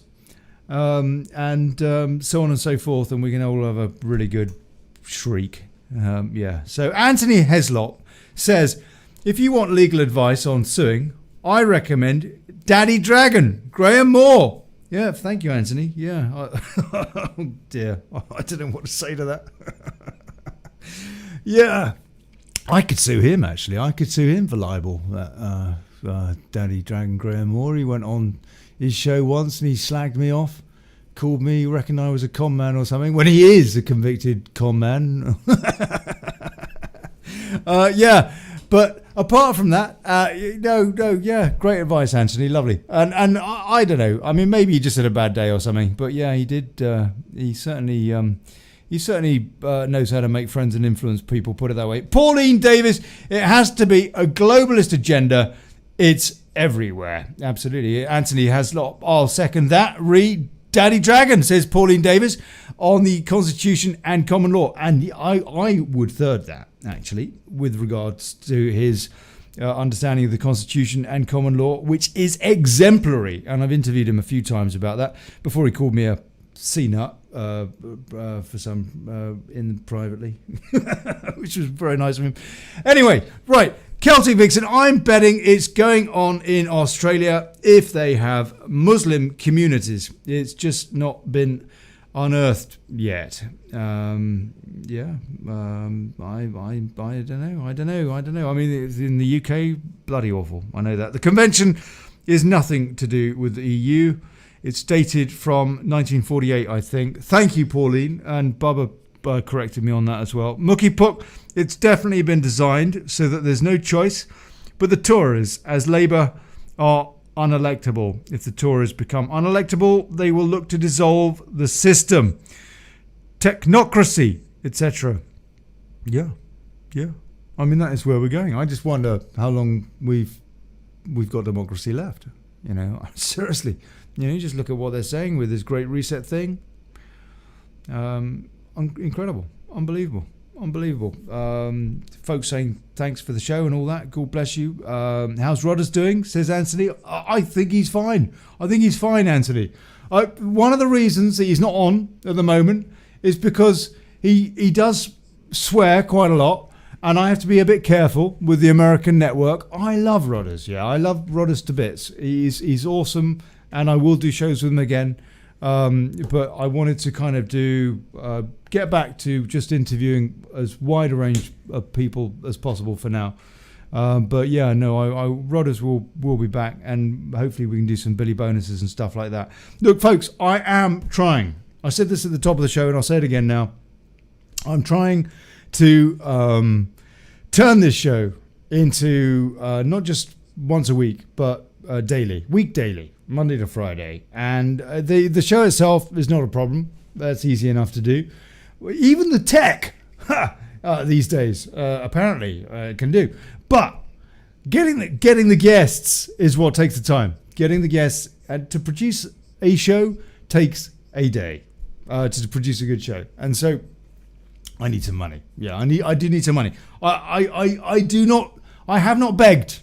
and so on and so forth, and we can all have a really good shriek. So Anthony Heslop says, if you want legal advice on suing, I recommend Daddy Dragon, Graham Moore. Yeah, thank you, Anthony. Yeah. Oh dear, I don't know what to say to that. Yeah, I could sue him, actually. I could sue him for libel. Daddy Dragon Graham Moore, he went on his show once and he slagged me off, called me, reckoned I was a con man or something, when he is a convicted con man. But apart from that, great advice, Anthony, lovely. And I don't know, I mean, maybe he just had a bad day or something, but yeah, he did, he certainly knows how to make friends and influence people, put it that way. Pauline Davis, it has to be a globalist agenda. It's everywhere. Absolutely. Anthony Heslop, I'll second that. Read Daddy Dragon, says Pauline Davis, on the Constitution and common law. And I would third that, actually, with regards to his understanding of the Constitution and common law, which is exemplary. And I've interviewed him a few times about that before he called me a C-nut for some privately, which was very nice of him. Anyway, right. Celtic Vixen, I'm betting it's going on in Australia if they have Muslim communities. It's just not been unearthed yet. I don't know. I mean, it's in the UK, bloody awful. I know that. The convention is nothing to do with the EU. It's dated from 1948, I think. Thank you, Pauline. And Bubba corrected me on that as well. Mookie Puck, it's definitely been designed so that there's no choice. But the Tories, as Labour, are unelectable. If the Tories become unelectable, they will look to dissolve the system. Technocracy, etc. Yeah. I mean, that is where we're going. I just wonder how long we've got democracy left. You know, seriously. You know, you just look at what they're saying with this Great Reset thing. Incredible. Unbelievable. Folks saying thanks for the show and all that. God bless you. How's Rodders doing? Says Anthony. I think he's fine. Anthony. One of the reasons that he's not on at the moment is because he does swear quite a lot, and I have to be a bit careful with the American network. I love Rodders. Yeah, I love Rodders to bits. He's awesome, and I will do shows with him again. But I wanted to kind of get back to just interviewing as wide a range of people as possible for now. But yeah, no, Rodders will be back, and hopefully we can do some Billy bonuses and stuff like that. Look, folks, I am trying. I said this at the top of the show, and I'll say it again now. I'm trying to turn this show into not just once a week, but week daily. Monday to Friday, and the show itself is not a problem. That's easy enough to do. Even the tech these days apparently can do. But getting the guests is what takes the time. Getting the guests, and to produce a show takes a day to produce a good show. And so I need some money. Yeah, I do need some money. I have not begged.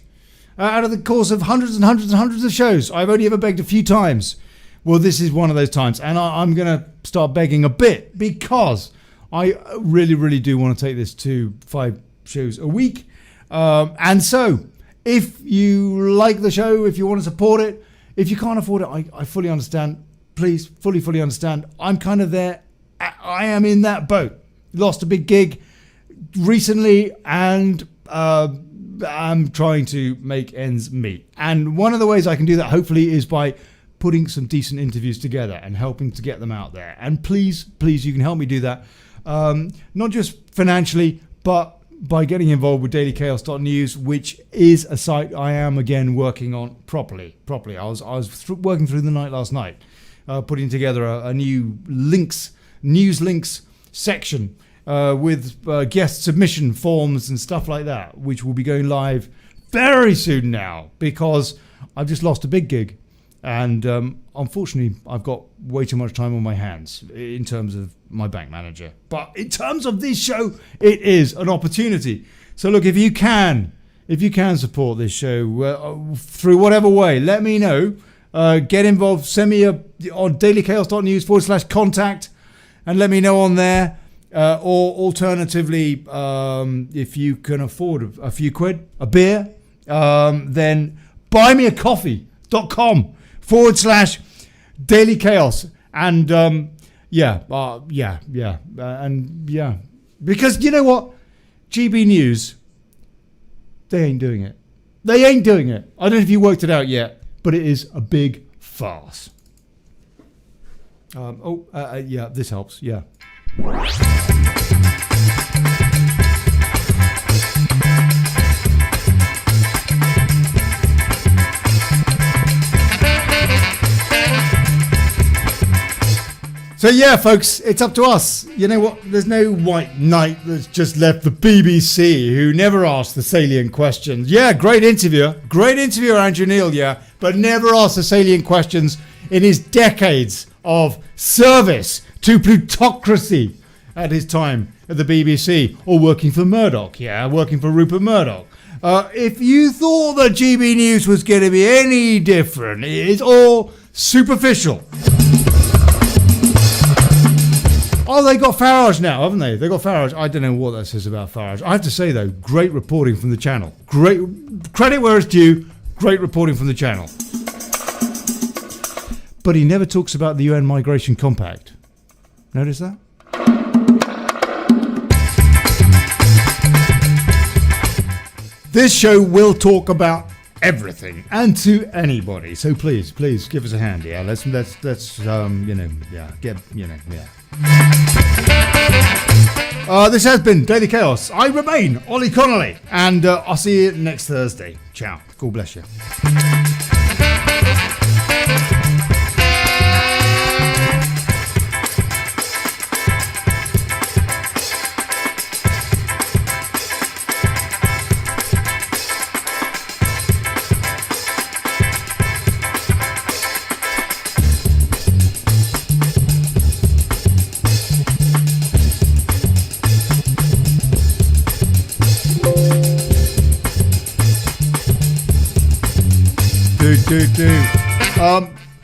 Out of the course of hundreds and hundreds and hundreds of shows, I've only ever begged a few times. Well, this is one of those times, and I'm going to start begging a bit because I really, really do want to take this to 5 shows a week. And so, if you like the show, if you want to support it, if you can't afford it, I fully understand. Please, fully understand. I'm kind of there. I am in that boat. Lost a big gig recently, and I'm trying to make ends meet. And one of the ways I can do that, hopefully, is by putting some decent interviews together and helping to get them out there. And please, you can help me do that. Not just financially, but by getting involved with dailychaos.news, which is a site I am, again, working on properly. I was working through the night last night, putting together a new news links section with guest submission forms and stuff like that, which will be going live very soon now, because I've just lost a big gig, and unfortunately I've got way too much time on my hands in terms of my bank manager. But in terms of this show, it is an opportunity. So look, if you can support this show through whatever way, let me know. Get involved. Send me on dailychaos.news/contact and let me know on there. Or alternatively, if you can afford a few quid, a beer, then buymeacoffee.com/dailychaos. And because you know what? GB News, they ain't doing it. I don't know if you worked it out yet, but it is a big farce. This helps, yeah. So yeah, folks, it's up to us. You know what? There's no white knight that's just left the BBC who never asked the salient questions. Yeah, great interviewer, Andrew Neil, yeah, but never asked the salient questions in his decades of service to plutocracy at his time at the BBC, or working for Murdoch, working for Rupert Murdoch. If you thought that GB News was going to be any different, it is all superficial. Oh, they got Farage now, haven't they? They got Farage. I don't know what that says about Farage. I have to say, though, great reporting from the channel. Great credit where it's due. Great reporting from the channel. But he never talks about the UN Migration Compact. Notice that? This show will talk about everything and to anybody. So please give us a hand. Yeah, let's this has been Daily Chaos. I remain Ollie Connolly, and I'll see you next Thursday. Ciao. God bless you.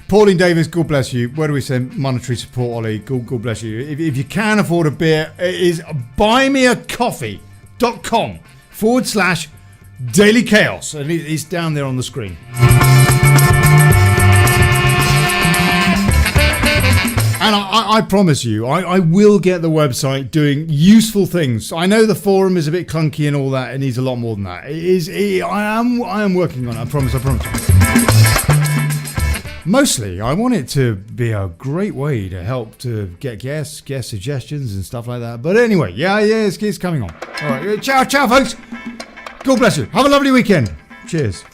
Pauline Davis, God bless you. Where do we send monetary support, Ollie? God bless you. If you can afford a beer, it is buymeacoffee.com/Daily Chaos. And it's down there on the screen. And I promise you, I will get the website doing useful things. I know the forum is a bit clunky and all that. It needs a lot more than that. I am working on it. I promise. Mostly, I want it to be a great way to help to get guest suggestions and stuff like that. But anyway, yeah, it's coming on. All right, ciao, folks. God bless you. Have a lovely weekend. Cheers.